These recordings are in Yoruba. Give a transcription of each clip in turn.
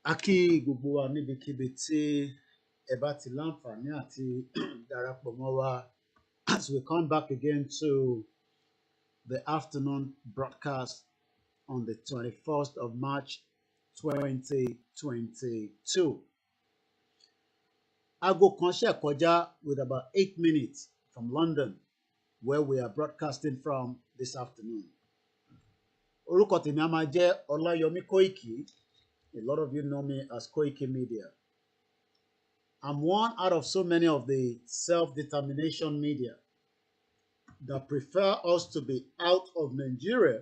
A kí gbogbo wa níbikíbi tí ẹ bá ti láǹfààní àti darapọ̀ mọ́ wa as we come back again to the afternoon broadcast on the 21st of March 2022. Aago kan ṣe kọjá with about 8 minutes from London, where we are broadcasting from this afternoon. Orúkọ tèmi a máa jẹ́ Ọláyọmí Kóìkì. A lot of you know me as KOIKIMEDIA. I'm one out of so many of the self-determination media that prefer us to be out of Nigeria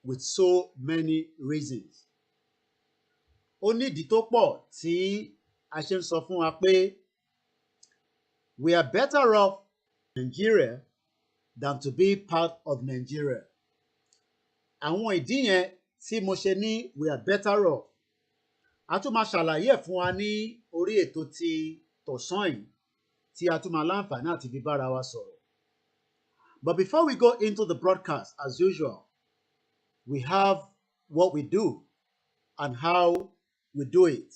with so many reasons. Ó ní ìdí tó pọ̀ tí a ṣe ń sọ fún wa pé we are better off in Nigeria than to be part of Nigeria. Àwọn ìdí yẹn tí mo ṣe ní we are better off. A tún máa ṣàlàyé ẹ̀ fún wa ní orí ètò ti tọ̀sán yìí tí a tún máa láǹfààní àti fi bára wa sọ̀rọ̀. But before we go into the broadcast, as usual, we have what we do and how we do it.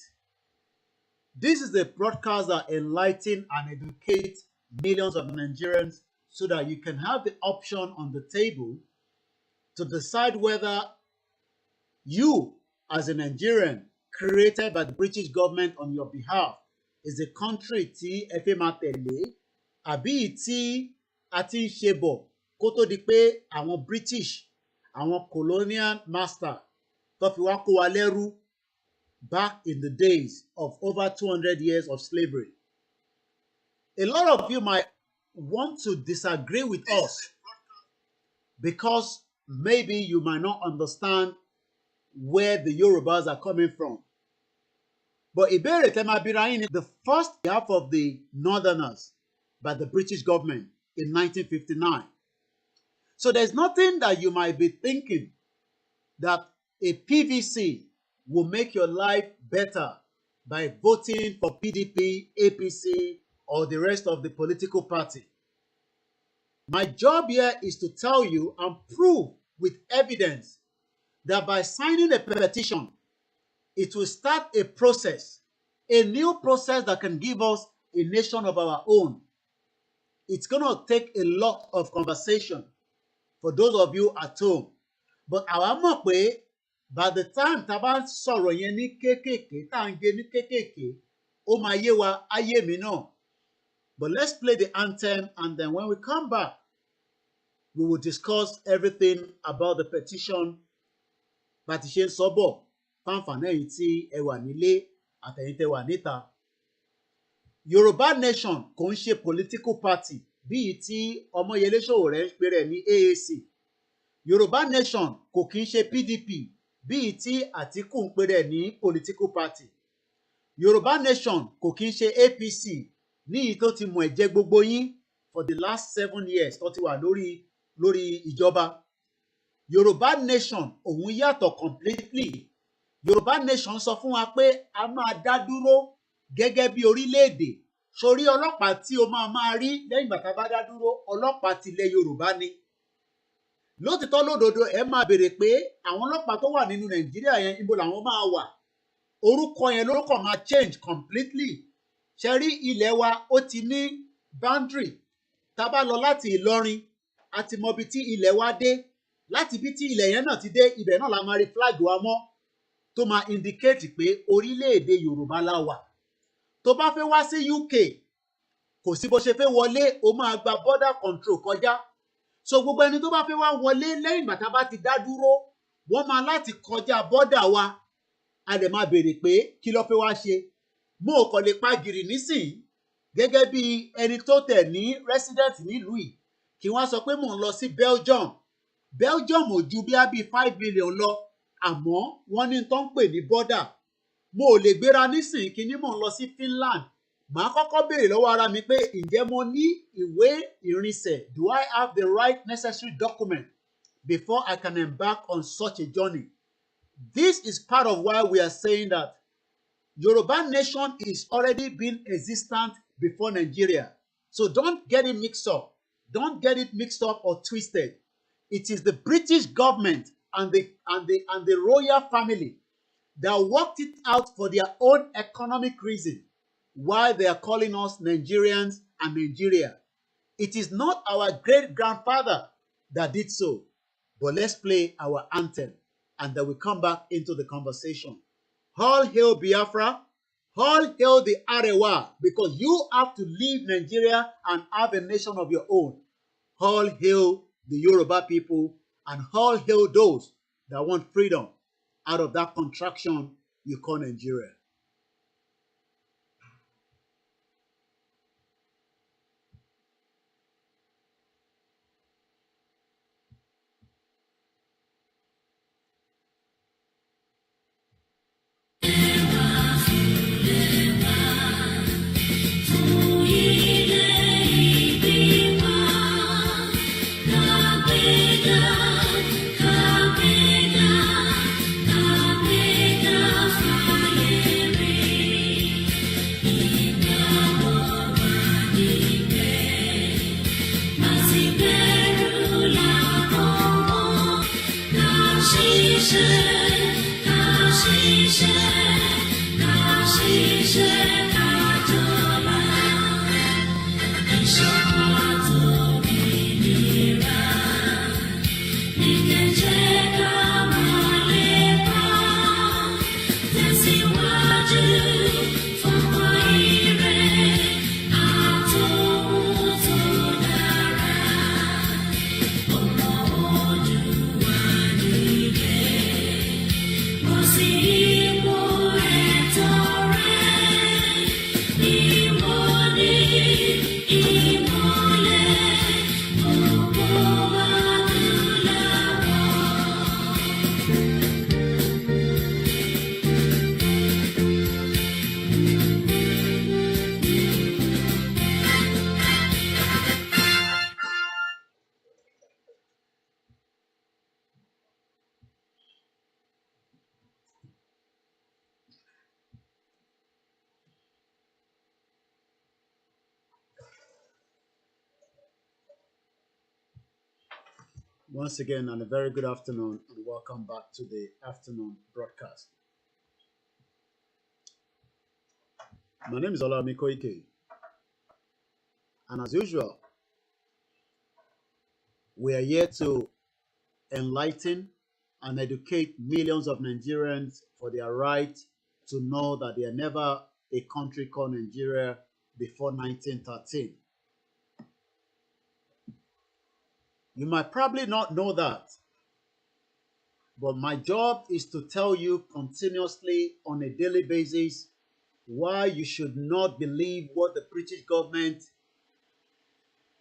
This is a broadcast that enlightens and educates millions of Nigerians so that you can have the option on the table to decide whether you, as a Nigerian, created by the British government on your behalf, is a country tí ẹ fẹ́ máa tẹ̀lé àbí tí a ti ń ṣe bọ̀ kó tó di pé àwọn British, àwọn colonial master tó fi wá kó wa lẹ́rú back in the days of over 200 years of slavery. A lot of you might want to disagree with us because maybe you might not understand where the Yorubas are coming from. But ìbéèrè tẹ́ máa bira yín ni the first half of the Northerners by the British government in 1959. So there's nothing that you might be thinking that a PVC will make your life better by voting for PDP, APC, or the rest of the political party. My job here is to tell you and prove with evidence that by signing a petition, it will start a process, a new process that can give us a nation of our own. It's going to take a lot of conversation for those of you at home. But àwa mọ̀ pé by the time tá a bá sọ̀rọ̀ yẹn ní kéékèèké, tá à ń gé ní kéékèèké, ó máa yé wa, á yé mi náà. But let's play the anthem, and then when we come back, we will discuss everything about the petition bá ti ṣe ń sọ bọ̀ fáǹfààní ẹ̀yin tí ẹ wà nílé àtẹ̀yin tẹ́ wà níta. Yorùbá nation kò ń ṣe political party bíi tí Ọmọyẹlé Sowore ń pè rẹ̀ ní AAC. Yorùbá nation kò kí ń ṣe PDP bíi tí Àtíkù ń pè rẹ̀ ní political party. Yorùbá nation kò kí ń ṣe APC níyì tó ti mọ̀ ẹ̀jẹ̀ gbogbo yín for the last 7 years tó ti wà lórí ìjọba. Yorùbá nation òun yàtọ̀ completely. Yorùbá nation sọ fún wa pé a máa dá dúró gẹ́gẹ́ bí orílẹ̀-èdè. Sórí ọlọ́pàá tí o máa rí lẹ́yìn ìgbà tá a bá dá dúró, ọlọ́pàá tilẹ̀ Yorùbá ni. Lótìtọ́ lódodo ẹ máa béèrè pé àwọn ọlọ́pàá tó wà nínú Nàìjíríà yẹn ibo làwọn máa wà. Orúkọ yẹn lórúkọ máa change completely. Ṣé rí ilẹ̀ wa ó ti ní boundary. Tá a bá lọ láti Ìlọrin, a ti mọ ibi tí ilẹ̀ wa dé. Láti ibi tí ilẹ̀ yẹn náà ti dé, ibẹ̀ náà la máa rí flag wa mọ́ tó máa indicate pé orílẹ̀-èdè Yorùbá la wà. Tó bá fẹ́ wá sí UK, kò sí bó ṣe fẹ́ wọlé, o máa gba border control kọjá. So gbogbo ẹni tó bá fẹ́ wá wọlé lẹ́yìn ìgbà tá a bá ti dá dúró, wọ́n máa láti kọjá border wa. A lè máa béèrè pé kí ló fẹ́ wá ṣe. Mo ò kàn lè pa gìrì nísìnyí gẹ́gẹ́ bí ẹni tó tẹ̀ ní resident nílùú yìí kí wọ́n sọ pé mò ń lọ sí Belgium. Belgium ò ju bí i 5 million lọ, àmọ́ wọ́n ní tó ń pè ní border. Mo ò lè gbéra nísìnyí kí ni mò ń lọ sí Finland. Màá kọ́kọ́ béèrè lọ́wọ́ ara mi pé ǹjẹ́ mo ní ìwé ìrìnsẹ̀? Do I have the right necessary document before I can embark on such a journey? This is part of why we are saying that Yoruba nation is already been existent before Nigeria. So don't get it mixed up. Don't get it mixed up or twisted. It is the British government and the royal family that worked it out for their own economic reason why they are calling us Nigerians and Nigeria. It is not our great-grandfather that did so. But let's play our anthem and then we come back into the conversation. All hail Biafra, all hail the Arewa, because you have to leave Nigeria and have a nation of your own. All hail the Yoruba people and all hail those that want freedom out of that contraction you call Nigeria. Once again, and a very good afternoon, and welcome back to the afternoon broadcast. My name is OLAMILEKAN, and as usual, we are here to enlighten and educate millions of Nigerians for their right to know that they are never a country called Nigeria before 1913. You might probably not know that, but my job is to tell you continuously on a daily basis why you should not believe what the British government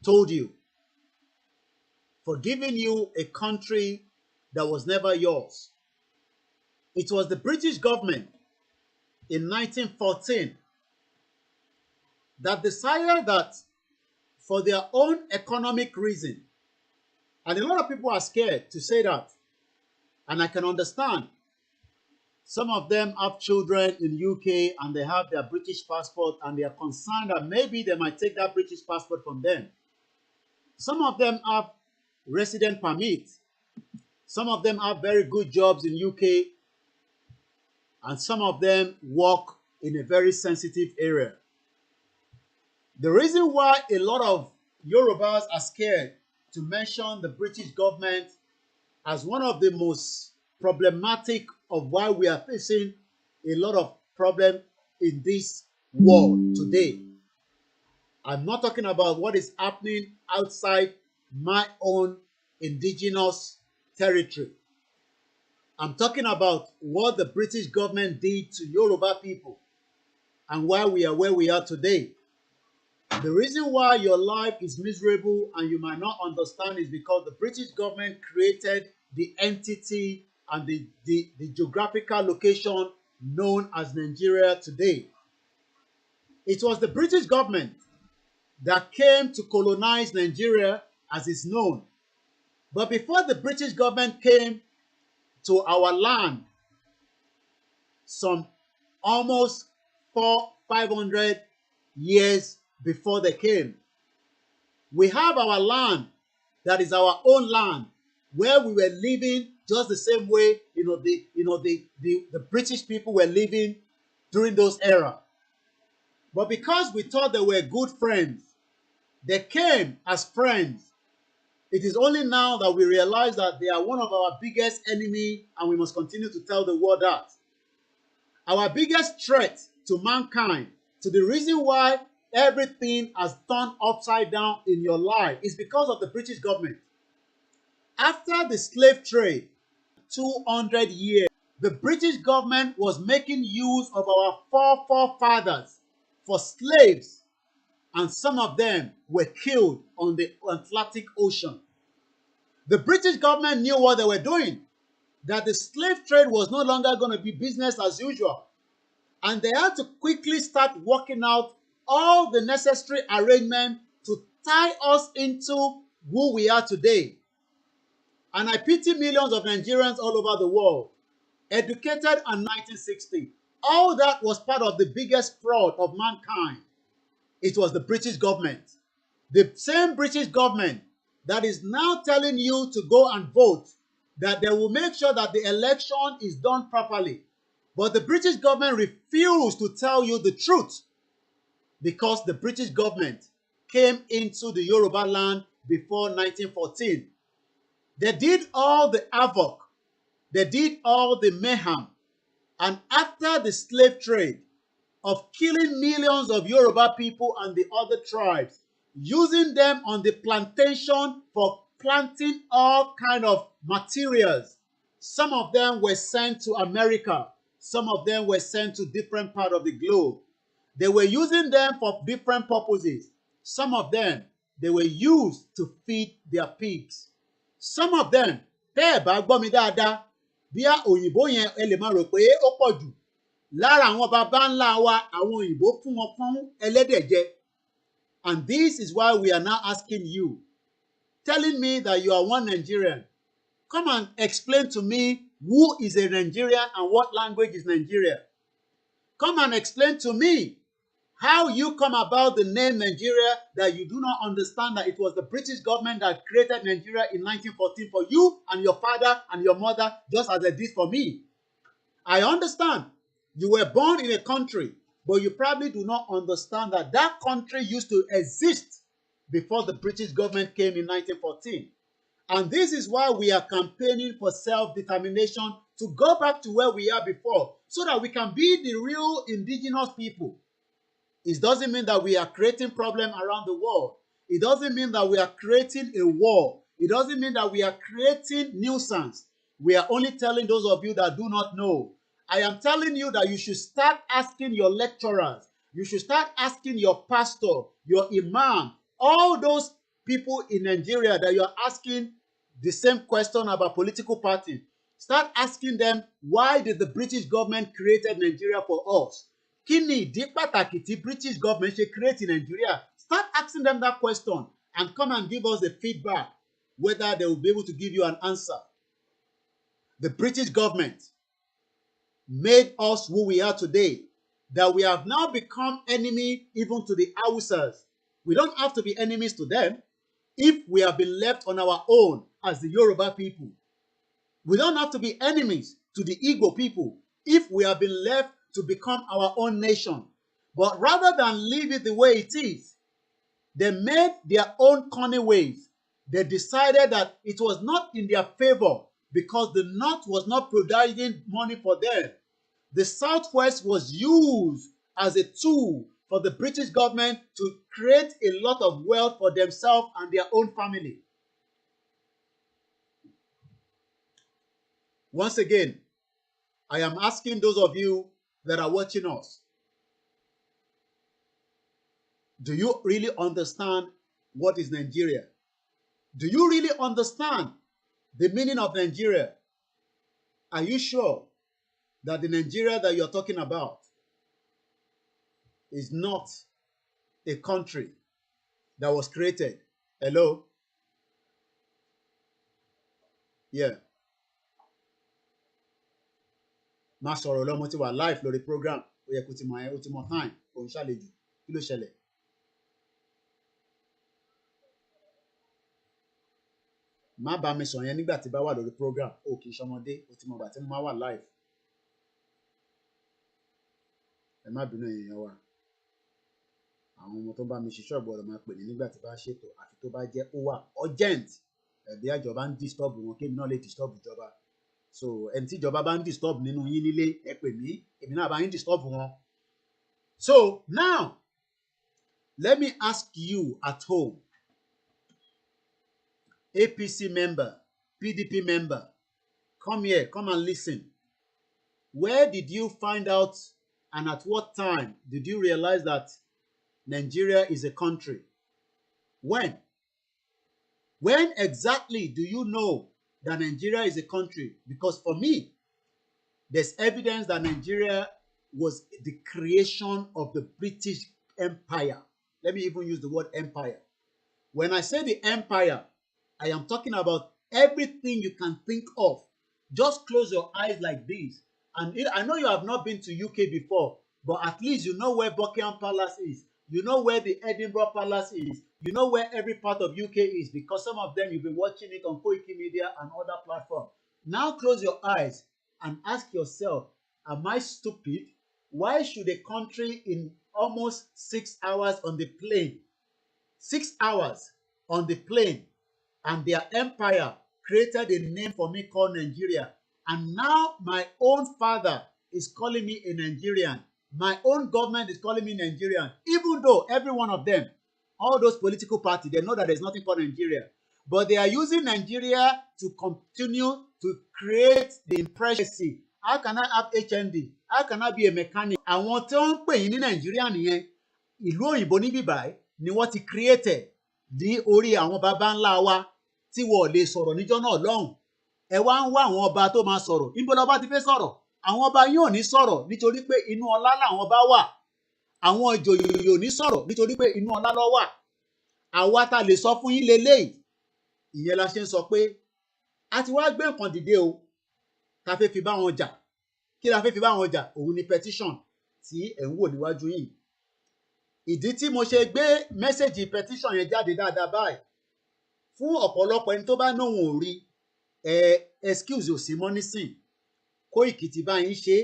told you for giving you a country that was never yours. It was the British government in 1914 that decided that for their own economic reason, and a lot of people are scared to say that, and I can understand. Some of them have children in UK and they have their British passport and they are concerned that maybe they might take that British passport from them. Some of them have resident permits. Some of them have very good jobs in UK, and some of them work in a very sensitive area. The reason why a lot of Yorubas are scared to mention the British government as one of the most problematic of why we are facing a lot of problem in this world today. I'm not talking about what is happening outside my own indigenous territory. I'm talking about what the British government did to Yoruba people and why we are where we are today. The reason why your life is miserable and you might not understand is because the British government created the entity and the geographical location known as Nigeria today. It was the British government that came to colonize Nigeria as is known. But before the British government came to our land, some almost 500 years before they came, we have our land that is our own land, where we were living just the same way the British people were living during those era. But because we thought they were good friends, they came as friends. It is only now that we realize that they are one of our biggest enemy, and we must continue to tell the world that. Our biggest threat to mankind, to the reason why everything has turned upside down in your life, is because of the British government. After the slave trade, 200 years, the British government was making use of our forefathers for slaves, and some of them were killed on the Atlantic Ocean. The British government knew what they were doing, that the slave trade was no longer going to be business as usual. And they had to quickly start working out all the necessary arrangements to tie us into who we are today. And I pity millions of Nigerians all over the world, educated in 1960. All that was part of the biggest fraud of mankind. It was the British government. The same British government that is now telling you to go and vote, that they will make sure that the election is done properly. But the British government refused to tell you the truth, because the British government came into the Yorubaland before 1914. They did all the havoc. They did all the mayhem. And after the slave trade of killing millions of Yoruba people and the other tribes, using them on the plantation for planting all kind of materials. Some of them were sent to America. Some of them were sent to different parts of the globe. They were using them for different purposes. Some of them, they were used to feed their pigs. Some of them, tẹ́ ẹ bá gbọ́ mi dáadáa, bí òyìnbó yẹn ẹ lè máa rò pé ó pọ̀ jù. Lára àwọn baba ńlá wa, àwọn òyìnbó fún wọn fún ẹlẹ́dẹ̀ jẹ. And this is why we are now asking you, telling me that you are one Nigerian. Come and explain to me who is a Nigerian and what language is Nigeria. Come and explain to me how you come about the name Nigeria, that you do not understand that it was the British government that created Nigeria in 1914 for you and your father and your mother, just as they did for me. I understand you were born in a country, but you probably do not understand that that country used to exist before the British government came in 1914. And this is why we are campaigning for self-determination, to go back to where we are before, so that we can be the real indigenous people. It doesn't mean that we are creating problems around the world. It doesn't mean that we are creating a war. It doesn't mean that we are creating nuisance. We are only telling those of you that do not know. I am telling you that you should start asking your lecturers. You should start asking your pastor, your imam, all those people in Nigeria that you are asking the same question about political parties. Start asking them, why did the British government created Nigeria for us? Kí ni ìdí pàtàkì tí British government ṣe create in Nigeria? Start asking them that question and come and give us the feedback, whether they will be able to give you an answer. The British government made us who we are today, that we have now become enemy even to the Hausas. We don't have to be enemies to them if we have been left on our own as the Yoruba people. We don't have to be enemies to the Igbo people if we have been left to become our own nation. But rather than leave it the way it is, they made their own cunning ways. They decided that it was not in their favor because the North was not providing money for them. The Southwest was used as a tool for the British government to create a lot of wealth for themselves and their own family. Once again, I am asking those of you that are watching us, do you really understand what is Nigeria? Do you really understand the meaning of Nigeria? Are you sure that the Nigeria that you're talking about is not a country that was created? Hello? Yeah. Má sọ̀rọ̀ lọ, mo ti wà live lórí program. Ó yẹ kó ti mọ̀ ẹ́, ó ti mọ̀ time, kò ń ṣàlejò. Kí ló ṣẹlẹ̀? má bá mi sọ yẹn nígbà tí bá wà lórí program o kì í ṣọmọdé o ti mọ ìgbà tí mo máa wà live ẹ má bínú èèyàn wa àwọn ọmọ tó bá mi ṣiṣẹ́ ọ̀gbọ́dọ̀ máa pè ní nígbà tí bá ṣètò àfi tó bá jẹ́ ó wà urgent ẹ̀bí àjọba ń disturb wọn kí èmi náà lè disturb ìjọba so ẹni tí ìjọba bá ń disturb nínú yín nílé ẹ pè mí èmi náà bá yín disturb wọn. So now let me ask you at home, APC member, PDP member, come here, come and listen. Where did you find out and at what time did you realize that Nigeria is a country? When? When exactly do you know that Nigeria is a country? Because for me, there's evidence that Nigeria was the creation of the British Empire. Let me even use the word empire. When I say the empire, I am talking about everything you can think of. Just close your eyes like this. And I know you have not been to UK before, but at least you know where Buckingham Palace is. You know where the Edinburgh Palace is. You know where every part of UK is, because some of them you've been watching it on KOIKIMEDIA and other platforms. Now close your eyes and ask yourself, am I stupid? Why should a country in almost 6 hours on the plane, 6 hours on the plane, and their empire created a name for me called Nigeria, and now my own father is calling me a Nigerian, my own government is calling me Nigerian, even though every one of them, all those political parties, they know that there's nothing called Nigeria, but they are using Nigeria to continue to create the impression. How can I have HND? How can I be a mechanic? Àwọn tí wọ́n ń pè yín ní Nàìjíríà nìyẹn. Ìlú òyìnbó níbí báyìí ni wọ́n ti create ní orí àwọn baba ńlá wa tí wọ́n lè sọ̀rọ̀ níjọ́ náà lọ́hùn. Ẹ wá ń wá àwọn ọba tó máa sọ̀rọ̀. Níbo lọba ti fẹ́ sọ̀rọ̀? Àwọn ọba yóò ní sọ̀rọ̀ nítorí pé inú ọlá làwọn bá wà. Àwọn ìjòyè yóò ní sọ̀rọ̀ nítorí pé inú ọlá ló wà. Àwa ta lè sọ fún yín leléyìí. Ìyẹn la ṣe ń sọ pé a ti wá gbé nǹkan dìde o. Ta fẹ́ fi bá wọn jà. Kí la fẹ́ fi bá wọn jà? Òun ni petition tí ẹ̀ ń wò níwájú yìí. Ìdí tí mo ṣe gbé mẹ́sẹ̀gì petition yẹn jáde dáadáa báyìí fún ọ̀pọ̀lọpọ̀ ẹni tó bá náà wọn ò rí excuse ò sí mọ́ nísìn. Kóìkì ti bá yín ṣe,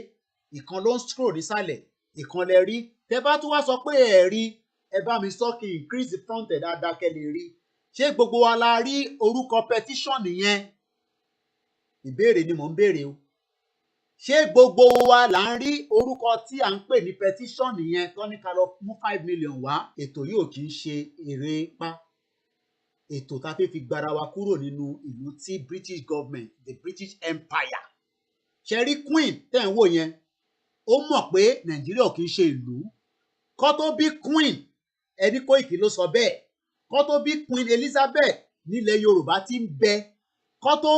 ìkan ló ń scroll nísàlẹ̀, ìkan lẹ rí. Tẹ bá tún wá sọ pé ẹ rí, ẹ bá mi sọ kí n increase the front ẹ̀ dáadáa kẹ́ lè rí. Ṣé gbogbo wa la rí orúkọ petition nìyẹn? Ìbéèrè ni mò ń béèrè o. Ṣé gbogbo wa là ń rí orúkọ tí à ń pè ní petition nìyẹn tó ní ká lọ mú 5 million wá? Ètò yìí ò kì í ṣe eré pa. Ètò tá a fẹ́ fi gbára wa kúrò nínú ìlú tí British government, the British Empire. Ṣé rí Queen tẹ́ ń wò yẹn? Ó mọ̀ pé Nàìjíríà ò kì í ṣe ìlú. Kó tó bí Queen, ẹni Kóìkì ló sọ bẹ́ẹ̀. Kó tó bí Queen Elizabeth nílẹ̀ Yorùbá ti ń bẹ. Kó tó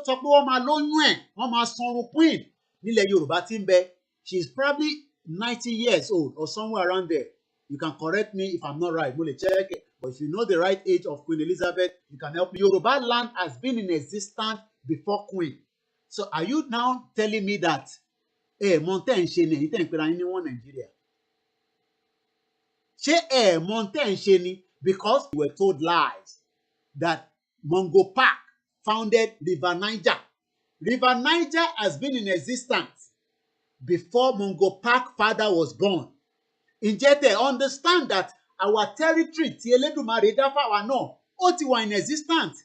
sọ pé wọ́n máa lóyún ẹ̀, wọ́n máa sanrun Queen nílẹ̀ Yorùbá ti ń bẹ. She is probably 90 years old or somewhere around there. You can correct me if I'm not right. Mo lè check it. But if you know the right age of Queen Elizabeth, you can help me. Yorubaland has been in existence before Queen. So are you now telling me that mọ̀ntẹ́ ń ṣe ni èyí tẹ̀ ń pera yín ní wọ́n Nàìjíríà? Ṣé mọ̀ntẹ́ ń ṣe ni? Because we were told lies that Mungo Park founded River Niger. River Niger has been in existence before Mungo Park father was born. Ǹjẹ́ tẹ́ understand that our territory tí Elédùmarè dá fáwa náà ó ti wà in existence?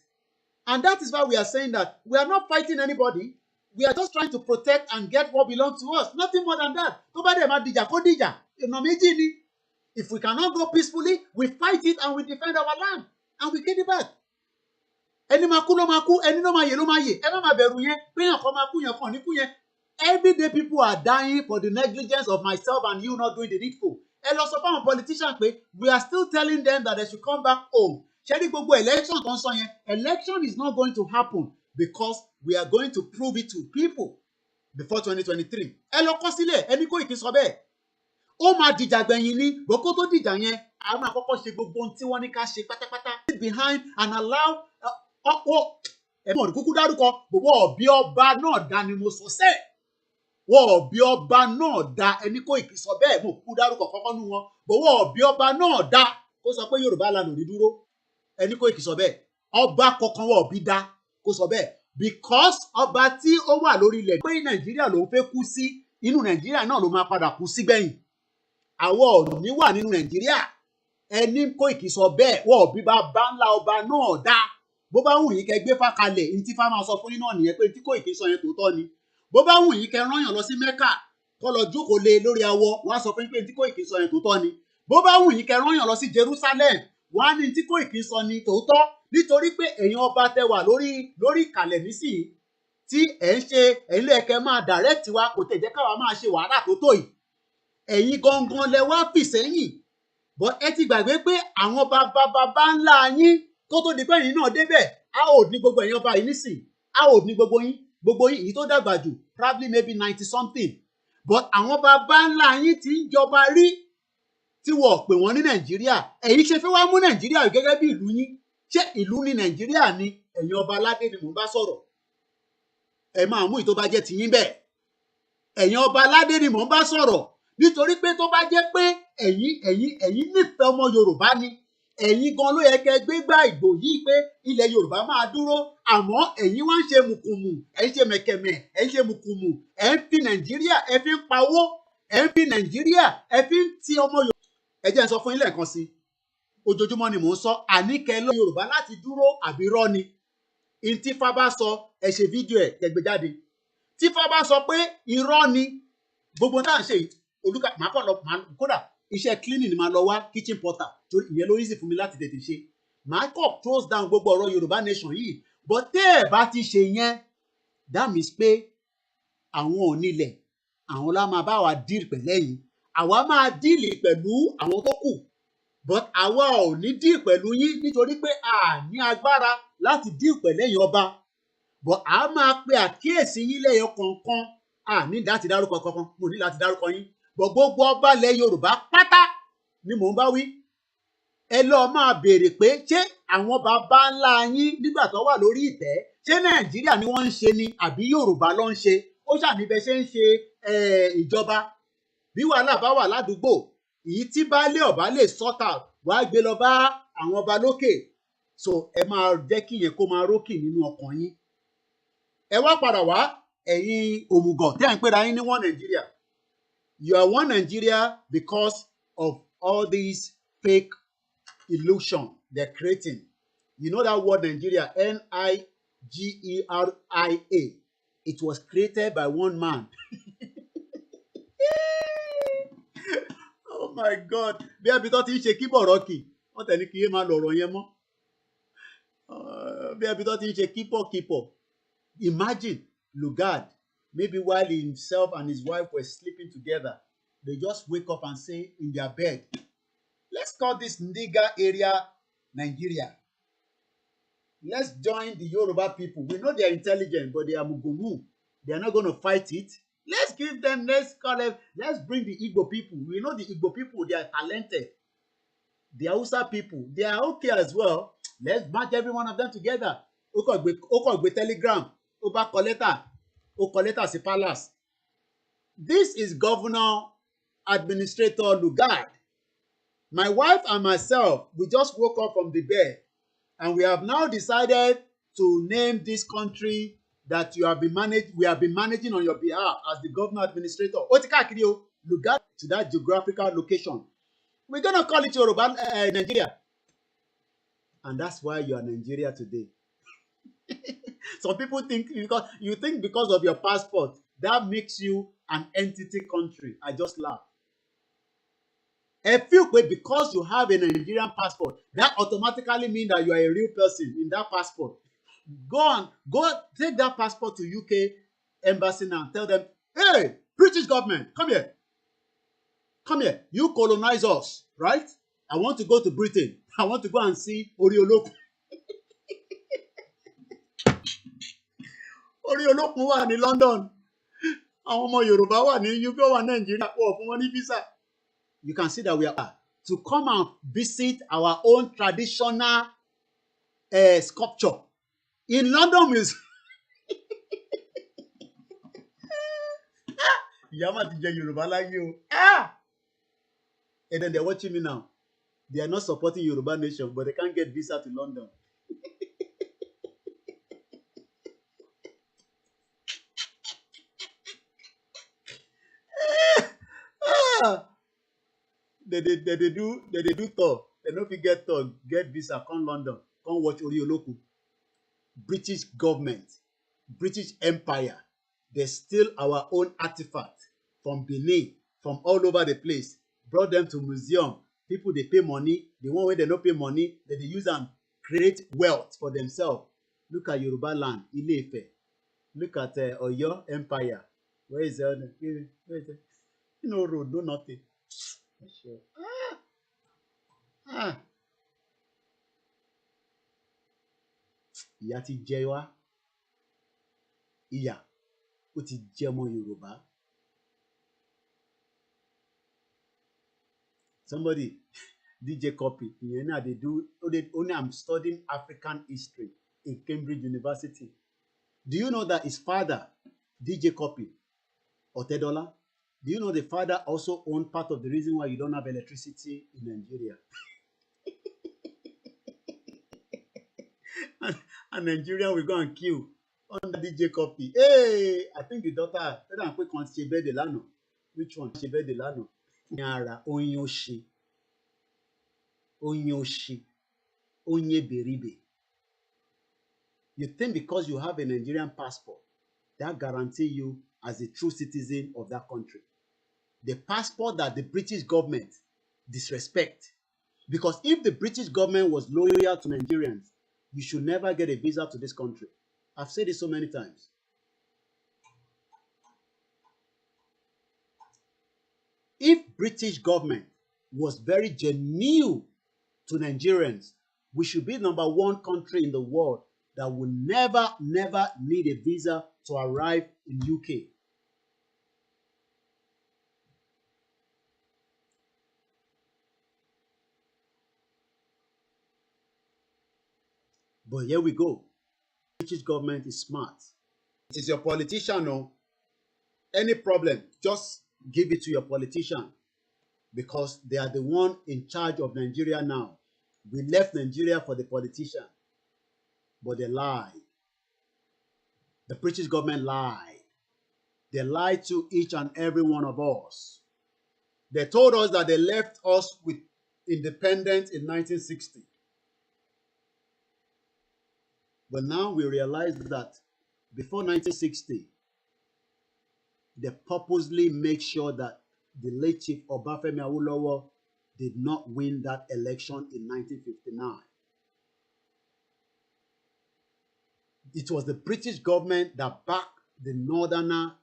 And that is why we are saying that we are not fighting anybody. We are just trying to protect and get what belongs to us. Nothing more than that. Tó bá dẹ̀ máa dìjà kó dìjà. Ọ̀nà méjì ni. If we cannot go peacefully, we fight it and we defend our land and we get it back. Ẹni máa kú ló máa kú, ẹni ló máa yè ló máa yè. Ẹ má máa bẹ̀rù yẹn. Pé yàn kan máa kú yàn kan ní kú yẹn. Every day people are dying for the negligence of myself and you not doing the needful. Ẹ lọ sọ fún àwọn politicians pé we are still telling them that they should come back home. Ṣé ní gbogbo election tó ń sọ yẹn? Election is not going to happen because we are going to prove it to people before 2023. Ẹ lọ kọ sílẹ̀, ẹni Kóìkì sọ bẹ́ẹ̀. Ó máa dìjà gbẹ̀yìn ni, bọ́kó tó dìjà yẹn, a máa kọ́kọ́ ṣe gbogbo ohun tí wọ́n ní ká ṣe pátápátá. Behind and allow ẹ̀mọ́ kúkú dárúkọ, bọ̀bọ̀ ọ̀bí ọba náà dá ni mo sọ sẹ́ẹ̀. Wọ́n ọ̀bí ọba náà dá, ẹni Kóìkì sọ bẹ́ẹ̀, mo kúkú dárúkọ kọ́kọ́ nú wọn. Bọ̀wọ́ ọ̀bí ọba náà dá kó sọ pé Yorùbá land ò ní dúró. Ẹni Kóìkì sọ bẹ́ẹ̀. ọba kankan wọ̀ bí dá kó sọ bẹ́ẹ̀ because ọba tí ó wà lórí ilẹ̀ pé Nàìjíríà ló ń fẹ́ kú sí inú Nàìjíríà náà ló máa padà kú sí gbẹ̀yìn àwọn ò ní wà nínú Nàìjíríà ẹni Kóìkì sọ bẹ́ẹ̀ wọ́n bí bàbá ńlá ọba náà dá bó bá wù yín kẹ́ gbé fákalẹ̀ ní tí fá máa sọ fún yín náà nìyẹn pé tí Kóìkì sọ yẹn tòótọ́ ni bó bá wù yín kẹ́ rányàn lọ sí Mẹ́kà kọ́ lọ jókòó lé lórí awọ wọ́n á sọ fún yín pé tí Kóìkì sọ yẹn tòótọ́ ni bó bá wù yín kẹ́ rányàn lọ sí Jerusalem wọ́n á ní tí Kóìkì sọ ni tòótọ́ nítorí pé èèyàn ọba tẹ wà lórí ìkàlẹ̀ nísìnyí tí ẹ̀ ń ṣe ẹ̀yin ló yẹ kẹ́ máa direct wa kò tẹ̀ jẹ́ káwa máa ṣe wàhálà tó tó yìí ẹ̀yin gangan lẹ wá fì sẹ́yìn bọ́ ẹ ti gbàgbé pé àwọn bàbá ńlá yín tó tó di pé ẹ̀yin náà débẹ̀ a ò ní gbogbo ẹ̀yin ọba yìí nísìn a ò ní gbogbo yín èyí tó dàgbà jù probably maybe 90 something but àwọn bàbá ńlá yín ti ń jọba rí tí wọ́n pè wọ́n ní Nàìjíríà ẹ̀yin ṣe fẹ́ wá mú Nàìjíríà gẹ́gẹ́ bí ìlú yín ṣé ìlú ní Nàìjíríà ni ẹ̀yin ọba aládé ni mò ń bá sọ̀rọ̀ ẹ máa mú ìtó bá jẹ́ tiyín bẹ́ẹ̀ ẹ̀yin ọba aládé ni mò ń bá sọ̀rọ̀ nítorí pé tó bá jẹ́ pé ẹ̀yin nífẹ̀ẹ́ ọmọ Yorùbá ni ẹ̀yin gan ló yẹ kẹ́ gbégbá ìgbò yìí pé ilẹ̀ Yorùbá máa dúró àmọ́ ẹ̀yin wá ń ṣe mùkùmù ẹ̀ ń ṣe mẹ̀kẹ̀mẹ̀ ẹ̀ ń ṣe mùkùmù ẹ̀ ń fi Nàìjíríà ẹ̀ fi ń pawó ẹ̀ ń fi Nàìjíríà ẹ̀ fi ń ti ọmọ Yorùbá. ẹ jẹ́ n sọ fún yín lẹ́ẹ̀kan sí ojoojúmọ́ ni mò ń sọ àníkẹ́ lọ Yorùbá láti dúró àbí rọ́ ni tí Fá bá sọ ẹ ṣe fídíò ẹ̀ kẹgbẹ́ jáde tí Fá bá sọ pé irọ́ ni gbogbo náà ṣe olùkà máa kọ́ lọ kódà iṣẹ́ cleaning ni máa lọ wá kitchen porter torí ìyẹn ló easy fún mi láti tètè ṣe máa kọ́ close down gbogbo ọ̀rọ̀ Yorùbá nation yìí but tẹ́ ẹ̀ bá ti ṣe yẹn that means pé àwọn onílẹ̀ àwọn lá máa bá wa deal pẹ̀lẹ́yìn àwa máa deal pẹ̀lú àwọn tó kù but àwa ò ní deal pẹ̀lú yín nítorí pé a ní agbára láti deal pẹ̀lẹ́yìn ọba but a máa pe àkíyèsí yín lẹ́yọ kọ̀ọ̀kan a ní láti dárúkọ kankan mo ní láti dárúkọ yín gbogbo ọba ilẹ̀ Yorùbá pátá ni mò ń bá wí ẹ lọ́ọ́ máa béèrè pé ṣé àwọn bàbá ńlá yín nígbà tó wà lórí ìtẹ́ ṣé Nàìjíríà ni wọ́n ń ṣe ni àbí Yorùbá ló ń ṣe ó ṣàníbẹ̀ ṣe ń ṣe ìjọba bí wàhálà bá wà ládùúgbò èyí tí baálé ọba lè sort out wàá gbé lọ bá àwọn ọba lókè so ẹ máa jẹ́ kí yẹn kó máa rókì nínú ọkàn yín ẹ wá padà wá ẹ̀yin òmùgọ̀ tẹ́ ẹ̀ ń pera yín ní one Nigeria you are one Nigeria because of all these fake illusion they're creating you know that word Nigeria NIGERIA it was created by one man oh my God bí ẹbí tó ti ń ṣe kíbọ̀ rọ́ọ̀kì wọ́n tẹ̀ ní kí yé máa lọ ọ̀rọ̀ yẹn mọ́ bí ẹbí tó ti ń ṣe kípọ̀ imagine Lugard maybe while himself and his wife were sleeping together they just wake up and say in their bed let's call this nigger area Nigeria let's join the Yoruba people we know they are intelligent but they are mugumu they are not going to fight it let's give them let's bring the Igbo people we know the Igbo people they are talented the Hausa people they are okay as well let's match every one of them together ó kàn gbé telegram ó bá kọ lẹ́tà sí palace this is Governor Administrator Lugard my wife and myself we just woke up from the bed and we have now decided to name this country that we have been managing on your behalf as the Governor Administrator ó ti káàkiri o Lugard to that geographical location we're gonna call it Yoruba Nigeria and that's why you are Nigeria today. Some people think because of your passport that makes you an entity country. I just laugh. I feel because you have a Nigerian passport that automatically means that you are a real person in that passport. Go take that passport to UK embassy now and tell them, hey, British government, come here, you colonize us, right? I want to go to Britain. I want to go and see Oriolokun. Oriolokun wà ní London. Àwọn ọmọ Yorùbá wà ní UK wà Nàìjíríà pọ̀ fún wọn ní visa. You can see that we are to come and visit our own traditional sculpture in London Museum. Ìyá mà ti jẹ Yorùbá láyé o. And then they're watching me now. They are not supporting Yoruba nation, but they can't get visa to London. Ah, they do tour. They no fit get tour, get visa, come London, come watch Ori Oloku. British government, British Empire, they steal our own artifact from Benin, from all over the place, brought them to museum. People they pay money, the one where they no pay money, they use and create wealth for themselves. Look at Yorubaland, Ile-Ife. Look at Oyo Empire. Where is the where is it? No road, no nothing. Sure. Ah. Ìyà ti jẹ wá. Ìyà ó ti jẹ ọmọ Yorùbá. Somebody DJ copy. You know they do only I'm studying African history in Cambridge University. Do you know that his father, DJ copy, Otedola, do you know the father also owned part of the reason why you don't have electricity in Nigeria? and Nigerian will go and kill under DJ copy. Hey, I think the daughter, quick on Shebe Delano. Which one? Shebe Delano. Nyara Onyoshi. Onyoshi. Onye Beribe. You think because you have a Nigerian passport, that guarantee you as a true citizen of that country. The passport that the British government disrespect. Because if the British government was loyal to Nigerians, you should never get a visa to this country. I've said it so many times. If British government was very genuine to Nigerians, we should be #1 country in the world that will never need a visa to arrive in UK. But here we go. British government is smart. It is your politician, no? Any problem, just give it to your politician because they are the one in charge of Nigeria now. We left Nigeria for the politician, but they lie. The British government lied. They lied to each and every one of us. They told us that they left us with independence in 1960. But now we realize that before 1960, they purposely make sure that the late Chief Obafemi Awolowo did not win that election in 1959. It was the British government that backed the Northerner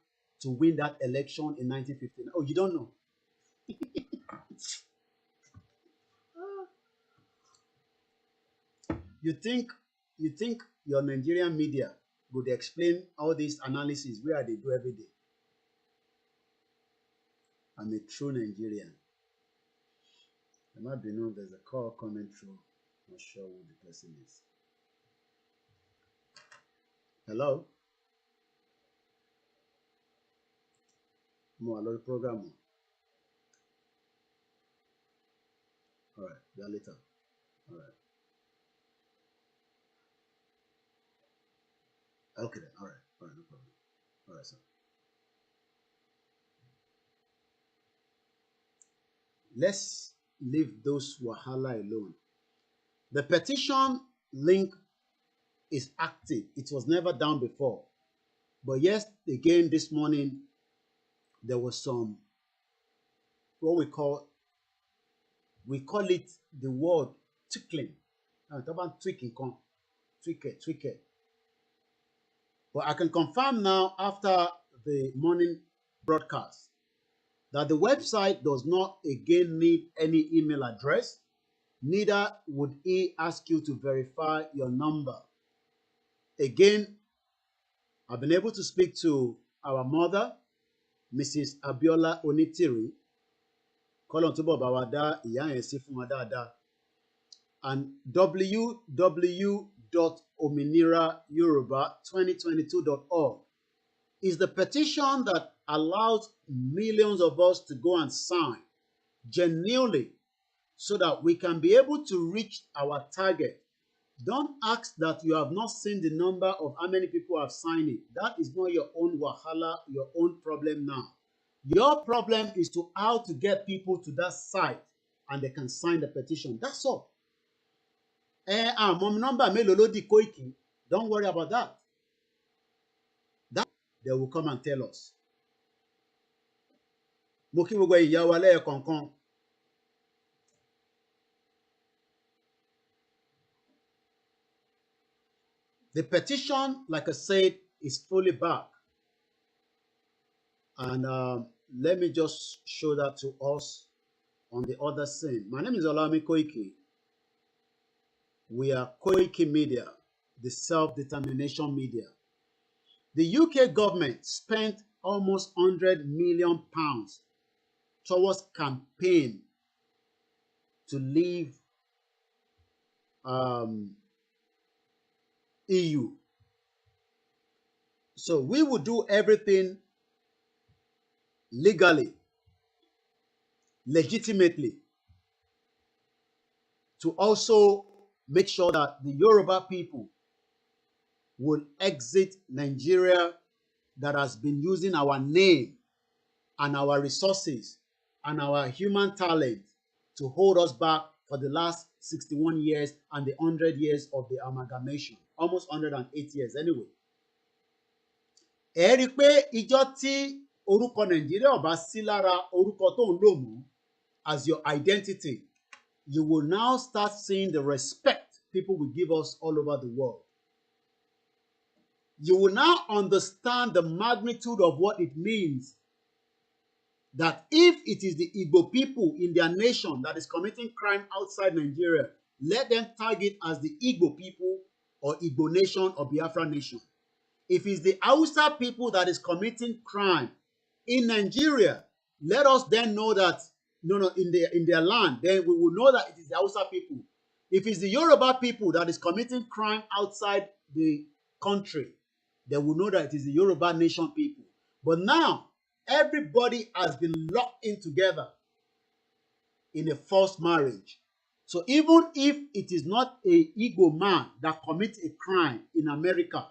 to win that election in 1959. Oh, you don't know? You think your Nigerian media would explain all this analysis where they do every day? I'm a true Nigerian. There might be known there's a call coming through. Not sure who the person is. Hello? More along program. All right, we are later. All right. Okay then. All right, no problem. All right, sir. Let's leave those wahala alone. The petition link is active. It was never down before. But yes, again this morning, there was some, what we call it the word tickling. Tweaking. But I can confirm now after the morning broadcast that the website does not again need any email address. Neither would he ask you to verify your number. Again, I've been able to speak to our mother, Mrs. Abiola Onitiri, and www.ominirayoruba2022.org is the petition that allows millions of us to go and sign genuinely so that we can be able to reach our target. Don't ask that you have not seen the number of how many people have signed it. That is not your own wahala, your own problem now. Your problem is to how to get people to that site and they can sign the petition. That's all. Mom number mélòó ló di Koiki. Don't worry about that. They will come and tell us. Mo kí gbogbo ìyá wa lẹ́ẹ̀kọ̀ọ̀kan. The petition, like I said, is fully back. And let me just show that to us on the other scene. My name is Olami Koiki. We are KOIKIMEDIA, the self-determination media. The UK government spent almost £100 million towards campaign to leave EU. So we would do everything legally, legitimately, to also make sure that the Yoruba people will exit Nigeria that has been using our name and our resources and our human talent to hold us back for the last 61 years and the 100 years of the amalgamation. Almost 108 years anyway. Ẹ rí pé ìjọ́ tí orúkọ Nàìjíríà ò bá sí lára orúkọ tó ń lò mọ́ as your identity, you will now start seeing the respect people will give us all over the world. You will now understand the magnitude of what it means that if it is the Igbo people in their nation that is committing crime outside Nigeria, let them tag it as the Igbo people or Igbo nation or Biafra nation. If it's the Hausa people that is committing crime in Nigeria, let us then know that in their land, then we will know that it is the Hausa people. If it's the Yoruba people that is committing crime outside the country, they will know that it is the Yoruba nation people. But now, everybody has been locked in together in a forced marriage. So even if it is not a Igbo man that commits a crime in America,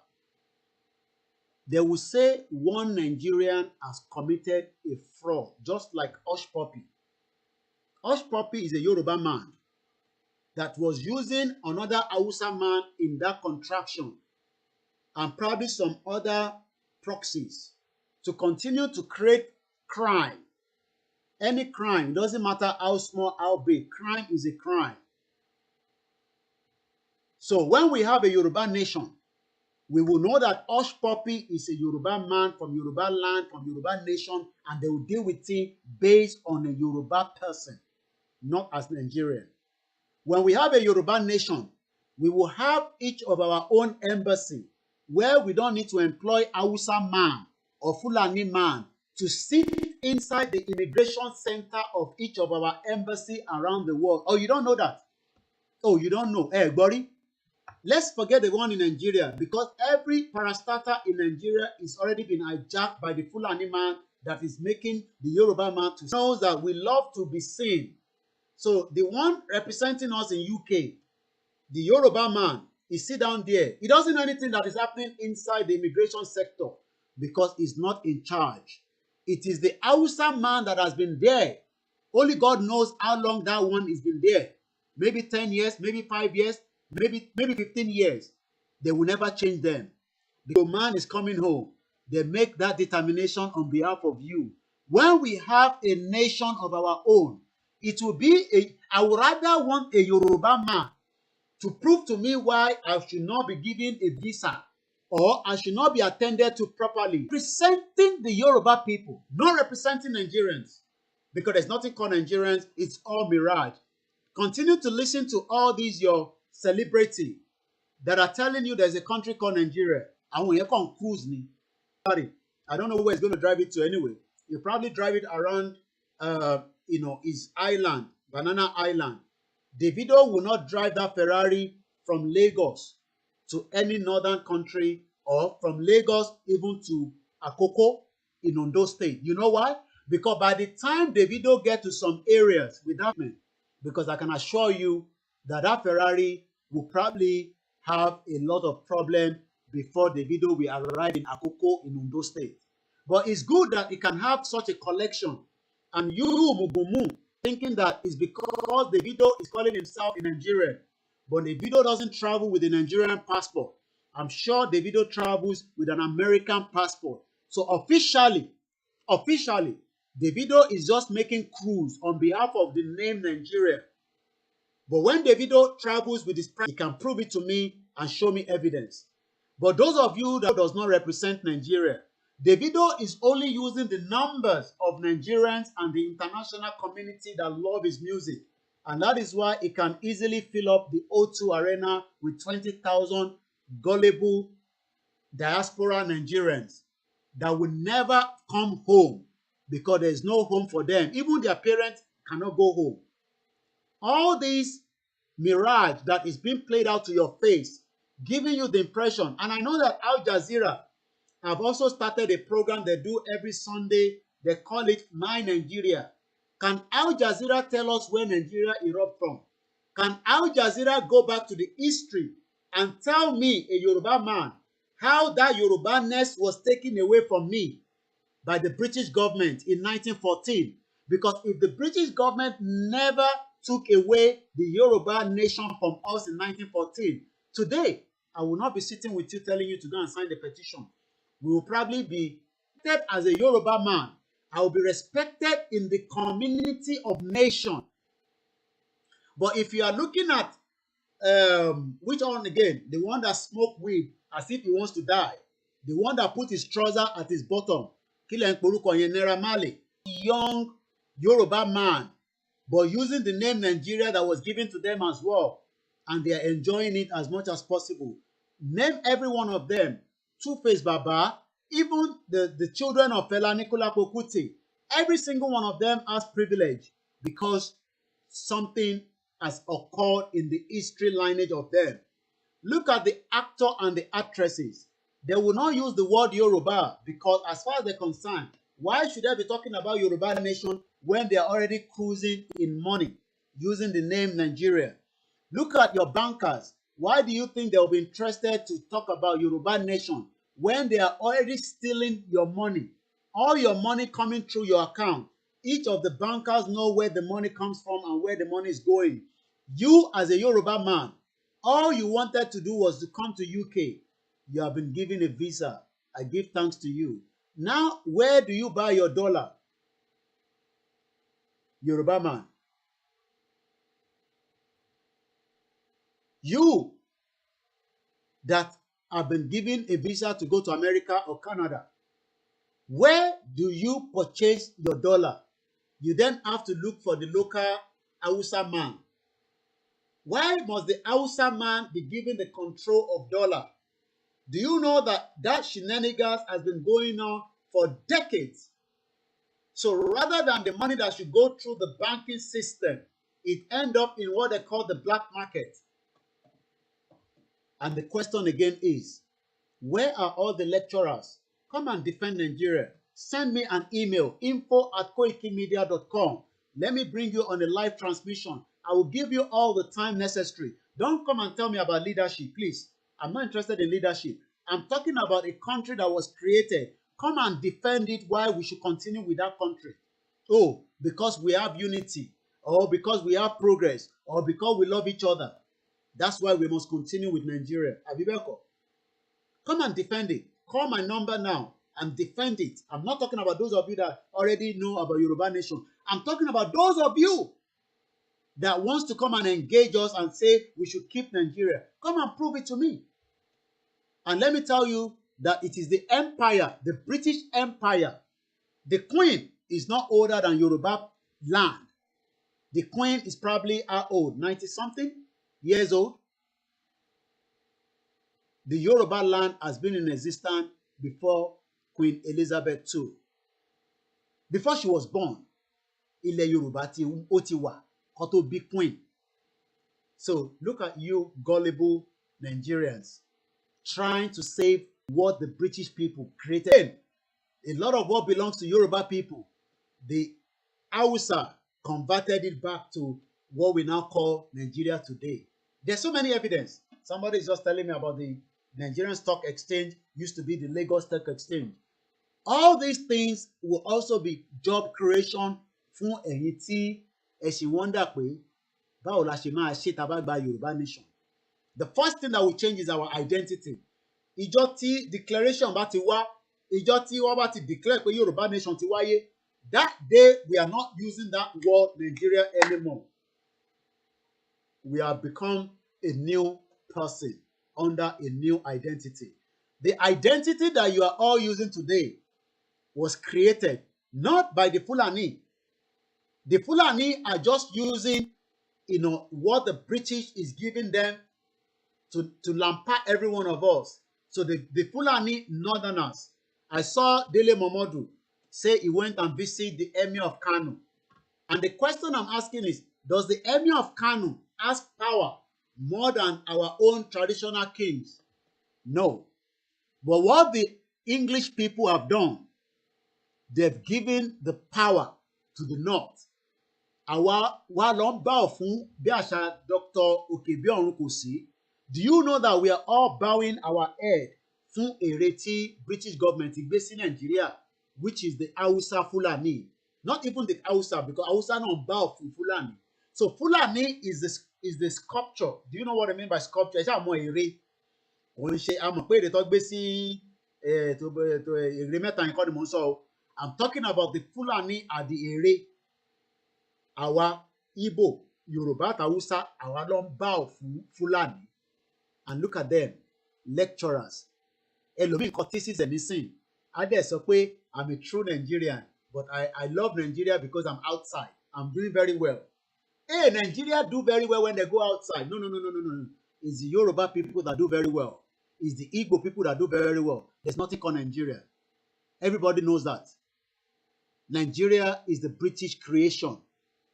they will say one Nigerian has committed a fraud, just like Hush Puppy. Hush Puppy is a Yoruba man that was using another Hausa man in that contraction and probably some other proxies to continue to create crime. Any crime, doesn't matter how small, how big, crime is a crime. So when we have a Yoruba nation, we will know that Hush Puppy is a Yoruba man from Yoruba land, from Yoruba nation, and they will deal with him based on a Yoruba person, not as Nigerian. When we have a Yoruba nation, we will have each of our own embassy where we don't need to employ Hausa man or Fulani man to sit inside the immigration center of each of our embassy around the world. Oh, you don't know that? Oh, you don't know? Hey, buddy. Let's forget the one in Nigeria, because every parastatal in Nigeria is already been hijacked by the Fulani man that is making the Yoruba man to know that we love to be seen. So the one representing us in UK, the Yoruba man, is sit down there. He doesn't know anything that is happening inside the immigration sector because he's not in charge. It is the Hausa man that has been there. Only God knows how long that one has been there. Maybe 10 years, maybe 5 years, maybe 15 years. They will never change them. The man is coming home. They make that determination on behalf of you. When we have a nation of our own, it will be I would rather want a Yoruba man to prove to me why I should not be given a visa or I should not be attended to properly. Representing the Yoruba people, not representing Nigerians. Because there's nothing called Nigerians, it's all mirage. Continue to listen to all these your celebrity that are telling you there's a country called Nigeria. And when you come cruise me, I don't know where it's going to drive it to anyway. You probably drive it around his island, Banana Island. Davido will not drive that Ferrari from Lagos to any northern country or from Lagos even to Akoko in Ondo State. You know why? Because by the time Davido get to some areas with that man, because I can assure you that that Ferrari will probably have a lot of problem before Davido will arrive in Akoko in Ondo State. But it's good that it can have such a collection. And you, Mugumu, thinking that it's because Davido is calling himself a Nigerian, but Davido doesn't travel with a Nigerian passport. I'm sure Davido travels with an American passport. So officially, Davido is just making cruise on behalf of the name Nigeria. But when Davido travels with his pride, he can prove it to me and show me evidence. But those of you that does not represent Nigeria, Davido is only using the numbers of Nigerians and the international community that love his music. And that is why he can easily fill up the O2 Arena with 20,000 gullible diaspora Nigerians that will never come home because there is no home for them. Even their parents cannot go home. All this mirage that is being played out to your face, giving you the impression, and I know that Al Jazeera have also started a program they do every Sunday. They call it My Nigeria. Can Al Jazeera tell us where Nigeria erupted from? Can Al Jazeera go back to the history and tell me, a Yoruba man, how that Yoruba-ness was taken away from me by the British government in 1914? Because if the British government never took away the Yoruba nation from us in 1914, today I will not be sitting with you telling you to go and sign the petition. We will probably be respected as a Yoruba man. I will be respected in the community of nation. But if you are looking at which one again? The one that smoked weed as if he wants to die. The one that put his trouser at his bottom. Kílẹ̀ ń porúkọ yẹn, Naira Marley. Young Yoruba man, but using the name Nigeria that was given to them as well. And they are enjoying it as much as possible. Name every one of them. Two-Face Baba, even the children of Fela Aníkúlápó Kútì. Every single one of them has privilege because something has occurred in the history lineage of them. Look at the actor and the actresses. They will not use the word Yoruba because as far as they're concerned, why should they be talking about Yoruba nation when they are already cruising in money using the name Nigeria? Look at your bankers. Why do you think they'll be interested to talk about Yoruba nation when they are already stealing your money? All your money coming through your account. Each of the bankers know where the money comes from and where the money is going. You as a Yoruba man, all you wanted to do was to come to UK. You have been given a visa. I give thanks to you. Now, where do you buy your dollar? Yoruba man. You that have been given a visa to go to America or Canada, where do you purchase your dollar? You then have to look for the local Hausa man. Why must the Hausa man be given the control of dollar? Do you know that shenanigans has been going on for decades? So rather than the money that should go through the banking system, it end up in what they call the black market. And the question again is, where are all the lecturers? Come and defend Nigeria. Send me an email, info@koikimedia.com. Let me bring you on a live transmission. I will give you all the time necessary. Don't come and tell me about leadership, please. I'm not interested in leadership. I'm talking about a country that was created. Come and defend it why we should continue with that country. Oh, because we have unity, or because we have progress, or because we love each other. That's why we must continue with Nigeria. Abibeko, come and defend it. Call my number now and defend it. I'm not talking about those of you that already know about Yoruba nation. I'm talking about those of you that wants to come and engage us and say we should keep Nigeria. Come and prove it to me. And let me tell you that it is the empire, the British Empire. The Queen is not older than Yoruba land. The Queen is probably how old? 90-something years old. The Yoruba land has been in existence before Queen Elizabeth II. Before she was born, ilẹ̀ Yorùbá ó ti wà kó tó bí Queen. So look at you gullible Nigerians trying to save what the British people created. A lot of what belongs to Yoruba people, the Hausa converted it back to what we now call Nigeria today. There's so many evidence. Somebody is just telling me about the Nigerian Stock Exchange used to be the Lagos Stock Exchange. All these things will also be job creation fún ẹ̀yin tí ẹ ṣì wonder pé báwo la ṣe máa ṣe tá a bá gba Yorùbá nation. The first thing that will change is our identity. Ìjọ tí declaration bá ti wá, ìjọ tí wọ́n bá ti declare pé Yorùbá nation ti wáyé, that day we are not using that word Nigeria anymore. We have become a new person under a new identity. The identity that you are all using today was created not by the Fulani. The Fulani are just using, what the British is giving them to lampard every one of us. So the Fulani Northerners, I saw Dele Momodu say he went and visited the Emir of KANU. And the question I'm asking is, does the Emir of KANU ask power more than our own traditional kings? No. But what the English people have done, they've given the power to the north. Àwa wa lọ ń bow fún bí àṣà Dr. Okebiorun kò sí. Do you know that we are all bowing our head fún èrè tí British government gbé sí Nigeria, which is the Hausa Fulani? Not even the Hausa, because Hausa náà bow fún Fulani. So Fulani is the sculpture. Do you know what I mean by sculpture? Ẹ ṣáà mọ ère. Òun ṣe àmọ̀ pé èrè tó gbé sí ère mẹ́ta nǹkan ni mò ń sọ o. I'm talking about the Fulani are the ère. Àwa Igbo, Yoruba àti Hausa, àwa ló ń bow fún Fulani. And look at them, lecturers. Ẹlòmíì kan thesis ẹ̀ nísìn. Á dẹ̀ sọ pé I'm a true Nigerian, but I love Nigeria because I'm outside. I'm doing very well. Hey, Nigeria do very well when they go outside. No. It's the Yoruba people that do very well. It's the Igbo people that do very well. There's nothing called Nigeria. Everybody knows that. Nigeria is the British creation.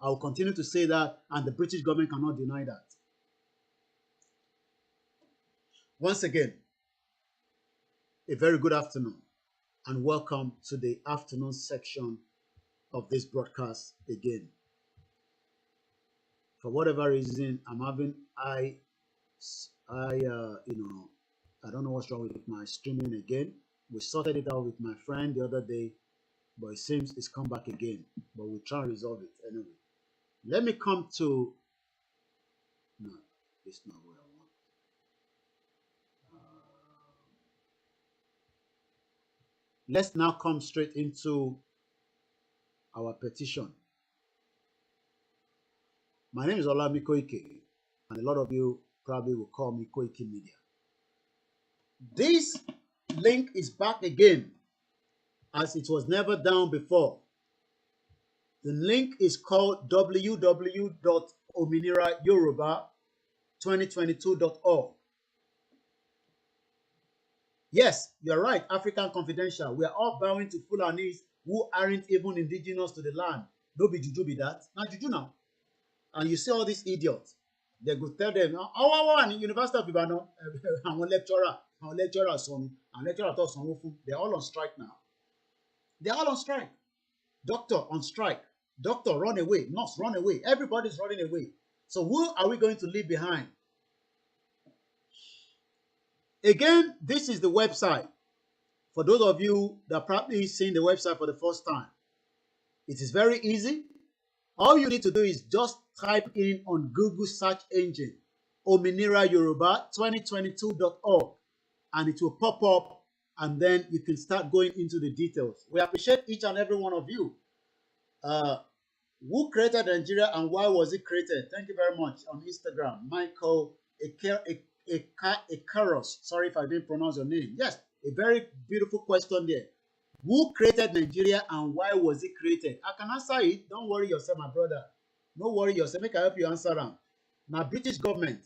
I will continue to say that, and the British government cannot deny that. Once again, a very good afternoon, and welcome to the afternoon section of this broadcast again. For whatever reason, I'm having I don't know what's wrong with my streaming again. We sorted it out with my friend the other day, but it seems it's come back again. But we'll try and resolve it anyway. Let me come to, no, it's not what I want. Let's now come straight into our petition. My name is OLAMILEKAN, and a lot of you probably will call me KOIKIMEDIA. This link is back again, as it was never down before. The link is called www.ominirayoruba2022.org. Yes, you're right, African Confidential. We are all bowing to Fulanis who aren't even indigenous to the land. No be juju be that. Now juju now. And you see all these idiots. They go tell them, in University of Ibadan, àwọn lecturer son, and lecturer tó sanwó fún, they're all on strike now. They're all on strike. Doctor on strike. Doctor run away. Nurse run away. Everybody's running away. So who are we going to leave behind? Again, this is the website. For those of you that probably seen the website for the first time, it is very easy. All you need to do is just type in on Google search engine, ominirayoruba2022.org, and it will pop up, and then you can start going into the details. We appreciate each and every one of you. Who created Nigeria and why was it created? Thank you very much. On Instagram, Michael Ekaros. Sorry if I didn't pronounce your name. Yes, a very beautiful question there. Who created Nigeria and why was it created? I can answer it. Don't worry yourself, my brother. No worry yourself. Make I help you answer them. Now, British government.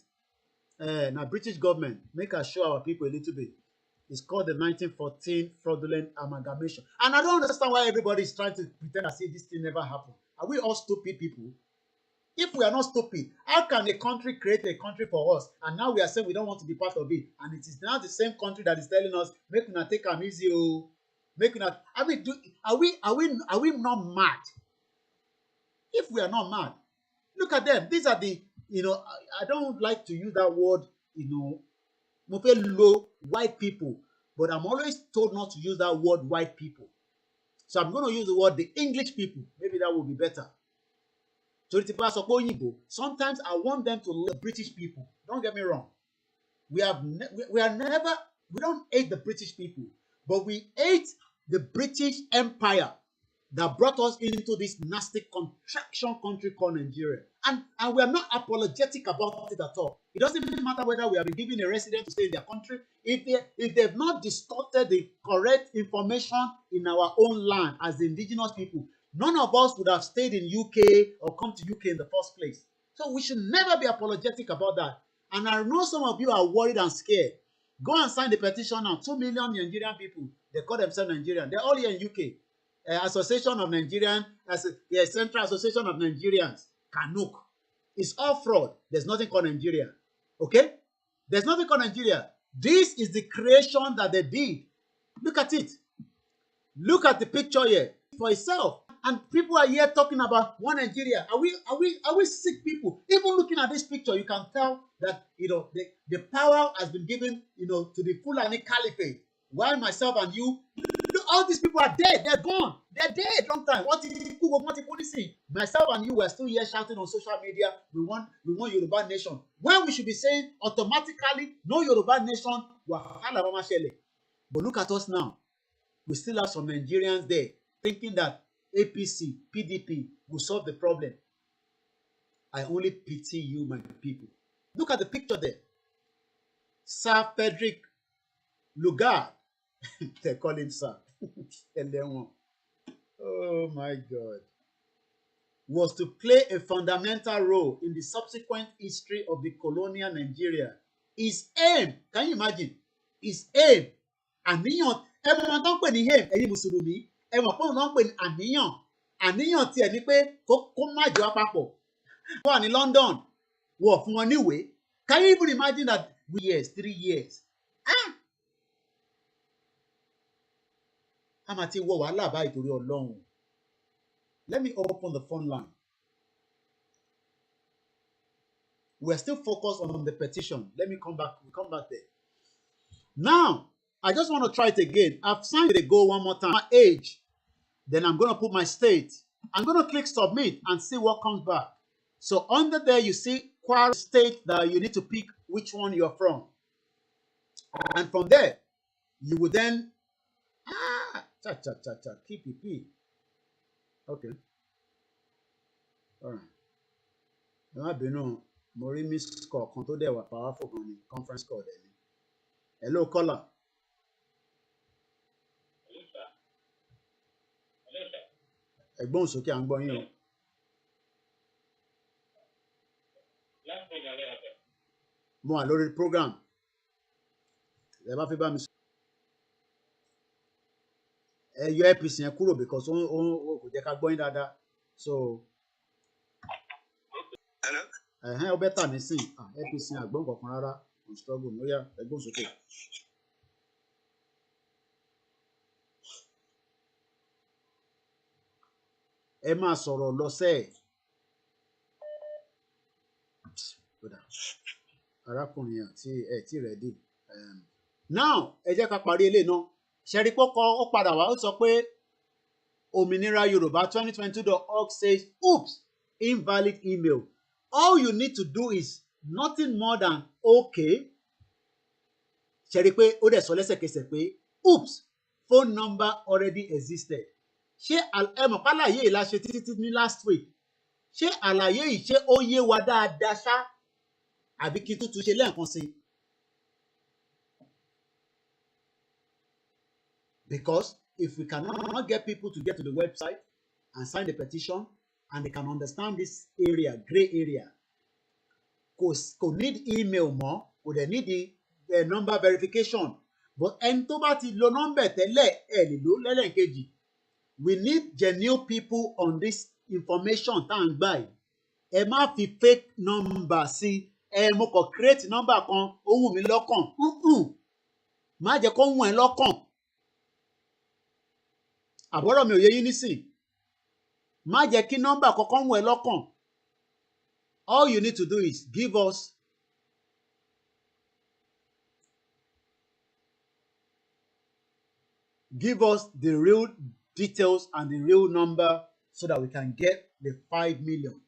Make us show our people a little bit. It's called the 1914 fraudulent amalgamation. And I don't understand why everybody is trying to pretend as if this thing never happened. Are we all stupid people? If we are not stupid, how can a country create a country for us? And now we are saying we don't want to be part of it. And it is now the same country that is telling us, make una take am easy, oh. Make una. I mean, are we not mad? If we are not mad, look at them. These are the, I don't like to use that word, low white people, but I'm always told not to use that word white people. So I'm going to use the word the English people. Maybe that will be better. Sometimes I want them to love British people. Don't get me wrong. We don't hate the British people, but we hate the British Empire that brought us into this nasty contraction country called Nigeria. And we are not apologetic about it at all. It doesn't even matter whether we have been given a resident to stay in their country. If they've not distorted the correct information in our own land as the indigenous people, none of us would have stayed in UK or come to UK in the first place. So we should never be apologetic about that. And I know some of you are worried and scared. Go and sign the petition now. 2 million Nigerian people, they call themselves Nigerian. They're all here in UK. Association of Nigerian, Central Association of Nigerians, KANU. It's all fraud. There's nothing called Nigeria. Okay? There's nothing called Nigeria. This is the creation that they did. Look at it. Look at the picture here for itself. And people are here talking about one Nigeria. Are we sick people? Even looking at this picture, you can tell that the power has been given to the Fulani Caliphate. While myself and you, all these people are dead. They're gone. They're dead long time. What is myself and you were still here shouting on social media, we want Yoruba nation. When we should be saying automatically, no Yoruba nation. But look at us now. We still have some Nigerians there thinking that APC, PDP will solve the problem. I only pity you, my people. Look at the picture there. Sir Frederick Lugard. They call him Sir. Oh my God. Was to play a fundamental role in the subsequent history of the colonial Nigeria. His aim, can you imagine? His aim, àníyàn, ẹ̀mọ̀ tó ń pè ní aim, ẹ̀yin Mùsùlùmí, ẹ̀mọ̀ pé wọ́n ń pè ní àníyàn tiẹ̀ ni pé kó má jọ àpapọ̀. Wọ́n wà ní London, wọ́n fún wọn níwèé. Can you even imagine that 3 years? A máa ti wọ wàhálà báyìí torí Ọlọ́run. Let me open the phone line. We're still focused on the petition. Let me come back. We'll come back there. Now, I just want to try it again. I've signed the goal one more time. My age. Then I'm going to put my state. I'm going to click submit and see what comes back. So under there, you see Kwara state that you need to pick which one you're from. And from there, you will then KPP. Okay. All right. I've been on Miss call control there were powerful on the conference call. Hello, caller. Ẹ̀gbọ́n sókè à ń gbọ́ yín o. Mo wà lórí program. Ẹ bá fi bá mi sọ. Ẹ yọ APC yẹn kúrò because kò jẹ́ ká gbọ́ yín dáadáa. So. Hello. Ó bẹ́tà nísìn. APC yẹn àgbọ̀n kankan rárá. On struggle. Ó yá ẹ̀gbọ́n sókè. Ẹ máa sọ̀rọ̀ lọ́sẹ̀. Arákùnrin àti tí ready. Now ẹ jẹ́ ká parí eléyìí náà. Ṣẹ̀rí pọ́kọ́ ó padà wá ó sọ pé Òmìnira Yorùbá 2022.org says oops, invalid email. All you need to do is nothing more than okay. Ṣẹ̀rí pé ó dẹ̀ sọ lẹ́sẹ̀kẹsẹ̀ pé oops, phone number already existed. Ṣé ẹmọ̀ pálàyé yìí la ṣe títí ní last week? Ṣé àlàyé yìí ṣé ó yé wa dáadáa ṣá? Àbí kí n tún ṣe lẹ́ẹ̀kan sí? Because if we cannot get people to get to the website and sign the petition and they can understand this area, gray area, kò need email mọ́, kò dẹ̀ need the number verification. But ẹni tó bá ti lo number tẹ́lẹ̀ ẹ̀ lè lò lẹ́lẹ́kejì. We need genuine people on this information tá à ń gbà yìí. Ẹ má fi fake number sí. Mo kàn create number kan ó wù mí lọ́kàn. Má jẹ́ kó wù ẹ́ lọ́kàn. Àbọ̀rọ̀ mi ò yé yín nísìn. Má jẹ́ kí number kankan wù ẹ́ lọ́kàn. All you need to do is give us the real details and the real number so that we can get the 5 million.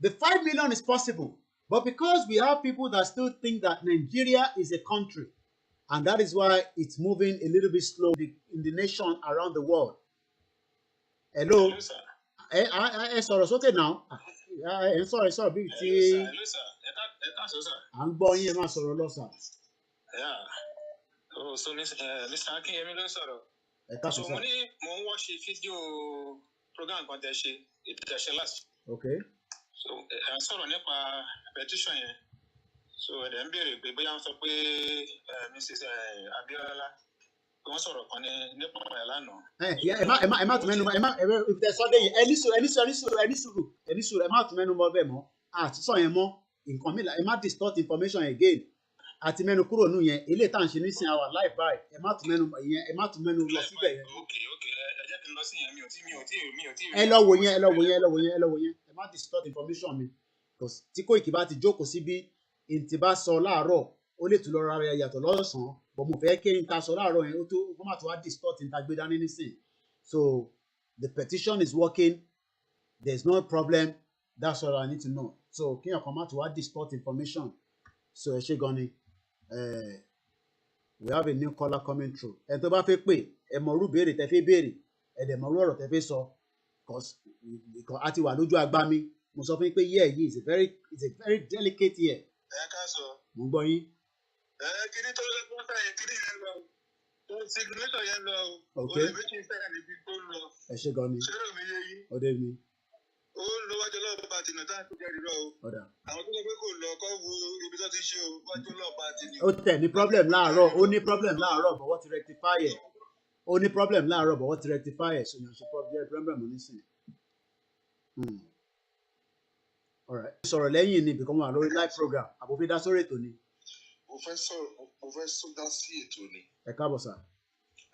The 5 million is possible, but because we have people that still think that Nigeria is a country, and that is why it's moving a little bit slow in the nation around the world. Hello? Hello, sir. Sọ̀rọ̀ sókè now. Sorry, bíi ti. Hello, sir. Sir. À ń gbọ́ yín, ẹ máa sọ̀rọ̀ lọ, sir. Yeah. Oh, so Mr. Akinyemi ló ń sọ̀rọ̀. So mo ń watch fídíò program kan tẹ́ ṣe, ètò ẹ̀ṣẹ̀ last. Okay. So ẹ̀ ń sọ̀rọ̀ nípa petition yẹn. So ẹ̀dẹ̀ ń béèrè pé bóyá wọ́n sọ pé Mrs. Abiola wọ́n sọ̀rọ̀ kan nípa ẹ̀ lánàá. Ẹ má tún mẹ́nu mọ́ if there's Sunday ẹ ní sùúrù ẹ má tún mẹ́nu mọ́ bẹ́ẹ̀ mọ́ àti sọ yẹn mọ́ nǹkan mi ẹ má distort information again àti mẹ́nu kúrò nù yẹn eléyìí tá à ń ṣe nísìnyí our life by ẹ má tún mẹ́nu lọ síbẹ̀ yẹn. Okay, ẹ jẹ́ kí n lọ sí yẹn mi ò tí. ẹ lọ wò yẹn ẹ má distort information mi because tí Koiki bá ti jókòó síbí ntì bá sọ láàárọ̀ ó lè tún lọ ra rẹ̀ yàtọ̀ lọ́sàn-án but mo fẹ́ kí n ta sọ láàárọ̀ yẹn ó tó kó má tó wá distort n ta gbé dání nísìn. So the petition is working, there is no problem, that's all I need to know. So kí ọkàn má tó wá distort information. So ẹ ṣé gan ni we have a new caller coming through. Ẹ tó bá fẹ́ pè ẹ mọ orú béèrè tẹ́ fẹ́ béèrè ẹ dẹ̀ mọ orú ọ̀rọ̀ tẹ́ fẹ́ sọ because a ti wà lójú agbá mi mo sọ fún yín pé year yìí is a very delicate year. Ẹ ká sọ. Mo ń gbọ́ yín. Kiri tó lọ fún ọ̀tá yẹn kiri yẹn lọ tó signature yẹn lọ Okay. Olè méjì sẹ́yìn níbi tó lọ. Ẹ ṣé gan ni. Ṣé ló mi yé yín? Ọdẹ mi. Ó ń lo wájú ọlọ́ọ̀bá pàtì náà táà tó jẹ́rìí lọ o. Ọ̀dà. Àwọn tó lọ pé kò lọ kọ́ wo ibi tó ti ṣe o wájú ọlọ́ọ̀bá pàtì ni. Ó tẹ̀ ní problem láàárọ̀ ó ní problem láàárọ̀ but wọ́n ti rectify ẹ̀ ó ní problem láàárọ̀ but wọ́n ti rectify ẹ̀ so yàn ṣe problem nísìnyí. Alright. Sọ̀rọ̀ lẹ́yìn ni because wọ́n wà lórí live program àbòfin dá sórí ètò ni. Mo fẹ́ sọ́dá sí ètò ni. Ẹ káàbọ̀ sà.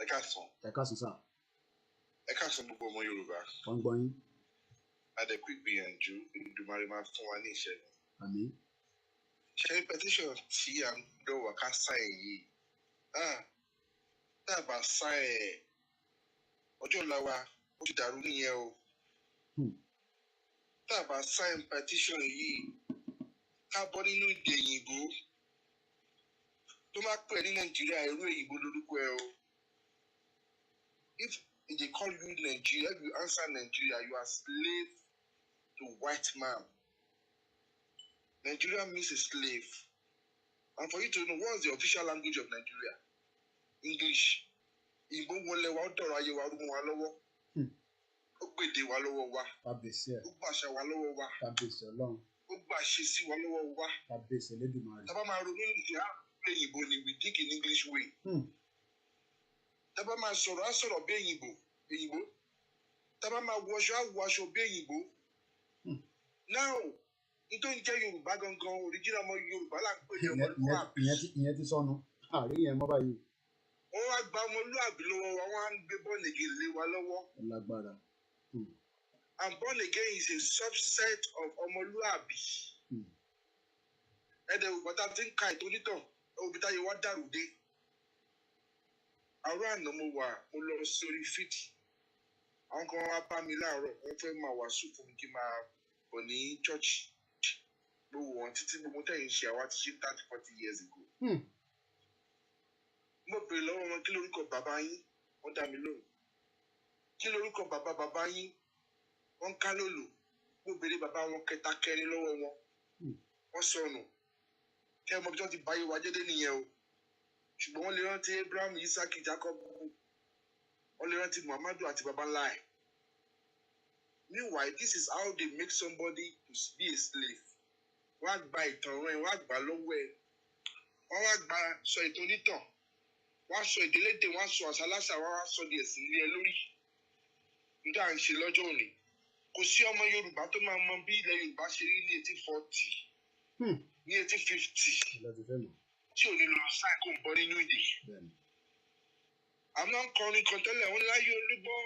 Ẹ káàsán. Ẹ káàsán sà. Ẹ káàsán gbogbo ọmọ Yorùbá. Wọ́n ń gbọ́ yín. Adẹ̀kú ìgbìyànjú Olódùmarè máa fún wa ní ìṣẹ́gun. Àmín. Ṣé petition tí à ń dọ̀wọ̀ ká sáyẹn yìí? Tá a bá sáyẹn ọjọ́ ọ̀la wa ó ti dàrú nìyẹn o. Tá a bá sáyẹn petition yìí ká bọ́ nínú ìdè òyìnbó tó máa pè ní Nàìjíríà irú òyìnbó lórúkọ ẹ o. If they call you Nigeria, if you answer Nigeria, you are slave to white man. Nigeria means a slave. And for you to know, what's the official language of Nigeria? English. Ìgbó wọlé wa ó dọ̀rọ̀ ayé wa rú wa lọ́wọ́. Ó gbèdè wa lọ́wọ́ wa. Kábíyèsí ẹ̀. Ó gbàṣà wa lọ́wọ́ wa. Kábíyèsí Ọlọ́run. Ó gbàṣe sí wa lọ́wọ́ wa. Kábíyèsí Elédùmarè. Tá bá máa ronú ìyá òyìnbó ni we think in English way. Tá bá máa sọ̀rọ̀ á sọ̀rọ̀ bí òyìnbó. Tá bá máa wọṣọ á wọ aṣọ bí òyìnbó. Now, nítorí jẹ́ Yorùbá gangan original ọmọ Yorùbá là ń pè ní ọmọlúwàbí. Ìyẹn ti sọnù. Àárín yẹn mọ́ báyìí. Wọ́n wá gba ọmọlúwàbí lọ́wọ́ wa, wọ́n á ń gbé born again lé wa lọ́wọ́. Ó lágbára. And born again is a subset of ọmọlúwàbí. Ẹ̀dẹ̀ ògbà tá a ti ń ka ètò onítàn, òbí táyé wá dàrú dé. Àárọ̀ àná mo lọ sórí fídì. Àwọn kan wá bá mi láàárọ̀, wọ́n fẹ́ máa wàásù fún mi kí n máa bọ̀ ní chọ́ọ̀chì. Gbogbo wọn títí gbogbo tẹ̀yìn ṣe àwa ti ṣe 30-40 years ago. Mo bèrè lọ́wọ́ wọn kí lórúkọ bàbá yín, wọ́n dá mi lóhùn. Kí lórúkọ bàbá yín, wọ́n ká lòlò. Mo bèrè bàbá wọn kẹta kẹrin lọ́wọ́ wọn. Wọ́n sọnù. Kẹ́ ẹ mọ̀ bí wọ́n ti báyé wa jẹ́ dé nìyẹn o. Ṣùgbọ́n wọ́n lè rántí Abraham, Isaac, Jacob. Wọ́n lè rántí Muhammadu àti Babalá ẹ̀. Meanwhile, this is how they make somebody to be a slave. Wọ́n á gba ìtàn rẹ̀, wọ́n á gbà lọ́wọ́ ẹ̀. Wọ́n wá gba sọ ìtàn onítàn. Wọ́n á sọ ìdílédè, wọ́n á sọ àṣàláṣà, wọ́n á sọ di ẹ̀sìn ilé ẹ lórí. Nígbà à ń ṣe lọ́jọ́ òní. Kò sí ọmọ Yorùbá tó máa mọ bí ilẹ̀ Yorùbá ṣe rí ní 1840, ní 1850. Tí ò ní lọ sáì kó ń bọ́ nínú ìdè. Àmọ́ ń kọrin kan tẹ́lẹ̀ wọ́n láyé olúgbọ́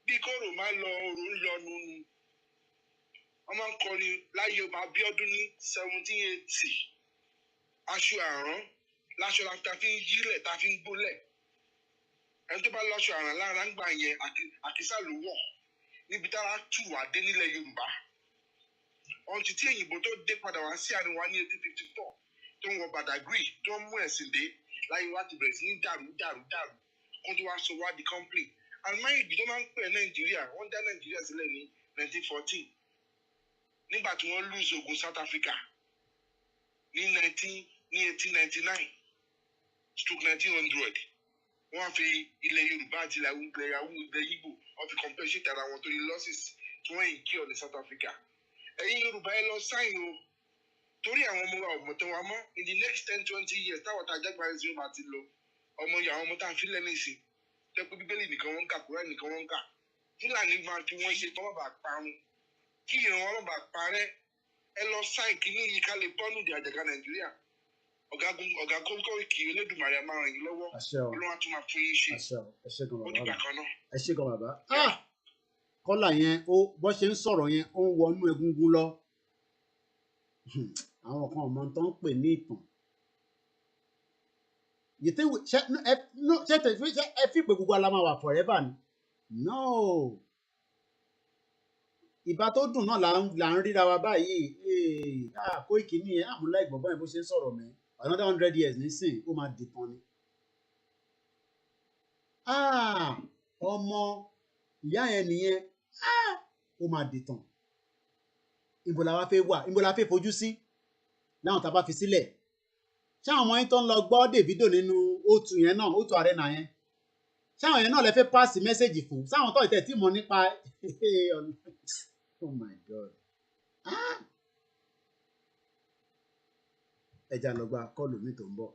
bí kòrò máa lọ òrò ń yọnu ni. Wọ́n máa ń kọrin láyé ọba Abíọ́dún ní 1780. Aṣọ àrán láṣọ la fi ń yílẹ̀ ta fi ń gbólẹ̀. ẹni tó bá lọ́ṣọ àràn lára ń gbà yẹn àkísà ló wọ̀ níbi tára tù wá dé nílẹ̀ Yorùbá ọ̀n títí èyìnbó tó dé padà wá sí àárín wa ní 1854 tó ń wọ Badagry tó ń mú ẹ̀sìn dé láyé wá ti bẹ̀rẹ̀ sí ní dàrú kó tó wá sọ wá di company àmáyéjì tó máa ń pè Nàìjíríà wọ́n dá Nàìjíríà sílẹ̀ ní 1914 nígbà tí wọ́n lose ogun South Africa ní 1899 stroke 1900 wọ́n fi ilẹ̀ Yorùbá àti ilẹ̀ Ìgbò wọ́n fi compensate ara wọn torí losses tí wọ́n yìí kí ọ̀lẹ̀ South Africa ẹ̀yin Yorùbá ẹ lọ sáìn o torí àwọn ọmọ wa ò mọ̀tàn wa mọ́ in the next 10-20 years táwọn tá a jágbá ẹ̀sìn yóò bá ti lọ ọmọ yà àwọn ọmọ tá a fi lẹ́nu ìsìn tẹ́pẹ́ Bíbélì nìkan wọ́n ń kà Kùránì nìkan wọ́n ń kà Fúlàní máa fi wọ́n ṣe tọ́wọ́ bá parun kí ìran wọn bá parẹ́ ẹ lọ sáìn kí ní yìí ká lè bọ́nù di àjàgà Nàìjíríà ọ̀gá Kóríkì Elédùmarè máa ràn yín lọ́wọ́ Ọlọ́run tún máa fún yín ṣe ó dìgbà kan náà. ẹ ṣé gan bàbá kọ́là yẹn ó bọ́ ṣe ń sọ̀rọ̀ yẹn ó ń wọnú egungun lọ àwọn kan ọmọ tó ń pè ní ìtàn you think ẹ fi pé gbogbo aláma wà forever ni no ìbá tó dùn náà là ń ríra wa báyìí Kóìkì ní àmúlá ìgbọ̀ngbọ̀n yẹn bó ṣe ń sọ̀rọ̀ mẹ́ another 100 years nísìn ó máa dìtàn ni ọmọ ìyá yẹn nìyẹn ó máa dìtàn ibo la wá fẹ́ wà ibo la fẹ́ fojú sí láwọn tá a bá fi sílẹ̀ ṣáwọn ọmọ yín tó ń lọ gbọ́ Davido nínú O2 yẹn náà O2 Arena yẹn ṣáwọn yẹn náà lè fẹ́ pàṣẹ mẹ́sẹ̀gì fún ṣáwọn tó ìtẹ̀ tí mọ̀ nípa oh my God ẹja lọ gba kọlù mi tó ń bọ̀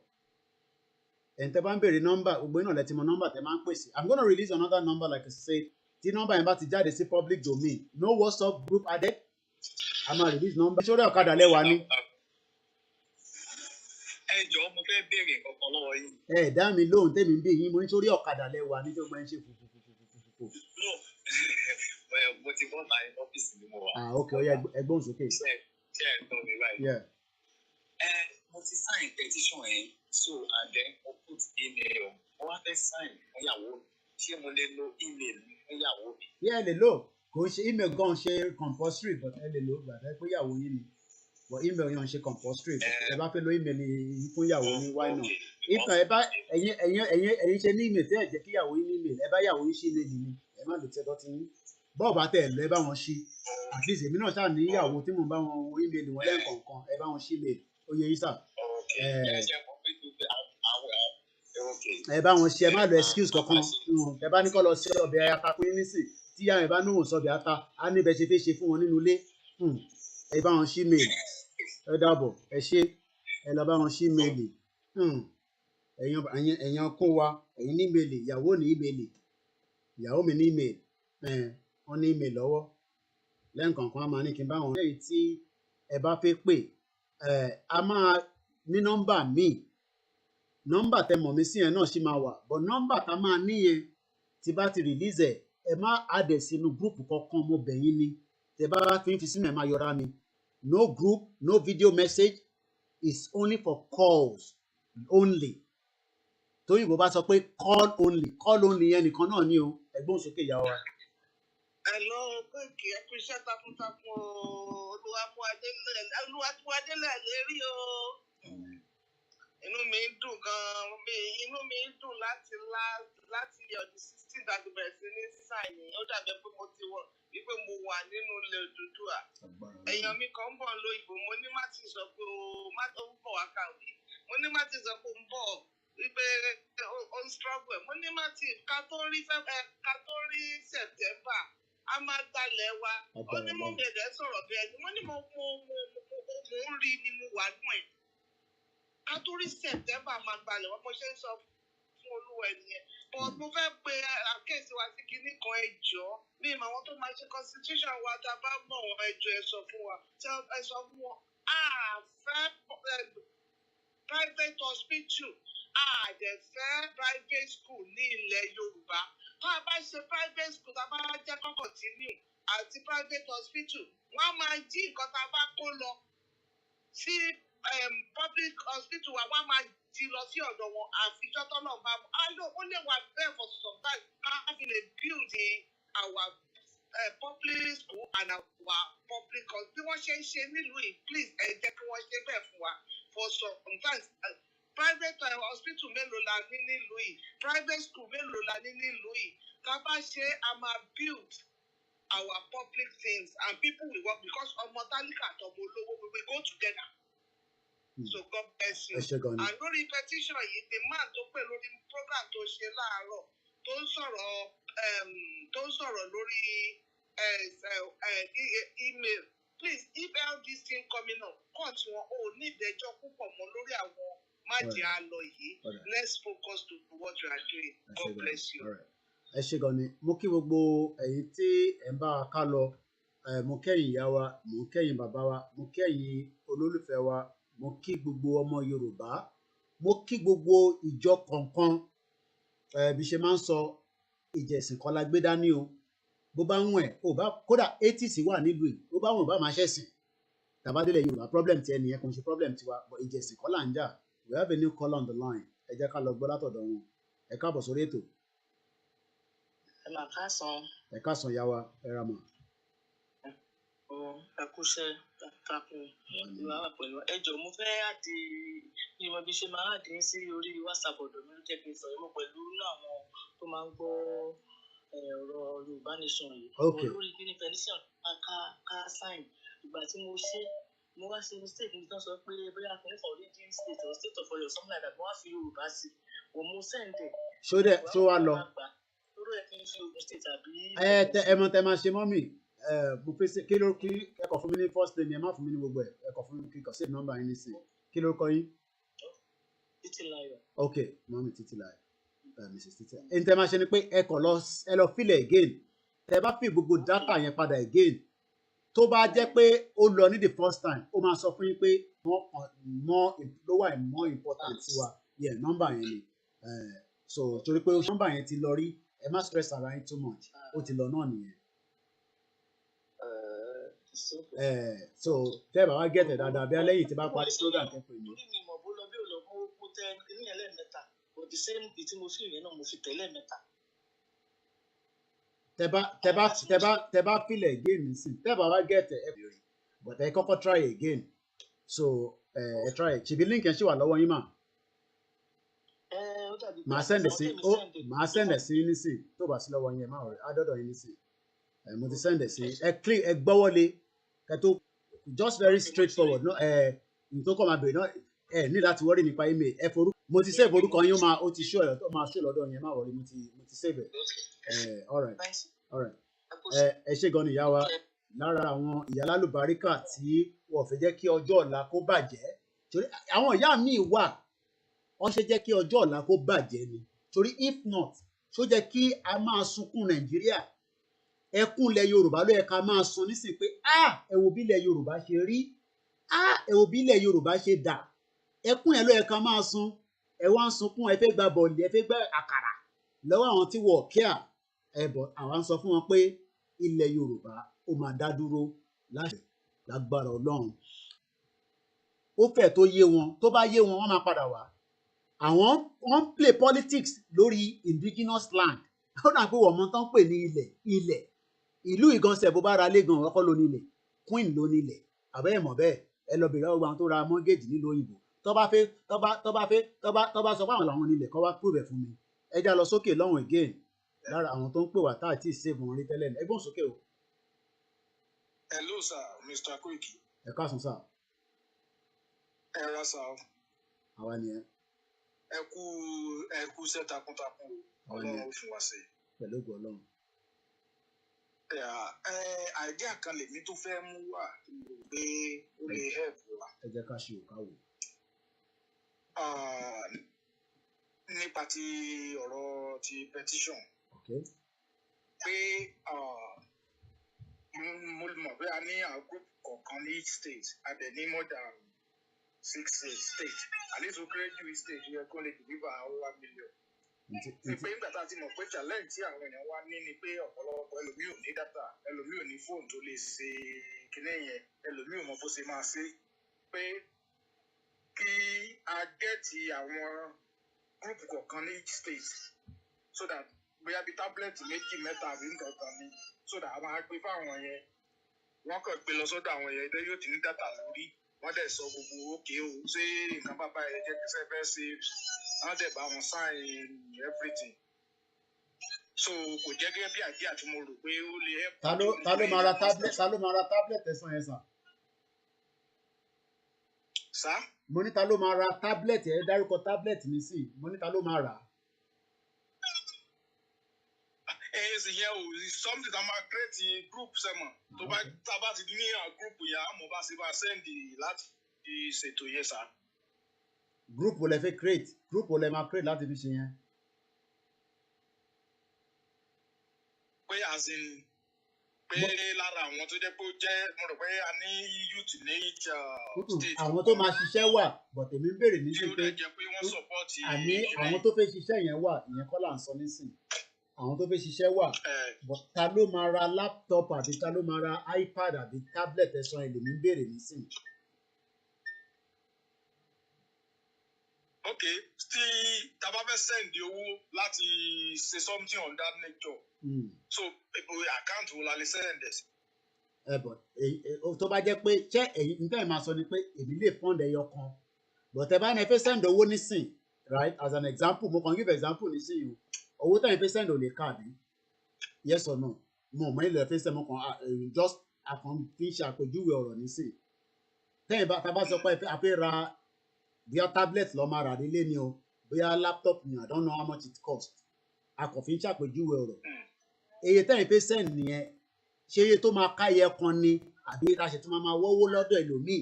ẹni tẹ́ bá ń béèrè nọ́mbà gbogbo iná lẹ ti mọ nọ́mbà tẹ́ máa ń pèsè I'm gonna release another number like I said tí nọ́mbà yẹn bá ti jáde sí public domain no WhatsApp group added a máa release nọ́mbà sórí ọ̀kadà lẹ́wà ni. ẹ jọ̀ọ́ mo fẹ́ béèrè kankan lọ́wọ́ yín. ẹ dá mi lóhùn tèmi ń bí yín mo ní sórí ọ̀kadà lẹ́wà ní tó máa ń ṣe fùfùfùfùfùfù. mo ti bọ́ ta ní ọ́fíìsì ni mo wà. ok ó yá ẹgbọ́n sókè. ṣe ẹ tán mi báyìí. mo ti sign petition yẹn so and then mo put email mo wá fẹ́ sign fún ìyàwó mi ṣé mo lè lo email mi fún ìyàwó mi. ẹ lè lò kò ṣe email gan ṣe compulsory but ẹ lè lò gbàdá pé ìyàwó yín ni but email yẹn ṣe compulsory ẹ bá fẹ́ lo email yìí fún ìyàwó yín why not ìtàn ẹ bá ẹ̀yin ṣe ní email tẹ́ ẹ̀ jẹ́ kí ìyàwó yín ní email ẹ bá ìyàwó yín ṣí email ni ẹ má lò tẹ́tọ́ tí yín bọ́ọ̀ bá tẹ̀ lọ ẹ bá wọn ṣí at least èmi náà ṣáà ní ìyàwó tí mo bá wọn wo email wọn lẹ́ẹ̀kọ̀ọ̀kan ẹ bá wọn ṣí email ó yẹ yín sà. ẹ bá wọn ṣe ẹ má lọ excuse kankan ẹ bá ní kọ́ lọ sí ọbẹ̀ ata pín nísìn tí ìyá rẹ̀ bá níwọ̀n sọbẹ̀ ata á níbẹ̀ ṣe fẹ́ ṣe fún wọn nínú ilé ẹ bá wọn ṣí mail ẹ dàbọ̀ ẹ ṣe ẹ lọ bá wọn ṣí mail ẹ̀yin kún wa ẹ̀yin ní mail ìyàwó ní email ìyàwó mi ní email wọn ní email lọ́wọ́ lẹ́ǹkọ̀ọ̀kan a máa ní kí n bá wọn lẹ́yìn tí ẹ bá fẹ́ pè a máa ní nọ́mbà míì nọ́mbà tẹ mọ̀ mí sí yẹn náà ṣì máa wà but nọ́mbà tá máa níyẹn tí bá ti release ẹ má add sínú gúrùpù kankan mo bẹ̀ yín ni tẹ bá fi ń fi sínú ẹ má yọra mi no group no video message is only for calls only tóyìnbó bá sọ pé call only yẹn nìkan náà ni o ẹgbọ́n sókè ìyá wa. Hello, Kóìkì ẹ kú iṣẹ́ takuntakun Olúwatíwádélẹ̀ lérí o. Inú mi dùn gan-an inú mi dùn láti ọdún 16 láti bẹ̀rẹ̀ sí ní sáìnì ó dàbí pé mo ti wọ̀ wípé mo wà nínú ilẹ̀ Odùduwà. Èèyàn mi kan ń bọ̀ lóyìnbó mo ní má ti sọ pé ó ń bọ̀ wá kàwé mo ní má ti sọ pé ó ń bọ̀ wípé ó ń struggle ẹ̀ mo ní má ti ká tó rí September a máa gbalẹ̀ wa ó ní mo bẹ̀rẹ̀ sọ̀rọ̀ bí ẹni mo ní mo ń rí ni mo wà nù ẹ̀ ká tó rí September máa gbalẹ̀ wa mo ṣe ń sọ fún olúwa ẹnìyẹn but mo fẹ́ pe àkéèsí wa sí kinní kan ẹjọ́ bí ìmọ̀ àwọn tó máa ṣe constitution wa tá a bá mọ̀ wọn ẹjọ́ ẹ sọ fún wa ẹ sọ fún wọn fẹ́ private hospital àdẹ̀fẹ́ private school ní ilẹ̀ Yorùbá tá a bá ṣe private school tá a bá jẹ́ kó continue àti private hospital wọ́n á máa jí nǹkan tá a bá kó lọ sí public hospital wa wọ́n máa ti lọ sí ọ̀dọ̀ wọn àfijọ́ tọ́nà bá ó lè wà bẹ́ẹ̀ for some time ká fi lè build our public school and our public hospital bí wọ́n ṣe ń ṣe nílùú yìí please ẹ jẹ́ kí wọ́n ṣe bẹ́ẹ̀ fún wa for sometimes private hospital mélòó la ní nílùú yìí private school mélòó la ní nílùú yìí ká bá ṣe a máa build our public things and people will work because ọmọ tálíkà àtọmọ olówó we will go together. So God bless you. And lórí petition yìí the man tó pè lórí program tó ṣe láàárọ̀ tó ń sọ̀rọ̀ lórí email please if all this thing coming up come tí wọn ò ní ìdẹ́jọ́ púpọ̀ mọ́ lórí àwọn májì àlọ́ yìí let's focus to what you are doing. God bless you. Ẹ ṣé gan ni mo kí gbogbo ẹ̀yin tí ẹ ń bá wa ká lọ mo kẹ́yìn ìyá wa mo kẹ́yìn bàbá wa mo kẹ́yìn olólùfẹ́ wa mo kí gbogbo ọmọ Yorùbá mo kí gbogbo ìjọ kọ̀ọ̀kan bí ṣe máa ń sọ ìjẹ̀sìn kan la gbé dání o bó bá ń wẹ̀ ò bá kódà 80s wà nílùú yìí bó bá wọn bá máa ṣẹ̀sìn tàbádélé Yorùbá problem ti ẹnìyẹn kò ń ṣe problem tiwa but ìjẹ̀sìn kan là ń jà we have a new caller on the line ẹ jẹ́ ká lọ gbọ́ látọ̀dọ̀ wọn ẹ káàbọ̀ sórí ètò. Ẹ káàsán yá wa ẹ ra mọ̀. Ẹ kúṣẹ́ takun ìwà wà pẹ̀lú ẹ jọ̀ọ́ mo fẹ́ àdé ìmọ̀ bí ṣe máa àdé sí orí WhatsApp ọ̀dọ̀ mi ló jẹ́ kí n sọ̀rọ̀ mọ́ pẹ̀lú àwọn tó máa ń gbọ́ ọ̀rọ̀ Yorùbá nation yìí. Olórí kí ni petition ká sign ìgbà tí mo wá ṣe mistake níbi tí wọ́n sọ pé bóyá kí n for origin state or state of Ọ̀yọ́ something like that mo wá fi Yorùbá sí mo send ẹ̀. Ṣó wá lọ. Ẹ mọ̀ tẹ́ máa ṣe mọ́mì mo fẹ́ ṣe kí ẹ kọ fún mi ní first name ẹ má fún mi ní gbogbo ẹ kọ fún mi kí kọ save number yín nísìn kí ló kọ yín. Títílayọ̀. Ok mọ́mì Títílayọ̀ Mrs. Títílayọ̀ ẹni tẹ́ máa ṣe ni pé ẹ lọ fill again tẹ́ bá fill gbogbo data yẹn padà again tó bá jẹ́ pé ó lọ ní the first time ó máa sọ fún yín pé ló wà more important sí wa yẹ nọ́mbà yẹn ni so torí pé nọ́mbà yẹn ti lọ rí ẹ má stress ara yín too much ó ti lọ náà nìyẹn. So tẹ́ bá wá gẹ̀tẹ̀ dáadáa bí alẹ́ yìí ti bá parí program tẹ́ pè mí. mi mọ̀ bó lọ bí ò lọ mo tẹ ní ẹlẹ́mẹ̀ta but the same thing tí mo fi ìwé náà mo fi tẹ̀lé mẹ́ta. tẹ́ bá feel again nísìn tẹ́ bá wá gẹ̀tẹ̀ ẹ bèrè but ẹ kọ́kọ́ try again so ẹ try ṣèbí link yẹn ṣì wà lọ́wọ́ yín mà. màá sẹ́ndẹ̀ sí nísìn tó bá sí lọ́wọ́ yẹn máa rẹ̀ á dọ́dọ̀ yín nísìn mo ti sẹ́ndẹ̀ sí ẹ gbọ́wọ́lé kẹtó just very straightforward no nǹkan kọ́ máa bèrè náà ẹ ní láti wọ́rí nípa email ẹ forúkọ mo ti save orúkọ yín ó ti show ẹ̀ tó máa show lọ́dọ̀ yẹn máa wọ̀rí mo ti save ẹ̀ alright ẹ ṣé gan ni ìyá wa lára àwọn ìyá lálùbáríkà tí wọ́n fẹ́ jẹ́ kí ọjọ́ ọ̀la kó bàjẹ́ torí àwọn ìyá míì wà wọ́n ṣe jẹ́ kí ọjọ́ ọ̀la kó bàjẹ́ ni torí if not ṣó jẹ́ kí a máa sunkún Nàìjíríà ẹkún ilẹ̀ Yorùbá ló yẹ ká máa sun nísìnyí pé ẹ wo bí ilẹ̀ Yorùbá ṣe rí ẹ wo bí ilẹ̀ Yorùbá ṣe dà ẹkún yẹn ló yẹ ká máa sun ẹ wá ń sunkún ẹ fẹ́ gba bọ̀ọ̀lì ẹ fẹ́ gba àkàrà lọ́wọ́ àwọn tí wọ́n kíá ẹ̀bọ̀ àwa ń sọ fún wọn pé ilẹ̀ Yorùbá ó máa dá dúró lágbára Ọlọ́run ó fẹ́ tó yé wọn tó bá yé wọn wọ́n máa padà wá àwọn wọ́n play politics lórí indigenous land ó dà pé wọ́n mọ tán pè ní ilẹ̀ ìlú ìgànsẹ̀ bó bá ra lé gan ọkọ ló nílẹ̀ queen ló nílẹ̀ àbẹ́ ẹ̀mọ́ bẹ́ẹ̀ ẹ lọ bèrè ọgbà tó ra mortgage nílùú òyìnbó tó bá sọ pé àwọn làwọn nílẹ̀ kọ́ wá prove fún mi ẹ já lọ sókè lọ́wọ́n again lára àwọn tó ń pè wá tá àti ìsèvù wọn rí tẹ́lẹ̀ ẹ gbọ́n sókè o. Hello sir Mr. Koiki. Ẹ káàsán sir. Ẹ ra sá o. Àwa nìyẹn. Ẹ kú iṣẹ́ takuntakun Ọlọ́run fún wa ṣe. Pẹ̀lú ògo Ọlọ́run. Àìdíà kan lèmi tó fẹ́ mú wá pé ó lè help wa. Ẹ jẹ́ ká ṣe òkà wò. Nípa ti ọ̀rọ̀ ti petition. Pé mo mọ̀ pé a ní àwọn group kọ̀ọ̀kan ní each state a dẹ̀ ní more than 6 states at least ó kéré ju each state yẹ kó lè deliver over 1 million. Ní pé nígbà tá a ti mọ̀ pé challenge tí àwọn èèyàn wá ní ni pé ọ̀pọ̀lọpọ̀ ẹlòmíì ò ní data ẹlòmíì ò ní fóònù tó lè ṣe kinní yẹn ẹlòmíì ò mọ bó ṣe máa ṣe pé kí a gẹ́ẹ̀tì àwọn group kọ̀ọ̀kan ní each state so that bóyá bí tablet méjì mẹ́ta àbí nǹkan kan ní so that àwọn agbé fáwọn yẹn wọ́n kàn gbé lọ sọ́dọ̀ àwọn yẹn dé yóò ti ní data lórí wọ́n dẹ̀ sọ gbogbo òkè o ṣé nǹkan bàbá yẹn jẹ́ kíṣẹ́ fẹ́ ṣe wọ́n dẹ̀ bá wọn sign everything so kò jẹ́ gẹ́gẹ́ bí àdí àti mo rò pé ó lè help. ta ló máa ra tablet ẹ̀sán yẹn sàn. sá. mo ní ta ló máa ra tablet ẹ dárúkọ tablet mi sí mo ní ta ló máa rà. Yẹn o something that máa create group sẹ́mọ̀ tó bá tábà ti ní group yẹn àmọ́ bá ṣe bá send láti ṣètò yẹn sá. group wo lẹ fẹ́ create group wo lẹ máa create láti fi ṣe yẹn. pé as in pé lára àwọn tó jẹ́ pé ó jẹ́ mo rò pé a ní youth ní each state. àwọn tó máa ṣiṣẹ́ wà but èmi ń béèrè ní sí pé àní àwọn tó fẹ́ ṣiṣẹ́ yẹn wà ìyẹn kọ́ là ń sọ nísìn àwọn tó fẹ́ ṣiṣẹ́ wà but ta ló máa ra laptop àbí ta ló máa ra iPad àbí tablet ẹ̀sán èlé mi ń béèrè nísìn. ok tí tá bá fẹ́ send owó láti ṣe something on that nature so account wo la lè send ẹ̀ sí. but tó bá jẹ́ pé ṣé èyí nígbà yẹn máa sọ ni pé èmi lè fund ẹyọ kan but ẹ bá ní ẹ fẹ́ send owó nísìn right as an example mo kàn give example nísìn yìí owó tẹ̀yìn fẹ́ send ò lè káàdì yes or no mo mọ ilẹ̀ fẹ́ send mo kàn just àkànfi ṣàpèjúwe ọ̀rọ̀ nísìn tẹ̀yìn bá tá bá sọ pé a fẹ́ ra bóyá tablet lọ́ọ́ máa rà nílé ni o bóyá laptop ni I don't know how much it cost àkànfi ṣàpèjúwe ọ̀rọ̀ iye tẹ̀yìn fẹ́ send nìyẹn ṣé iye tó máa ká iye kan ni àbí ìtaṣẹ tó máa wọ́wọ́ lọ́dọ̀ ẹlòmíì.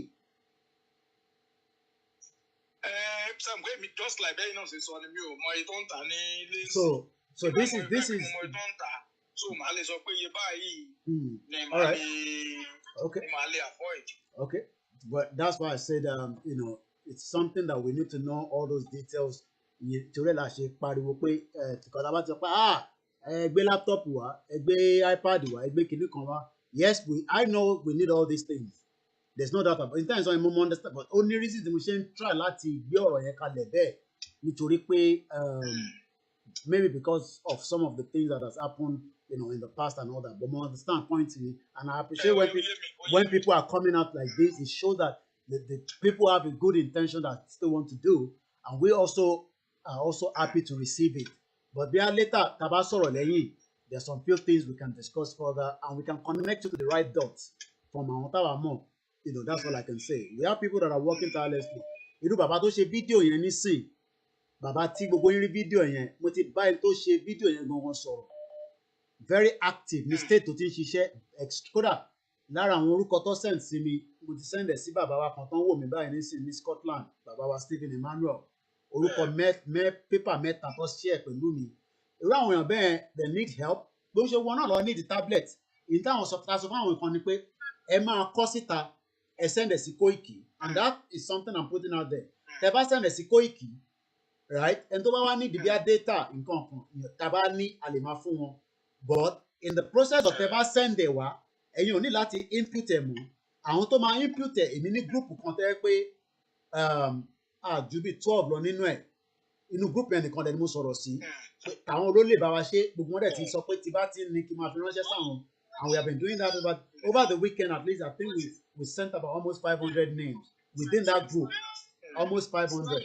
Sam gbé mi just like bẹ́ẹ̀ náà ṣe sọ ni mi ò mọ iye tó ń tà ní ilé so this is mo tó ń tà so màá lè sọ pé iye báyìí ni màá lè avoid. Okay, but that's why I said it's something that we need to know all those details torí la ṣe pariwo pé tìkọ̀tà bá ti sọ pé ẹ gbé laptop wá ẹ gbé iPad wá ẹ gbé kinní kan wá yes I know we need all these things. There's no doubt about it. In terms of mo understand but only reason tí mo ṣe ń try láti gbé ọ̀rọ̀ yẹn kalẹ̀ bẹ́ẹ̀ nítorí pé maybe because of some of the things that has happened in the past and all that but mo understand point me and I appreciate when people are coming out like this it shows that the people have a good intention that still want to do and we also are also happy to receive it but bí a later tá bá sọ̀rọ̀ lẹ́yìn there's some few things we can discuss further and we can connect you to the right dots from àwọn táwa mọ̀. That's all I can say. We have people that are working tirelessly. Irú bàbá tó ṣe fídíò yẹn nísìn, bàbá tí gbogbo yín rí fídíò yẹn, mo ti bá ẹni tó ṣe fídíò yẹn gangan sọ̀rọ̀. Very active ní state tó ti ń ṣiṣẹ́. Kódà lára àwọn orúkọ tó send sí mi, mo ti send ẹ̀ sí bàbá wa kan tó ń wò mí báyìí nísìn ní Scotland, bàbá wa Stephen Emmanuel. Orúkọ pépà mẹ́ta tó share pẹ̀lú mi. Irú àwọn èèyàn bẹ́ẹ̀ they need help. Bó ṣe wọn náà lọ need tablet. Ìyí táwọn sọ fún àwọn nǹkan ni pé ẹ máa kọ síta. I send a Koiki, and that is something I'm putting out there. Tẹ́ bá send a Koiki, right? And tó bá wá ní ìdìbíà data nǹkan kan, tá bá ní a lè máa fún wọn. But in the process of tẹ́ bá send ẹ̀ wá, ẹ̀yin ò ní láti input ẹ̀ mọ́. Àwọn tó máa input ẹ̀ èmi ní group kan tẹ́ pé ju bí 12 lọ nínú ẹ̀. Inú group yẹn nìkan dẹ̀ ni mo sọ̀rọ̀ sí. Àwọn ló lè bá wa ṣe, gbogbo wọn dẹ̀ ti sọ pé tí bá ti ní kí n máa fi ránṣẹ́ sáwọn. And we have been doing that over the weekend at least. I think we sent about almost 500 names within that group. Almost 500.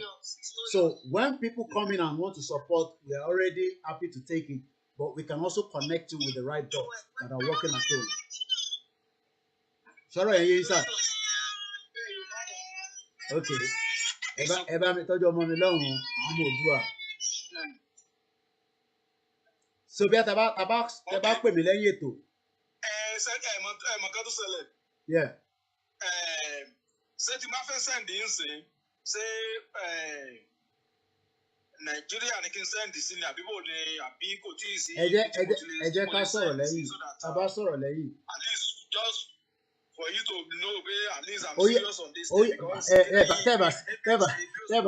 So when people come in and want to support, we are already happy to take it. But we can also connect you with the right dots that are working at home. Sorry, you sir. Okay. Eba mi tọ́jú ọmọ mi lọ́hùn-ún, àwọn ọmọ Òdùà. So bí a tàbá pè mí lẹ́yìn ètò. Ẹ̀mọ̀ kan tó ṣẹlẹ̀. Yeah. Ṣé tí máa fẹ́ sẹ́ndì ń sìn ṣé Nàìjíríà ni kí n sẹ́ndì sí ni àbíbò ni àbí kò tí ì sí. Ẹ jẹ́ ká sọ̀rọ̀ lẹ́yìn. Tá bá sọ̀rọ̀ lẹ́yìn. At least just for you to know pé at least I'm serious on this thing because. Tẹ́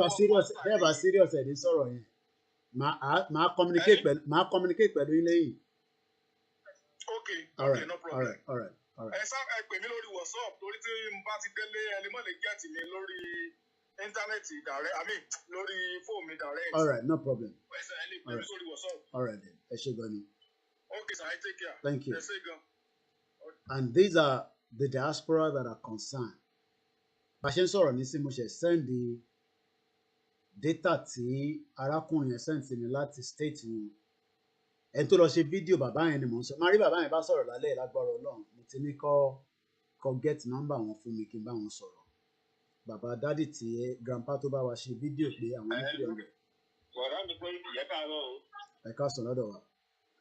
bá serious ẹ̀ ní sọ̀rọ̀ yẹn. Màá communicate pẹ̀lú yín lẹ́yìn. Okay, no problem. All right. Ẹ pè mí lórí WhatsApp torí tí n bá ti délé ẹni mọ̀ lè gẹ́ẹ̀tì mi lórí internet direct, I mean, lórí phone mi direct. All right, no problem. All right. All right then. Eshegoni. Okay, sir, I take care. Thank you. Eshegoni. And these are the diaspora that are concerned. Bàṣẹ sọ̀rọ̀ nísìnyí mo ṣe send the data tí arákùnrin yẹn send sí mi láti state wọn. Ẹni tó lọ ṣe fídíò bàbá yẹn ni mò ń sọ. Máa rí bàbá yẹn bá sọ̀rọ̀ lálẹ́ lágbára Ọlọ́run. Mo ti ní kó get number wọn fún mi kí n bá wọn sọ̀rọ̀. Bàbá dádì tí grandpa tó bá wa ṣe fídíò pé àwọn ní 300. Bọ̀dá mi pé ìyẹn ká lọ o. Ẹ káàsán lọ́dọ̀ wa.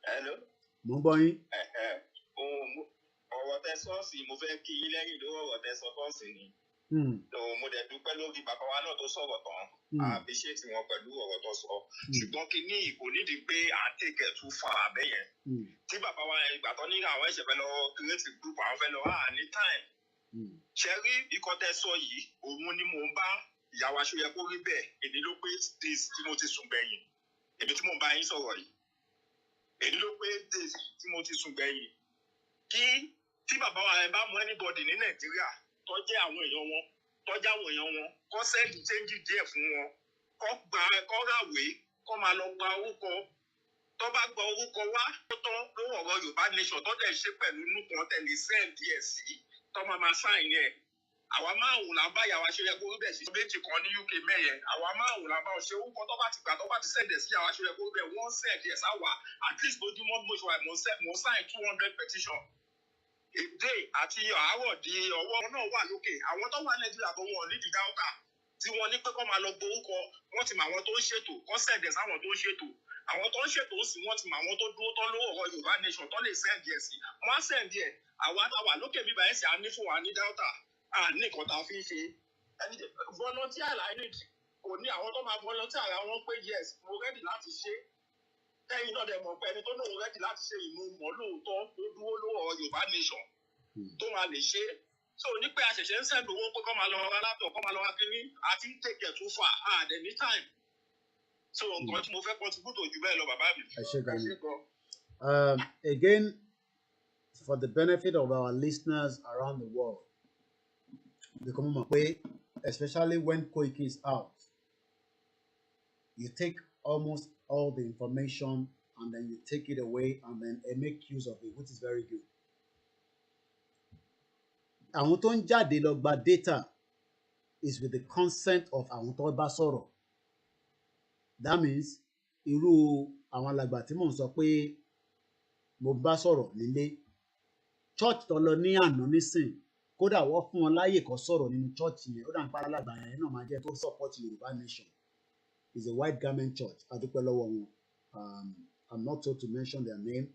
Hello. Mo ń gbọ́ yín. Ọ̀rọ̀ tẹ sọ́ọ̀sì mo fẹ́ kí yín lẹ́yìn lówó ọ̀rọ̀ tẹ sọ tọ́ọ̀sì ni. Mo dẹ̀ dúpẹ́ lórí bàbá wa náà tó sọ̀rọ̀ tán. Àbíṣẹ́tì wọn pẹ̀lú ọ̀rọ̀ tó sọ. Ṣùgbọ́n kí ní kò nídìí pé à ń tèkẹ̀ tún fa àbẹ́ yẹn. Tí bàbá wa ìgbà tó ní àwọn ẹ̀ṣẹ̀ fẹ́ lọ create group àwọn fẹ́ lọ ní time. Ṣé rí ikọ̀ tẹ sọ yìí òun ni mò ń bá ìyàwó aṣọ yẹ kó rí bẹ́ẹ̀ èdè ló pé days tí mo ti sùn gbẹ̀yìn. Èmi tí mò ń bá yín sọ̀rọ̀ yìí. Èdè ló pé days tí mo ti sùn gbẹ̀yìn. Tí bàbá wa ẹ bá mú anybody ní Nàìjíríà tó jẹ́ àwọn èèyàn wọn tọ́jà àwọn èèyàn wọn kọ́ sẹ́ẹ̀dì chẹ́ńjì díẹ̀ fún wọn kọ́ ràwé kọ́ máa lọ gba orúkọ tó bá gba orúkọ wá tó tán lówó ọ̀rọ̀ Yorùbá nation tó dẹ̀ ṣe pẹ̀lú inú kan tẹ̀lé sẹ́ẹ̀dì ẹ̀ sí tó máa sáìn yẹn àwa márùn-ún là ń bá ìyàwó aṣọ yẹ kó rí bẹ̀ sí méjì kan ní UK mẹ́yẹn àwa márùn-ún là ń bá ọṣẹ orúkọ tó bá ti gbà tó bá ti sẹ́ẹ̀dì ẹ̀ sí ìyàwó aṣọ yẹ kó rí bẹ̀ wọ́n sẹ́ẹ̀dì ẹ̀ sáwà at least lójúmọ́ bí mo ṣe wà mo sáìn 200 petition èdè àti àárọ̀ di ọwọ́ náà wà lókè àwọn tó wà Nàìjíríà tó wọn nídìí dáúkà tí wọ́n ní pé kó máa lọ gborúkọ wọ́n ti mọ àwọn tó ń ṣètò kọ́ sẹ́ẹ̀dẹ̀ sáwọn tó ń ṣètò àwọn tó ń ṣètò sí wọ́n ti mọ àwọn tó dúró tán lówó ọ̀rọ̀ Yorùbá nation tó lè sẹ́ẹ̀dì ẹ̀ sí wọ́n á sẹ́ẹ̀dì ẹ̀ àwa táwà lókè bíbá ẹ̀ sì á ní fún wa ní dáúkà à ní nǹkan tá a fi ń ṣe volunteer line kò ní àwọn tó máa volunteer ara wọn pé yes mo ready láti ṣe ẹ̀yin náà dẹ̀ mọ̀ pé ẹni tó lóun ready láti ṣe ìmọ̀ mọ́ lóòótọ́ tó dúró lówó ọ̀rọ̀ Yorùbá nation tó máa lè ṣe so ní pé àṣẹ̀ṣẹ̀ ń sẹ́ndì owó pé kọ́ máa lọ ra látọ̀ kọ́ máa lọ ra kínní àti tèkẹ̀ tó fà á dẹ̀ ní time so nǹkan tí mo fẹ́ contribute ojú bẹ́ẹ̀ lọ bàbá mi. Ẹ ṣé gan-an. Again, for the benefit of our listeners around the world, because mo mọ̀ pé especially when Koiki is out, you take almost all the information and then you take it away and then make use of it, which is very good. Àwọn tó ń jáde lọ gba data is with the consent of àwọn tó bá sọ̀rọ̀. That means irú àwọn alàgbà tí mò ń sọ pé mo bá sọ̀rọ̀ nílé church tó lọ ní àná nísìn kódà wọ́n fún wọn láyè kó sọ̀rọ̀ nínú church yẹn ó dà ń pa alàgbà yẹn náà máa jẹ́ tó support Yorùbá nation. It's a white garment church. Adúpẹ́ lọ́wọ́ wọn. I'm not told to mention their name.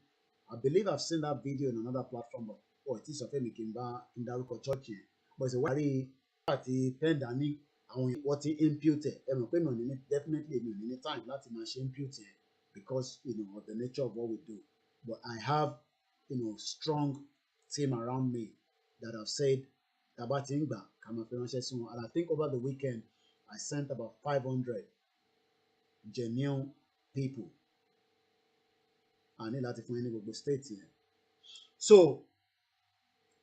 I believe I've seen that video in another platform, but it is of me kí n dárúkọ church yẹn. But it's a white àti pen dání àwọn wọ́n ti impute ẹ mọ̀ pé mi ò ní definitely mi ò ní time láti máa ṣe impute because of the nature of what we do. But I have strong team around me that have said tàbá ti ń gbà ká máa fi ránṣẹ́ sí wọn. And I think over the weekend I sent about 500 genuine people. I need láti fún ẹni gbogbo state yẹn. So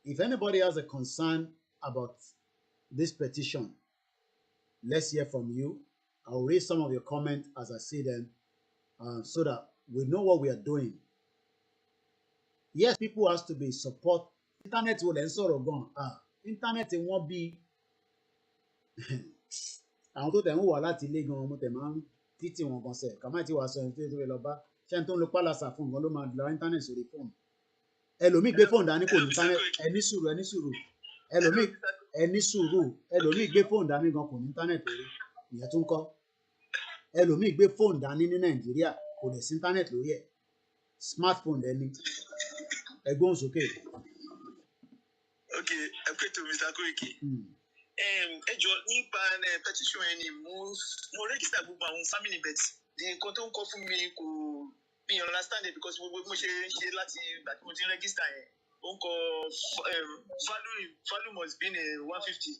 if anybody has a concern about this petition, let's hear from you. I'll read some of your comments as I see them so that we know what we are doing. Yes, people has to be support. Internet will then sort of gone. Internet won't be. Àwọn tó tẹ̀ ń wà láti ilé gan-an mo tẹ̀ máa ń títì wọn gan sẹ̀ kàmáì tí wàá sọ ẹni tó yẹ lọ bá ṣé ẹni tó ń lo pálásà fún nǹkan ló máa lọ internet sórí fóònù. Ẹlòmíì gbé fóònù dání kò ní internet ẹni sùúrù. Ẹlòmíì gbé fóònù dání gan kò ní internet lórí ìyẹn tún kọ́. Ẹlòmíì gbé fóònù dání ní Nàìjíríà kò lè sí internet lórí ẹ̀ smartphone ẹni ẹgbọ́n sókè. Okay, ẹ pé tó Mr. Koiki. Ẹ jọ nípa petition yẹn ni mo register gbogbo àwọn family bet nǹkan tó ń kọ́ fún mi kò mi understand it because gbogbo mo ṣe ń ṣe láti ìgbà tí mo ti register yẹn ó ń kọ value must be 150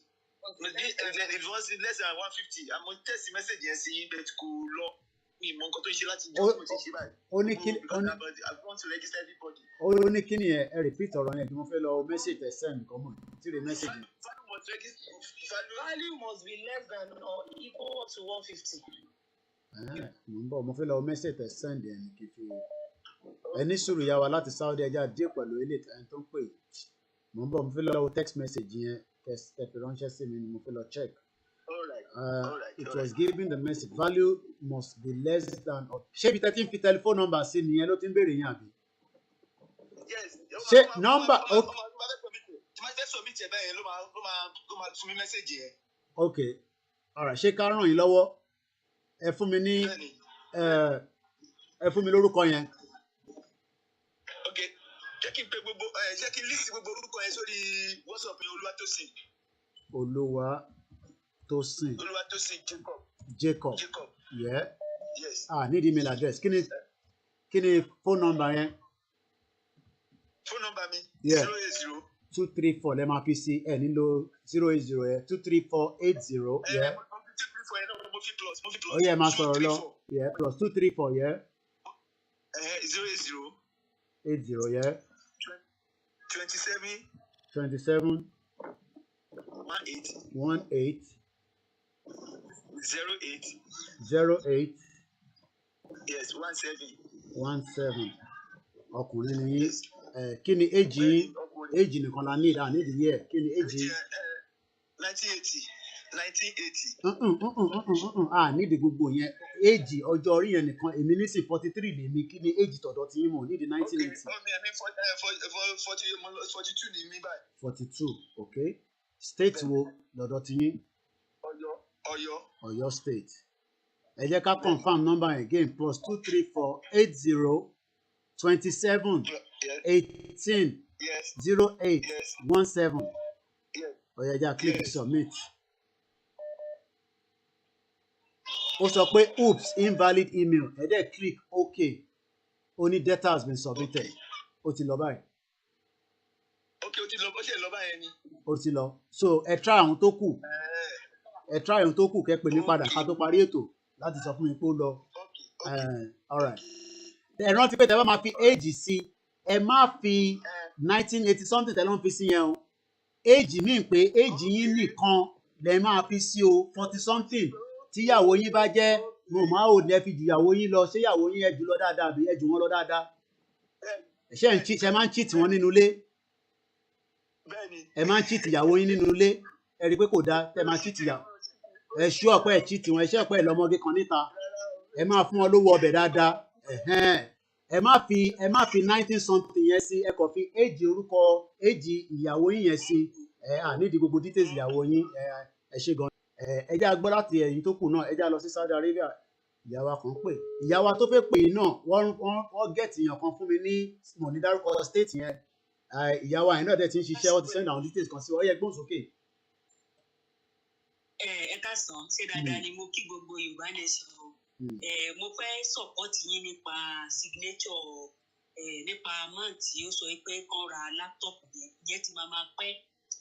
it was less than 150 àmọ́ text message yẹn sí bet kò lọ mi mọ nǹkan tó ń ṣe láti jẹ́ ọmọ tí ń ṣe báyìí. Ó ní kí because I want to register everybody. ó ní kí ni ẹ repeat ọ̀rọ̀ yẹn bí mo fẹ́ lọ message ẹ send nǹkan mọ̀ tí rè message yẹn. Value must be less than or equal to 150. Mo ń bọ̀ mo fẹ́ lọ message ẹ send ẹ ní kí n fi ẹ ní sùúrù yá wa láti Saudi ẹja díẹ̀ pẹ̀lú ilé ẹni tó ń pè mo ń bọ̀ mo fẹ́ lọ text message yẹn kẹ fi ránṣẹ́ sí mi ni mo fẹ́ lọ check. It was giving the message value must be less than or ṣé ibi tẹ́tí ń fi telephone number sí nìyẹn ló ti ń béèrè yín àbí. Ṣé number okay alright ṣé ká ràn yín lọ́wọ́ ẹ fún mi ní ẹ fún mi lórúkọ yẹn. Okay jẹ́ kí n pe gbogbo jẹ́ kí n list gbogbo orúkọ yẹn sórí WhatsApp mi Olúwatósìn Jacob yeah yes need email address kí ni phone number yẹn. Phone number mi 080 234 lẹ máa fi sí ẹ nílò 080 yẹn 23480 yeah. 234 yẹn náà mo fi plus. Ó yẹ máa sọ̀rọ̀ lọ yeah plus 234 yeah. 080 80 yeah. 27 18 08 yes 17 ọkùnrin ni yín kí ni èjì nìkan la ní ìdá nídìí yẹ kí ni èjì. 1980 nídìí gbogbo yẹn èjì ọjọ́ orí yẹn nìkan èmi nísìn 43 lèmi kí ni èjì tọ̀dọ̀ tí yín mọ̀ nídìí 1980. 42 ni mi báyìí. 42 okay state wo lọ́dọ̀ tí yín. Ọ̀yọ́ state. Ẹ jẹ́ ká confirm number again plus 234 80 27 18 08 17. Ó yá já click submit. Ó sọ pé oops invalid email ẹ dẹ̀ click OK. Only data has been submitted. Ó ti lọ báyìí. Okay ó ti lọ bó ṣe lọ báyìí ni. Ó ti lọ so ẹ try àwọn tó kù. Ẹ try ohun tó kù kẹ́ pè mí padà ká tó parí ètò láti sọ fún mi pé ó lọ. Alright. Ẹ rántí pé tẹ́ bá máa fi age sí ẹ má fi 1980 something tẹ́ ló ń fi sí yẹn o. Age mean pé age yín nìkan lẹ máa fi sí o 40 something tíyàwó yín bá jẹ́ mo máa ò ní ẹ fi jìyàwó yín lọ ṣé ìyàwó yín ẹ jù lọ dáadáa àbí ẹ jù wọ́n lọ dáadáa. Ṣé máa ń cheat wọn nínú ilé. Ẹ máa ń cheat ìyàwó yín nínú ilé ẹ rí i pé kò dáa tẹ́ máa cheat ìyàwó. Ẹ ṣú ọ̀pẹ́ ẹ̀ cheat wọn ẹ ṣé ọ̀pẹ́ ẹ̀ lọ́mọge kan níta ẹ máa fún wọn lówó ọbẹ̀ dáadáa ẹ má fi 19 something yẹn sí ẹ kàn fi éèjì orúkọ éèjì ìyàwó yín yẹn sí nídìí gbogbo details ìyàwó yín ẹ ṣe gan ẹ já gbọ́ láti ẹ̀yìn tó kù náà ẹ já lọ sí Saudi Arabia ìyàwó kan pè ìyàwó tó fẹ́ pè náà wọ́n gẹ̀ẹ́tì èèyàn kan fún mi ní mọ̀ ní dárúkọ state yẹn ìyàwó àyìn náà dẹ̀ ti ń ṣiṣẹ́ wọ́n ti send àwọn details kan sí wọ́n yẹ gbóhùn sókè. Ẹ káàsán ṣé dáadáa ni mo kí gbogbo Yorùbá nation o mo fẹ́ support yín nípa signature nípa month tí ó sọ pé kán ra laptop yẹn tí máa pẹ́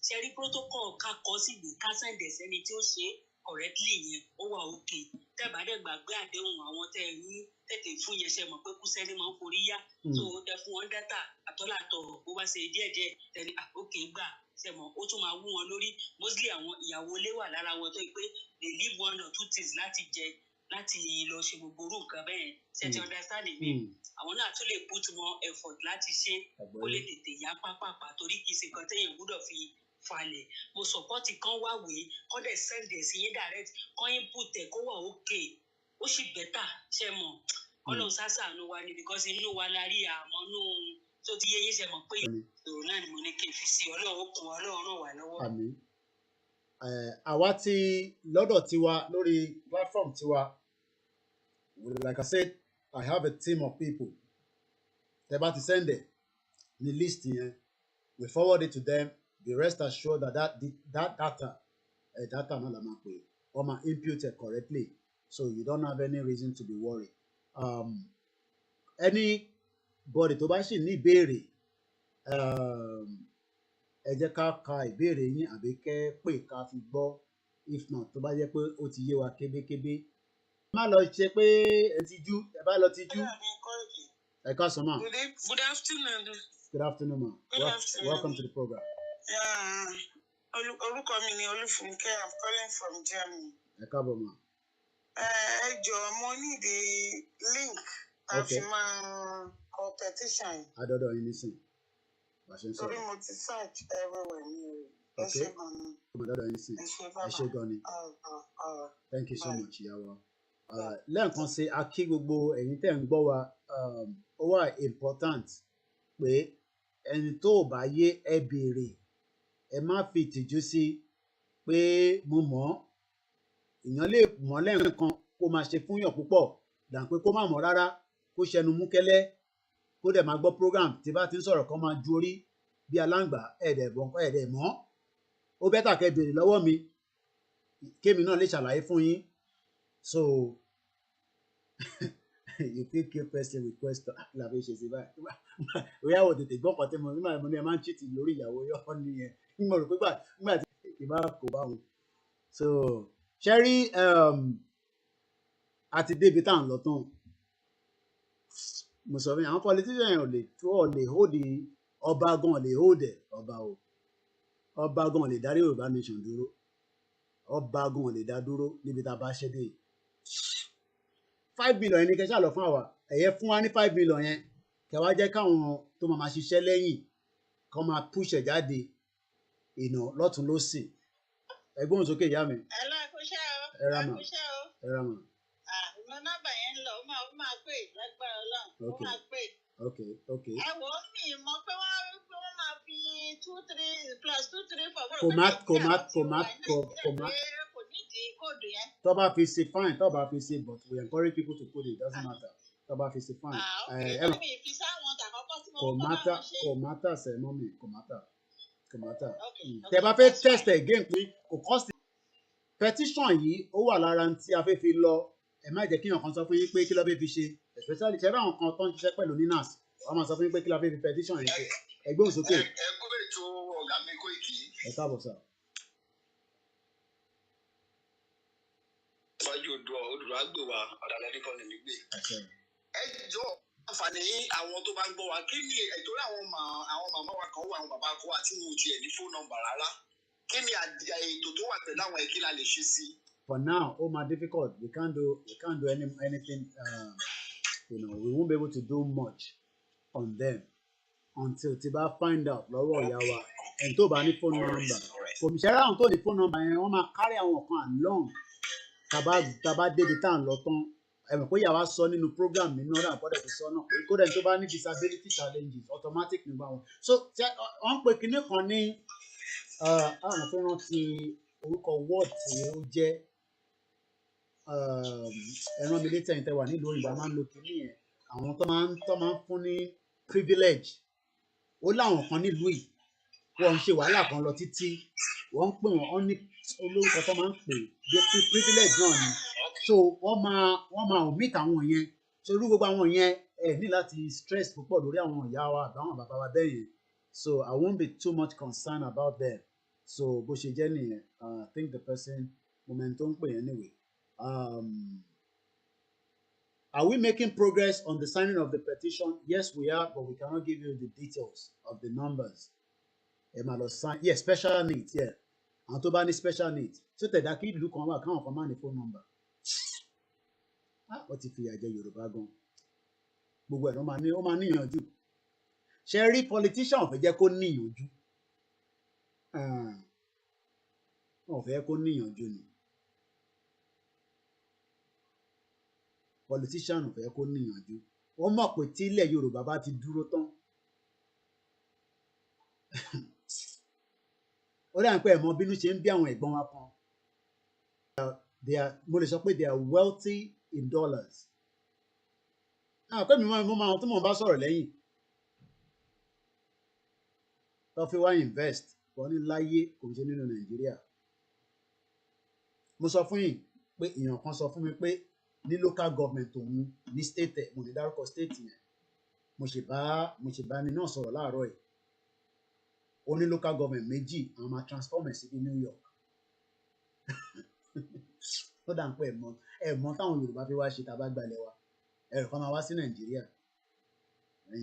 ṣe rí protocol ká kọ síbi ká sẹ̀ǹdẹ̀ sẹ́ni tí ó ṣe correctly yẹn ó wà okay tẹ́ẹ̀bá dẹ̀ gbàgbé àdéhùn àwọn tẹ́ ẹ ní tètè fún yẹn ṣe mọ̀ pé kú sẹ́ni máa ń forí yá tó tẹ fún wọn dátà àtọ́làtọ̀ bó bá ṣe díẹ̀díẹ̀ tẹ́ni okay gbà ṣe mọ̀ ó tún máa wú wọn lórí mostly àwọn ìyàwó ilé wà lára wọn tó yẹ pé they leave 1 or 2 things láti jẹ láti lọ ṣe gbogbo orú nǹkan bẹ́ẹ̀ ṣe ti understand mi àwọn náà tún lè put more effort láti ṣe kó lè tètè yá pápápá torí kì í ṣe nǹkan téèyàn gbúdọ̀ fi falẹ̀ mo support kan wáwé kọ́ dẹ̀ send ẹ̀ sí yín direct kọ́ input ẹ̀ kó wà okay ó sì better ṣe mọ̀ ọlọ́run sásàánú wa ni because inú wa la rí àmọ́ nú tó ti yé yín ṣe mọ̀ pé èrò náà ni mo ní kí n fi sí ọlọ́run ó kún ọlọ́run ràn wá lọ́wọ́. Àmín. Àwa ti lọ́dọ̀ tiwa lórí platform tiwa like I said I have a team of people tẹ́ bá ti send it ní list yẹn we forward it to them be rest assured that data náà la máa pè wọ́n máa input it correctly so you don't have any reason to be worried. Anybody tó bá sì ní ìbéèrè ẹ jẹ́ ká ka ìbéèrè yín àbí kẹ́ pè ká fi gbọ́ if not tó bá jẹ́ pé ó ti yé wa kébékébé má lọ ṣe pé ẹ bá lọ tijú. Ẹ káàsán ma. Good afternoon. Good afternoon ma. Welcome to the program. Orúkọ mi ni Olúfúnkẹ́. I'm calling from Germany. Ẹ káàbọ̀ ma. Ẹ jọ̀ọ́ mo need the link tá fi máa kọ petition. Adọ́dọ̀ yín nísìn. Torí mo ti search everywhere ní ẹ ṣé gan ni. Adọ́dọ̀ yín nísìn. Ẹ ṣé gan ni. Thank you so much ìyàwó. Lẹ́ẹ̀kan sí a kí gbogbo ẹ̀yin tẹ́ ń gbọ́ wa, ó wà important pé ẹni tó ò bá yé ẹ béèrè, ẹ má fi ìtìjú sí pé mo mọ̀. Èèyàn lè mọ̀ lẹ́ẹ̀kan kó máa ṣe fúnyàn púpọ̀ dà pé kó má mọ̀ rárá, kó ṣẹnu mú kẹ́lẹ́, kó dẹ̀ máa gbọ́ program tí bá ti ń sọ̀rọ̀ kan máa ju orí bí aláǹgbá ẹ̀ẹ́dẹ̀ mọ́. Ó bẹ́tà kẹ́ béèrè lọ́wọ́ mi kémi náà lè ṣàlàyé fún yín. So you fit kill person with question. La fi ṣe sí báyìí. Bóyá o tètè gbọ́ pàtẹ́ mo nígbà mo ní ẹ máa ń cheat lórí ìyàwó yọ̀ nìyẹn. Mo rò pé nígbà tí ìbá kò bá wọn. So ṣẹ́rí àti débi tá à ń lọ tán. Mo sọ fún yín àwọn politician yẹn ò lè hold ọba gan ò lè hold ẹ̀ ọba gan ò lè darí Yorùbá nation dúró. Ọba gan ò lè dá dúró níbi tá a bá ṣẹ́ dé. 5 million yẹn ni kẹ́ ṣáà lọ fún àwa. Ẹ̀yẹ fún wa ní 5 million yẹn. Kẹ́ wá jẹ́ káwọn tó máa ṣiṣẹ́ lẹ́yìn kó máa push ẹ̀ jáde lọ́tún lósì. Ẹgbọ́n sókè ìyá mi. Ẹ lọ ẹkúṣẹ́ o. Ẹ ra mà. Ẹ ra mà. Ìmọ̀ nọ́mbà yẹn ń lọ, ó máa pè lágbára Ọlọ́run. Ó máa pè. Okay. Ẹ wò ó mi mọ̀ pé wọ́n máa fi 2 3 plus 2 3 4. Kò nídìí kóòdù yẹn. Tó bá fi ṣe fine, tó bá fi ṣe but we encourage people to put it, doesn't matter. Tó bá fi ṣe fine. Kò matter sẹ́ mọ́mì, kò matter. Tẹ́ bá fẹ́ test again pé kò cost. Petition yìí ó wà lára tí a fẹ́ fi lọ. Ẹ má jẹ́ kí èèyàn kan sọ fún yín pé kí ló fẹ́ fi ṣe, especially ṣẹ́ bá àwọn kan tó ń ṣiṣẹ́ pẹ̀lú NNAS wọ́n máa sọ fún yín pé kí ló fẹ́ fi petition yìí ṣe. Ẹgbẹ́ òsókè. Ẹ kó bẹ́ẹ̀ tó ọ̀gá mi Kóìkì. Ẹ káàbọ̀ sà. Wájú Odùduwà gbé wa ọ̀dàlẹ̀ nìkan lè mí gbé. Ẹ jọ àǹfààní àwọn tó bá ń gbọ́ wa kí ni ẹ̀tọ́rí àwọn màmá wa kan wà àwọn bàbá kan wà tí wọn ò tiẹ̀ ní phone number rárá. Kí ni ètò tó wà pẹ̀lú àwọn ẹ̀kí la lè ṣe sí? For now, difficult. We can't do anything. We won't be able to do much on them until tí bá find out lọ́wọ́ ìyá wa. And tó bá ní phone number. Kò ní ṣẹ́ra àwọn tó ní phone number yẹn wọ́n máa carry àwọn kan along. Tàbá débi tá à ń lọ tán. Ẹ̀mọ̀ pé ìyá wa sọ nínú program mi náà àpọ̀dẹ̀ ti sọ náà. Kódà tó bá ní disability challenges automatic nígbà wọn. So wọ́n ń pe kinní kan ní àwọn fẹ́ràn ti orúkọ word tí ó jẹ́ ẹran mi létí ẹ̀yin tẹ́ wà nílùú òyìnbó máa ń lo kinní yẹn àwọn tó máa ń fún ní privilege ó láwọn kan nílùú yìí wọ́n ń ṣe wàhálà kan lọ títí wọ́n ń pè wọ́n ní olórúkọ tó máa ń pè bí privilege náà ni so wọ́n máa omit àwọn yẹn so irú gbogbo àwọn yẹn ní láti stress púpọ̀ lórí àwọn ìyá wa àbáwọn bàbá wa bẹ́ẹ̀ yẹn so I won't be too much concerned about them so bó ṣe jẹ́ nìyẹn I think the person moment tó ń pè yẹn anyway. Are we making progress on the signing of the petition? Yes, we are, but we cannot give you the details of the numbers. Sign. Yes, special needs. Yeah, and tó bá ní special needs. So tẹ̀dá kí ìlú kan wà káwọn kan máa ní phone number. Wọ́n ti fìyà jẹ Yorùbá gan. Gbogbo ẹ̀ ó máa níyànjú. Ṣé rí politician ò fẹ́ jẹ́ kó níyànjú? Wọ́n ò fẹ́ kó níyànjú ni. Politician ò fẹ́ kó níyànjú wọ́n mọ̀ pé tí ilẹ̀ Yorùbá bá ti dúró tán ó dà ń pẹ́ ẹ̀mọ́ bínú ṣe ń bí àwọn ẹ̀gbọ́n wa kan mo lè sọ pé they are wealthy in dollars pé mi máa àwọn tí mò ń bá sọ̀rọ̀ lẹ́yìn tó fi wá invest wọ́n ní láyé kò ń ṣe nínú Nàìjíríà mo sọ fún yín pé èèyàn kan sọ fún mi pé ní local government òun ní state mo ní dárúkọ state yẹn mo ṣe bá ní náà sọ̀rọ̀ láàárọ̀ yìí ó ní local government méjì àwọn máa transform ẹ̀ sí ní New York ó dà ń pẹ́ ẹ̀mọ́ táwọn Yorùbá fi wá ṣe tá a bá gbalẹ̀ wa ẹ̀rọ kan máa wá sí Nàìjíríà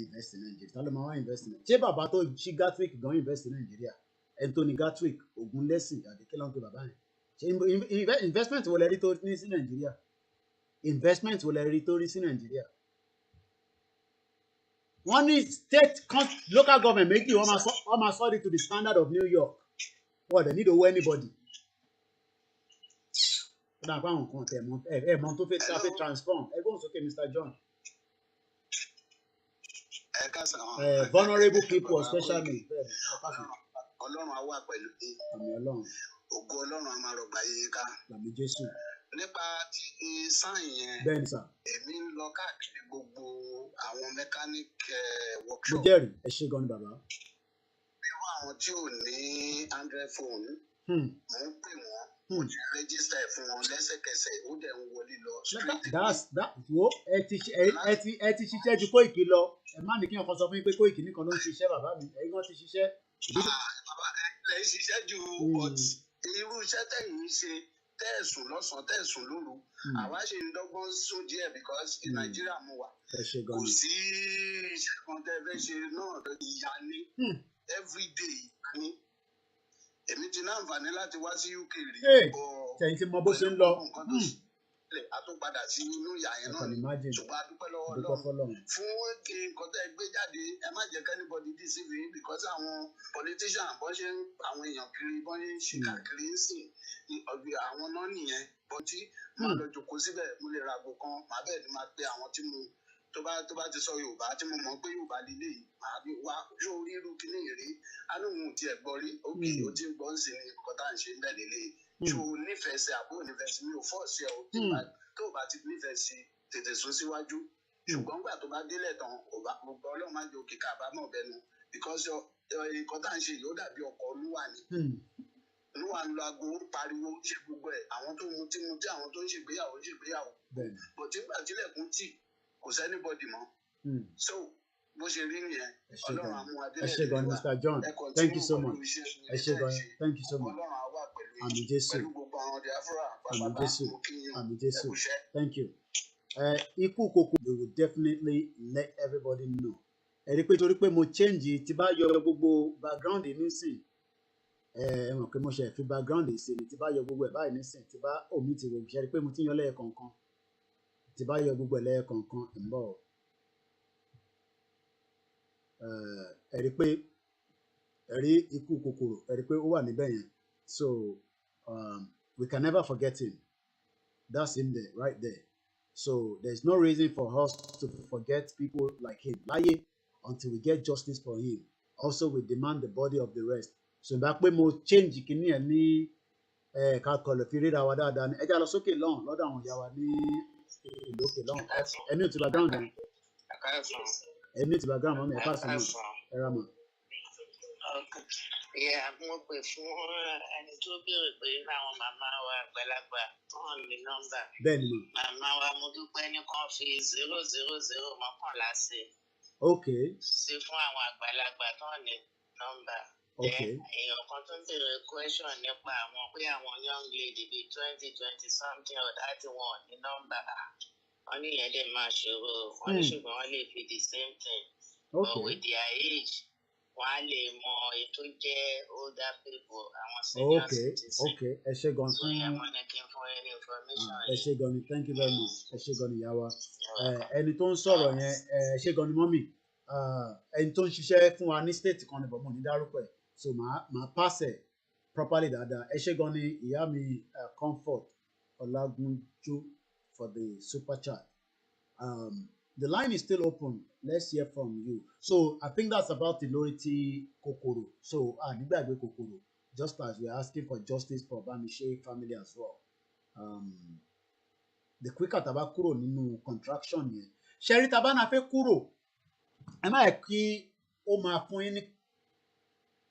invest in Nàìjíríà tá ló máa wá invest in ṣé bàbá tó ṣí Gatwick gan invest in Nàìjíríà ẹni tó ní Gatwick Ògúnlẹ́sìn àbí kí ló ń pe bàbá yẹn ṣe investment wo lẹ rí tó ní sí Nàìjíríà investment wo lẹ rí tó rí sí Nàìjíríà wọ́n ní state local government méjì wọ́n máa sọ it to the standard of New York wọ́n dẹ̀ need owó anybody ó dà pé àwọn nǹkan tẹ̀ mọ́ tó fẹ́ transform ẹgbọ́n sókè Mr. John. Vulnerable people especially. Ọlọ́run á wà pẹ̀lú ògo Ọlọ́run á máa rọ̀gbà yín ká. Àmì Jésù. Nípa ti sáìn yẹn èmi ń lọ káàkiri gbogbo àwọn mechanic workshop. Mo jẹ́rìí ẹ ṣé gan ni bàbá. Irú àwọn tí ò ní Android phone mo ń pè wọ́n mo ti register ẹ̀ fún wọn lẹ́sẹ̀kẹsẹ̀ ó dẹ̀ ń wọlé lọ. Wo ẹ ti ṣiṣẹ́ ju Kóìkì lọ ẹ má ní kí wọn kan sọ fún yín pé Kóìkì nìkan ló ń ṣiṣẹ́ bàbá mi ẹ̀yin gan ti ṣiṣẹ́. Bàbá ẹ ń ṣiṣẹ́ ju but irú iṣẹ́ tẹ̀yìn ń ṣe tẹ̀sùn lọ́sàn-án tẹ̀sùn lóru àwa ṣe ń dọ́gbọ́n sún díẹ̀ because in Nàìjíríà mo wà kò sí iṣẹ́ kan tẹ́ fẹ́ ṣe náà ìyá ní everyday ní èmi ti ní àǹfààní láti wá sí UK rí tẹ̀yìn tí mo bó ṣe ń lọ a tún padà sí inú ìyá yẹn náà ṣùgbọ́n a dúpẹ́ lọ́wọ́ Ọlọ́run fún nǹkan tẹ́ gbé jáde ẹ má jẹ́ kẹ́nìbọ̀dì deceive yín because àwọn politician bọ́n ṣe ń àwọn èèyàn kiri bọ́n ṣe ń ṣe káàkiri ń sìn ọ̀gbìn àwọn náà nìyẹn bọ́tí máa lọ jòkó síbẹ̀ mo lè ra àgbo kan màá bẹ́ẹ̀ ni máa pe àwọn tí mo tó bá ti sọ Yorùbá tí mo mọ̀ pé Yorùbá lílé yìí màá bí wá yóò rí irú kíní rí alóhùn tiẹ̀ gbọ́ rí òkè ó ti ń gbọ́ ń sìn ní nǹkan tá à ń ṣe ń bẹ̀ lélẹ̀ ṣò nífẹ̀ẹ́ sí àbó nífẹ̀ẹ́ sí mi ò fọ́ọ̀sì ẹ̀ tó bá ti nífẹ̀ẹ́ sí tètè sún síwájú ṣùgbọ́n gbà tó bá délẹ̀ tán gbogbo Ọlọ́run máa jẹ́ òkè káàbámọ̀ bẹnu because nǹkan tá à ń ṣe yìí ó dàbí ọkọ̀ olúwa ni olúwa ń lo aago pariwo ṣe gbogbo ẹ̀ àwọn tó mutí àwọn tó ń ṣègbéyàwó bọ̀ tí gbà tilẹ̀kùn tì kò sẹ́nibọ́dì mọ́ so bó ṣe rí nìyẹn Ọlọ́run àmú adélẹ̀ ẹ ṣé gan Mr. John thank you so much ẹ ṣé gan thank you so much Ọlọ́run á wà àmì Jésù pẹ̀lú gbogbo àwọn Biafra àmì Jésù àmì Jésù ẹkúṣẹ́. thank you ikú kòkó they will definitely let everybody know ẹ rí pé torí pé mo change tí bá yọ gbogbo background nísìn ẹ mọ̀ pé mo ṣe fi background sí ni tí bá yọ gbogbo ẹ̀ báyìí nísìn tí bá omi ti rò ṣe rí pé mo ti yan lẹ́ẹ̀kọ̀ọ̀kan tí bá yọ gbogbo ẹ̀ lẹ́ẹ̀kọ̀ọ̀kan ń bọ̀ ẹ rí pé ẹ rí ikú kòkòrò ẹ rí pé ó wà níbẹ̀ yẹn so we can never forget him that's him there right there so there's no reason for us to forget people like him láyé until we get justice for him also we demand the body of the rest so ìgbà pé mo change kìíní ẹ ní ká kọlọ̀ fi ríra wa dáadáa ní ẹjá lọ sókè lọ́hùn lọ́dọ̀ àwọn ìyá wa ní ìlú òkè lọ́hùn ẹni ò ti background yẹn ẹni ò ti background mọ́ mi ẹ̀ka sọ náà ẹ̀rọ mọ́. Mo pè fún ẹni tó béèrè pé láwọn màmá wa àgbàlagbà tán ní nọ́mbà. Bẹ́ẹ̀ni mo. Màmá wa mo dúpẹ́ ní kan fi 000 mọ́kànlá sí. Ok. Sí fún àwọn àgbàlagbà tán ní nọ́mbà. Ok. Èèyàn kan tó ń béèrè question nípa àwọn pé àwọn young lady bíi 20 something or 31 ní nọ́mbà. Wọ́n ní ìyẹn dẹ̀ máa ṣòro. Wọ́n ní ṣùgbọ́n wọ́n lè fi the same thing. Ok. But with their age wọ́n á lè mọ ètò jẹ́ older people àwọn senior citizens. Ok ẹ ṣé gan fún ẹ ṣé gan ni thank you very much ẹ ṣé gan ni ìyá wa ẹni tó ń sọ̀rọ̀ yẹn ẹ ṣé gan ni mọ́mì ẹni tó ń ṣiṣẹ́ fún wa ní state kan ní bọ̀mọ̀ ní dárúkọ ẹ̀ so màá pass ẹ̀ properly dáadáa ẹ ṣé gan ni ìyá mi Comfort Ọlágúnjú for the super chat. The line is still open. Let's hear from you. So I think that's about Iloriti Kokoro. So nígbàgbé Kokoro, just as we are asking for justice for Bamishe family as well. The quicker taba kúrò nínú contraction yẹn. Ṣẹ́rí taba na fẹ́ kúrò. Ẹ má yẹ kí ó máa fún yín ní.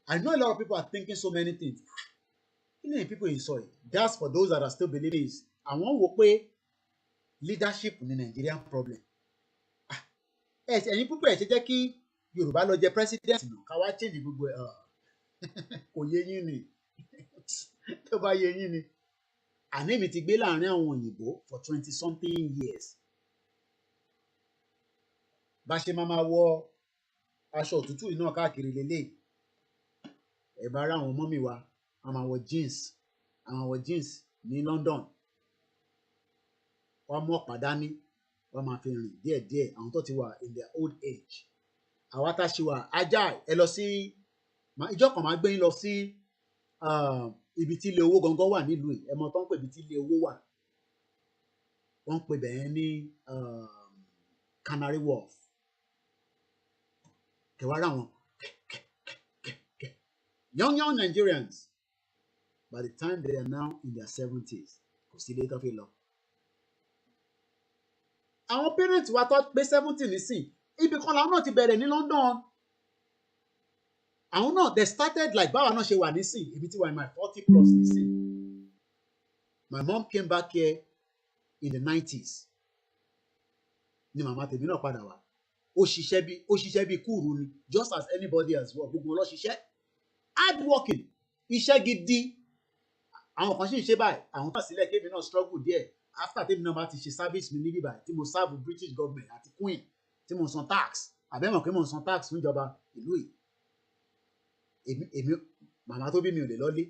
I know a lot of people are thinking so many things. Kí ni people in soy? That's for those that are still believing is. Àwọn wò pé leadership ní Nigerian problem. Ẹ̀yin púpọ̀ ẹ̀ ṣe jẹ́ kí Yorùbá lọ jẹ president nù ká wá change gbogbo ẹ̀ kò yé yín ni tó bá yé yín ni àní mi ti gbé láàrin àwọn òyìnbó for 20-something years. Bá ṣe máa wọ aṣọ òtútù iná káàkiri lélẹ̀. Ẹ bá rá àwọn mọ́mì wa, a máa wọ jeans, ní London. Wọ́n mú ọ̀pá dání, wọ́n máa fi rìn díẹ̀díẹ̀, àwọn tó ti wà in their old age. Àwa tá a ṣe wà ajá ẹ lọ sí ìjọ kan máa gbé yín lọ sí ibi tí ilé owó gangan wà nílùú yìí. Ẹ mọ̀ tó ń pè ibi tí ilé owó wà. Wọ́n ń pè bẹ́ẹ̀ ní Canary Wharf. Kẹwàá rà wọn young Nigerians, by the time they are now in their 70s, kò sí ilé tó fi lọ. Àwọn parents wa tó pé 70 nísìn, ibi kan làwọn náà ti bẹ̀rẹ̀ ní London. Àwọn náà they started like báwa náà ṣe wà nísìn, ibi tí wà in my 40 plus nísìn. My mom came back here in the 90s. Ni màmá tèmi náà padà wá. Ó ṣiṣẹ́ bí kúrú ni, just as anybody as well. Gbogbo wọn lọ ṣiṣẹ́ hard working, iṣẹ́ gidi. Àwọn kan sì ń ṣe báyìí, àwọn kan sílẹ̀ kébì náà struggle díẹ̀. After tèmi náà bá ti ṣe service mi níbí báyìí, tí mo serve British government àti Queen, tí mo san tax, àbẹ́mọ̀ pé mo san tax fún ìjọba ìlú yìí. Èmi màmá tó bí mi ò lè lọ́lé,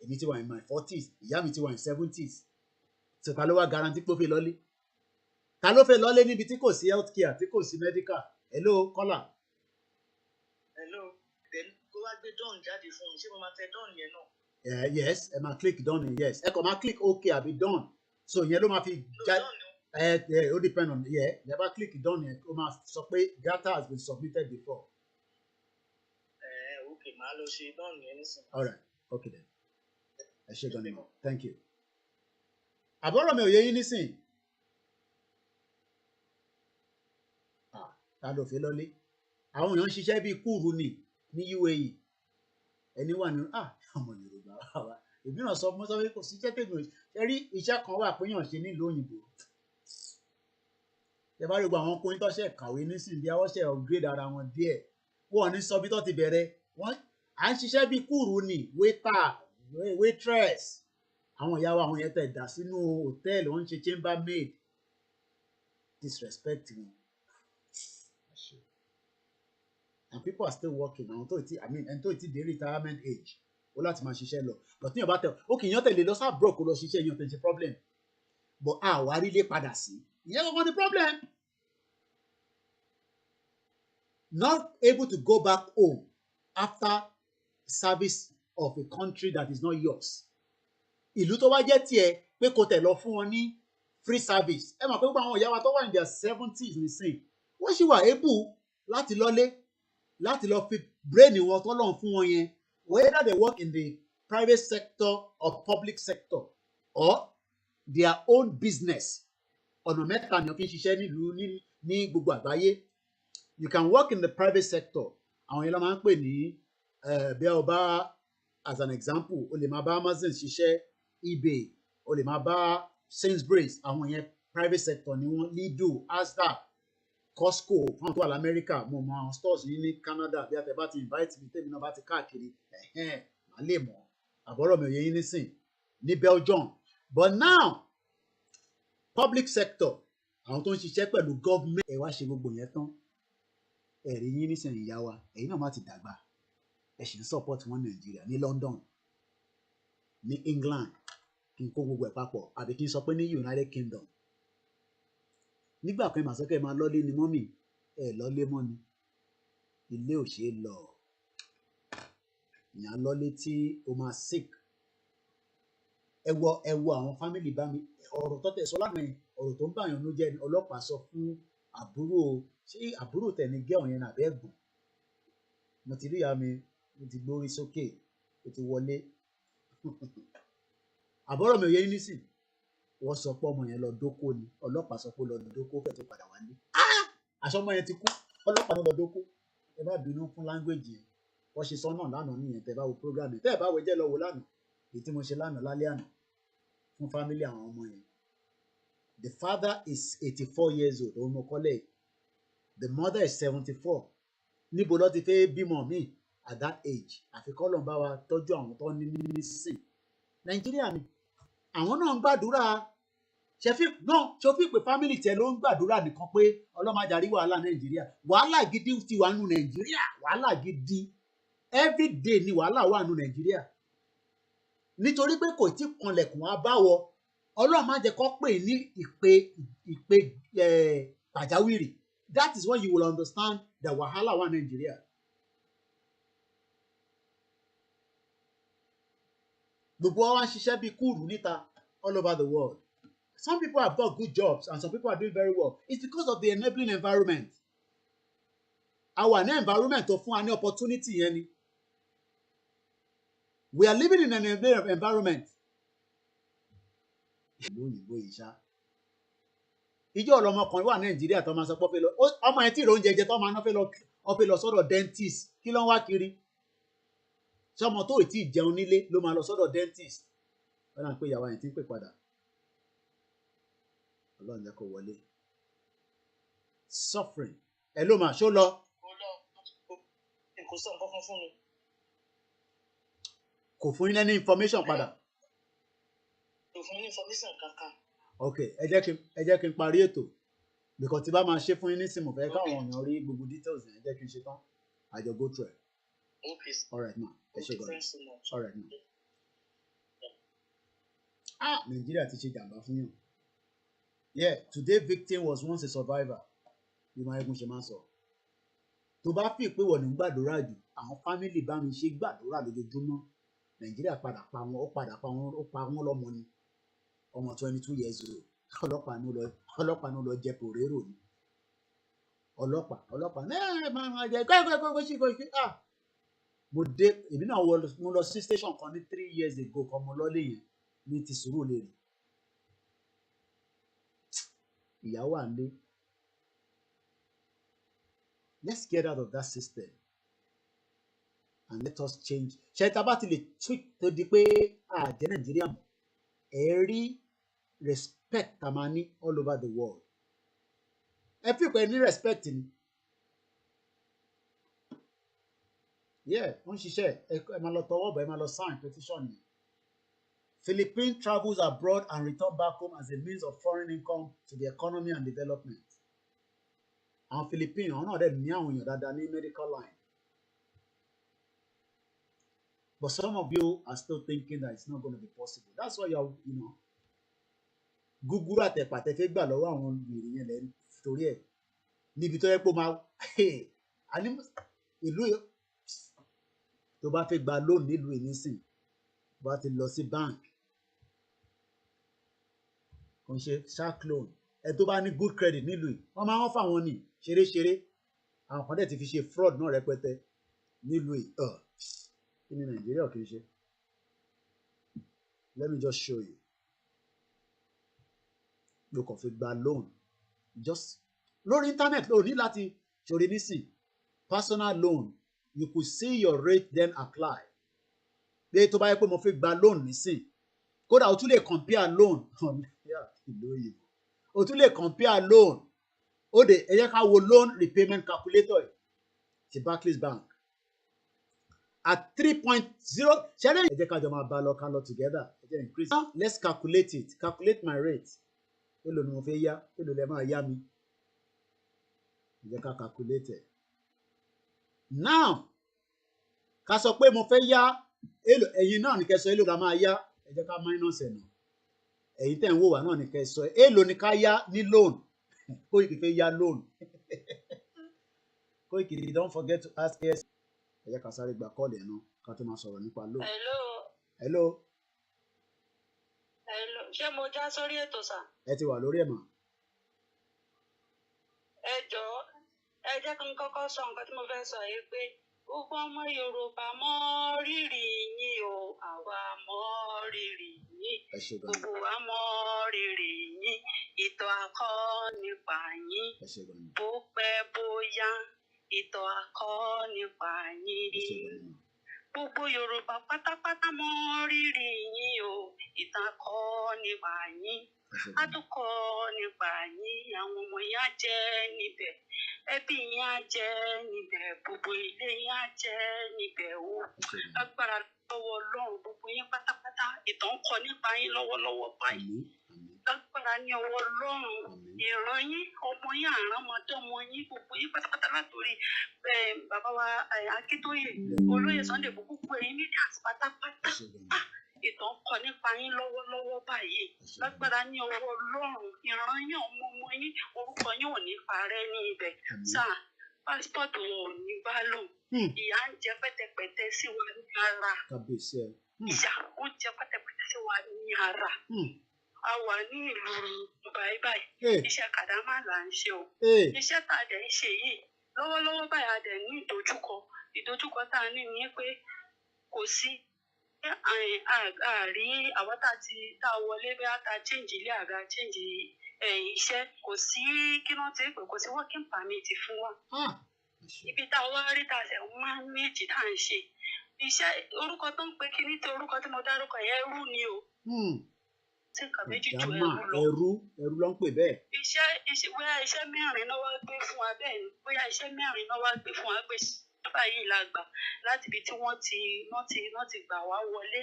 èmi ti wà in my 40s, ìyá mi ti wà in 70s. So ta ló wá guarantee pé ó fẹ́ lọ́lé? Ta ló fẹ́ lọ́lé níbi tí kò sí health care, tí kò sí medical? Hello, caller. Hello, then kó wá gbé done jáde fún mi, ṣé mo máa tẹ done yẹn náà? Yes, ẹ máa click done, yes. Ẹ kàn máa click okay àbí done. So ìyẹn ló máa fi jáde. Ó depend on ẹ bá click done yẹn, ó máa sọ pé data has been submitted before. Okay, màá lọ ṣe done yẹn nísìnyí. All right, okay then. Ẹ ṣé gan ni mo, thank you. Àbọ̀rọ̀ mi ò yé yín nísìn. Ta ló fi lọ́lé? Àwọn èèyàn ń ṣiṣẹ́ bíi kúrú ní UAE. Ẹni wà ní ọmọ Yorùbá wa. Èmi náà sọ fún pé kò sí iṣẹ́ tèmi ò ṣe rí iṣẹ́ kan wà pé yàn ṣe nílùú òyìnbó. Ṣé bá rí gbogbo àwọn ọkùnrin tó ṣe kàwé nísìnyí bí wọ́n ṣe upgrade ara wọn díẹ̀. Wọ́n ní sọ bí tó ti bẹ̀rẹ̀. À ń ṣiṣẹ́ bíi kúrú ní waiter, waitress. Àwọn ìyá wa àwọn yẹn tẹ̀ dà sínú hòtẹ́ẹ̀lì, wọ́n ń ṣe chambermaid. Disrespect wọn. And people are still working. Àwọn tó ti, ẹni tó ti dé retirement age, ó láti máa ṣiṣẹ́ lọ. But tí yàn bá tẹ̀, okay, yàn tẹ̀lé lọ sá broke kó lọ ṣiṣẹ́, yàn tẹ̀ ṣe problem. But àwa rí lé padà sí. Ìyẹn gbọ́dọ̀ ní problem. Not able to go back home after service of a country that is not yours. Ìlú tó wá jẹ́ tiẹ̀ pé kò tẹ̀ lọ fún wọn ní free service. Ẹ mọ̀ pé gbogbo àwọn ìyá wa tó wà in their 70s nísìn, wọ́n sì wà able láti lọ́lé, láti lọ fi brain wọn tó lọ́n fún wọn yẹn, whether they work in the private sector or public sector or their own business. Ọ̀nà mẹ́ta ni wọ́n fi ń ṣiṣẹ́ nílùú ní gbogbo àgbáyé. You can work in the private sector. Àwọn yẹn ló máa ń pè ní bí o bá, as an example, o lè máa bá Amazon ṣiṣẹ́, eBay, o lè máa bá Sainsbury's, àwọn yẹn private sector ni wọ́n, Lidl, Asda, Costco, fún àwọn tó wà l'Amẹ́ríkà, mo mọ àwọn stores yìí ní Canada, bí a tẹ bá ti invite mi, tèmi náà bá ti káàkiri, màá lè mọ̀. Àbọ̀rọ̀ mi ò yé yín nísìn, ní Belgium. But now, public sector, àwọn tó ń ṣiṣẹ́ pẹ̀lú government, ẹ wá ṣe gbogbo yẹn tán. Ẹ̀rí yín nísìnyí ìyá wa, ẹ̀yin náà má ti dàgbà. Ẹ ṣì ń support wọn Nàìjíríà, ní London, ní England, kí n kó gbogbo ẹ̀ papọ̀, àbí kí n sọ pé ní United Kingdom. Nígbà kan màá sọ pé ẹ máa lọ́lé ni mọ́mì, ẹ lọ́lé mọ́ ni. Ilé ò ṣeé lọ. Ìyá lọ́lé tí o máa sick. Ẹ wo àwọn family bá mi, ọ̀rọ̀ tó tẹ̀ sọ lánàá yẹn, ọ̀rọ̀ tó ń bàyàn ló jẹ́ ni ọlọ́pàá sọ fún àbúrò, ṣé àbúrò tẹ̀ ní gẹ́ ọ̀yẹn àbẹ́ ẹ̀gbọ́n. Mo ti rí ìyá mi, mo ti gbórí sókè, ó ti wọlé. Àbọ̀rọ̀ mi ò yé yín nísìn. Wọ́n sọ pé ọmọ yẹn lọ dóko ni, ọlọ́pàá sọ pé lọ dóko fẹ́ tó padà wálé. Àṣọ ọmọ yẹn ti kú, ọlọ́pàá ló lọ dóko. Ẹ bá bínú fún language yẹn. Wọ́n ṣe sọ́nà lánàá nìyẹn, tẹ́ bá wo program yẹn. Tẹ́ ẹ bá wo jẹ́ lọ wo lánàá, èyí tí mo ṣe lánàá lálẹ́ àná fún family àwọn ọmọ yẹn. The father is 84 years old, òun mo kọ́lẹ̀. The mother is 74. Níbo ló ti fẹ́ bímọ mi at that age? Àfikọ́ lọ́n bá wa tọ́jú àwọn tó ní nísìn. Nàìjíríà ni. àwọn náà ń gbàdúrà ṣe fi pé family tẹ ló ń gbàdúrà nìkan pé ọlọ́màjàrí wàhálà nàìjíríà wàhálà gidi ti wà nù nàìjíríà wàhálà gidi everyday ni wàhálà wà nù nàìjíríà nítorí pé kò tí kanlẹ̀kùn wá báwọ ọlọ́run má jẹ́ kó pè ní ìpè pàjáwìrì that is when you will understand the wàhálà wà nàìjíríà. gbogbo wa wá ń ṣiṣẹ́ bíi kúrú níta all over the world. Some people have got good jobs and some people are doing very well. It's because of the enabling environment. Our environment tó fún wa ní opportunity yẹn ni. We are living in an enabling environment. Ìlú òyìnbó yìí ṣá. Ìjọ ọlọmọkùnrin wà Nàìjíríà tó máa sọ pé ọmọ yẹn tí ìrò oúnjẹ jẹ tó máa ná fẹ́ lọ sọ́dọ̀ dentist kí ló ń wá kiri. Sọmọ tó ì tí ì jẹun nílé ló máa lọ sọ́dọ̀ dentist. Wọ́n náà pé ìyàwó yẹn ti ń pè padà. Ọlọ́run jẹ́ kó wọlé. Suffering. Ẹ ló máa ṣó lọ. Kò sọ nǹkan kan fún mi. Kò fún yín ní information padà. Kò fún ní information kankan. Ok, ẹ jẹ́ kí n parí ètò. Because tí bá máa ṣe fún yín ní símù fẹ́ káwọn èèyàn rí gbogbo details yẹn jẹ́ kí n ṣe tán. Àjọ go through ẹ̀. Okay. All right ma. Ẹ ṣe gan. All right ma. Nàìjíríà ti ṣe jàǹbá fún yàn. Yeah, today victim was once a survivor. Bí máa egun ṣe máa sọ. Tó bá fi pé wọ́n ní gbàdúrà jù, àwọn fámìlì bá mi ṣe gbàdúrà lójoojúmọ́. Nàìjíríà padà pa wọn, ó pa wọn lọ́mọ ni. Ọmọ 22 years old. Ọlọ́pàá ló lọ jẹ pòrérò ni. Ọlọ́pàá náà máa jẹ kọ́. Èmi náà mo lọ sí station kan ní 3 years ago kan mo lọ́lé yẹn ní ti Sùúrùlérè. Ìyàwó àlè. Let's get out of that system and let us change. Ṣé tá bá ti lè tweak tó di pé àjẹ́ Nàìjíríà mọ̀ ẹ rí respect tá máa ní all over the world. Ẹ fi pé ní respect ni. Yeah, wọ́n ṣiṣẹ́ ẹ máa lọ tọwọ́ bọ̀ ẹ máa lọ sign petition yẹn. Philippines travels abroad and return back home as a means of foreign income to the economy and development. Àwọn Philippines àwọn náà dẹ̀ ní àwọn èèyàn dáadáa ní medical line. But some of you are still thinking that it's not going to be possible. That's why you're, gúgúrú àtẹ̀pàtẹ fẹ́ gbà lọ́wọ́ àwọn ìrìn yẹn lẹ́nu torí ẹ̀ níbi tó yẹ pé ó máa ìlú tó bá fẹ́ gba loan nílùú ìnísìn bá ti lọ sí bank kò ń ṣe shark loan ẹ tó bá ní good credit nílùú yìí wọ́n máa ń fà wọ́n ní ṣeréṣeré àwọn kan dẹ̀ ti fi ṣe fraud náà rẹpẹtẹ nílùú yìí kí ni Nàìjíríà kì í ṣe. Let me just show you. Ló kàn fi gba loan just lórí internet ló ní láti ṣòrí nísìn personal loan you could see your rate then apply. Pé tó bá yẹ pé mo fi gba loan nísìn kódà o tún lè compare loan o tún lè compare loan ó dé ẹ yẹ ká wo loan repayment calculator ti Barclays Bank at 3.0 ṣẹlẹ̀ ẹ jẹ́ ká jọ máa bá lọ ká lọ together ẹ jẹ́ increase. Now let's calculate it, calculate my rate. Èló ni mo fẹ́ yá èló lẹ máa yá mi ẹ jẹ́ ká calculate it. Now ká sọ pé mo fẹ́ yá èló ẹ̀yin náà ní kẹ́ sọ èló la máa yá ẹ jẹ́ ká minus ẹ̀ náà ẹ̀yin tẹ̀ ń wò wá náà ní kẹ́ sọ èló ni ká yá ní loan Koiki fẹ́ yá loan Koiki don't forget to ask us. Ẹ jẹ́ ká sáré gba kọ́ọ̀lì ẹ̀ náà ká tó máa sọ̀rọ̀ nípa loan. Hello. Ṣé mo já sórí ètò sà? Ẹ ti wà lórí ẹ̀ mà. Ẹ jọ̀ọ́ ẹ jẹ́ kí n kọ́kọ́ sọ nǹkan tí mo fẹ́ sọ yìí pé gbogbo ọmọ Yorùbá mọ rírì yín o àwa mọ rírì yín gbogbo wa mọ rírì yín ìtàn akọ nípa yín bó pẹ́ bóyá ìtàn akọ nípa yín gbogbo Yorùbá pátápátá mọ rírì yín o ìtàn akọ nípa yín á tún kọ́ nípa yín àwọn ọmọ yín á jẹ́ níbẹ̀ ẹbí yín á jẹ́ níbẹ̀ gbogbo ilé yín á jẹ́ níbẹ̀ o agbára lọ́wọ́ Ọlọ́run gbogbo yín pátápátá ìtàn ń kọ nípa yín lọ́wọ́lọ́wọ́ báyìí lágbára ní ọwọ́ Ọlọ́run ìran yín ọmọ yín àránmọdọ́mọ yín gbogbo yín pátápátá látòrí bàbá wa Akíntóyè olóyè Sunday gbogbo ẹ̀yin mídíà pátápátá ìtàn kọ nípa yín lọ́wọ́lọ́wọ́ báyìí lágbára ní ọwọ́ Ọlọ́run ìran yín ọmọ yín orúkọ yín ò ní parẹ́ ní ibẹ̀ sáà pásítọ̀tù wọn ò ní bá lò ìyà ń jẹ pẹ́tẹpẹ́tẹ sí wa ní ara ìyà ó jẹ pẹ́tẹpẹ́tẹ sí wa ní ara a wà ní ìlú báyìí iṣẹ́ kàdámà là ń ṣe o iṣẹ́ tá a dẹ̀ ń ṣe yìí lọ́wọ́lọ́wọ́ báyìí a dẹ̀ ní ìdojúkọ tá a ní ní pé kò sí àrí àwọn tá a wọlé bí a ta change ilé àga change iṣẹ́ kò sí kí wọ́n ti pè kò sí working permit fún wa ibi tá a wá rí tá a ṣe máa ń méjì tá à ń ṣe iṣẹ́ orúkọ tó ń pe kíní tí orúkọ tí mo dárúkọ yẹn ẹrú ni o tí nǹkan méjì ju ẹrú ló ń pè bẹ́ẹ̀. bóyá iṣẹ́ mẹ́rin náà wá gbé fún wa bẹ́ẹ̀ ni bóyá iṣẹ́ mẹ́rin náà wá gbé fún wa gbé báyìí la gbà láti ibi tí wọ́n ti gbà wá wọlé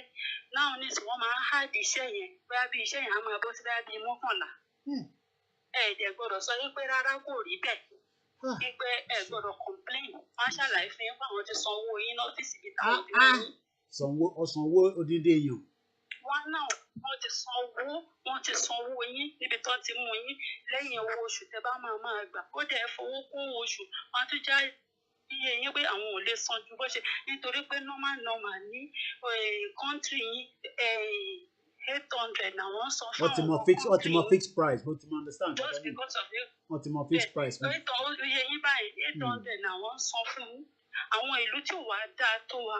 náà ní tí wọ́n máa ń hàdí iṣẹ́ yẹn bóyá bí iṣẹ́ yẹn á máa bọ́ sí bóyá bí mọ́kànlá ẹ̀ẹ́dẹ̀ gbọ́dọ̀ sọ wípé rárá kò rí bẹ́ẹ̀ wípé ẹ gbọ́dọ̀ complain wọ́n á ṣàlàyé fún yín pé àwọn ti san owó yín lọ́fíìsì ibi táwọn ti mú yín. sanwó odidi èèyàn. wọ́n náà wọ́n ti san owó yín níbi tó ti mú yín lẹ́yìn owó oṣù tẹ́ bá máa gbà ó dẹ̀ fowó kún oṣù wọ́n á tún já iye yín pé àwọn ò lè san ju bó ṣe nítorí pé normal ní country yín 800 na wọ́n san fún àwọn country. wọ́n ti mọ fixed price bó ti mọ understand. just because of it. wọ́n ti mọ fixed price. iye yín báyìí 800 na wọ́n san fún àwọn ìlú tí ò wá dáa tó wa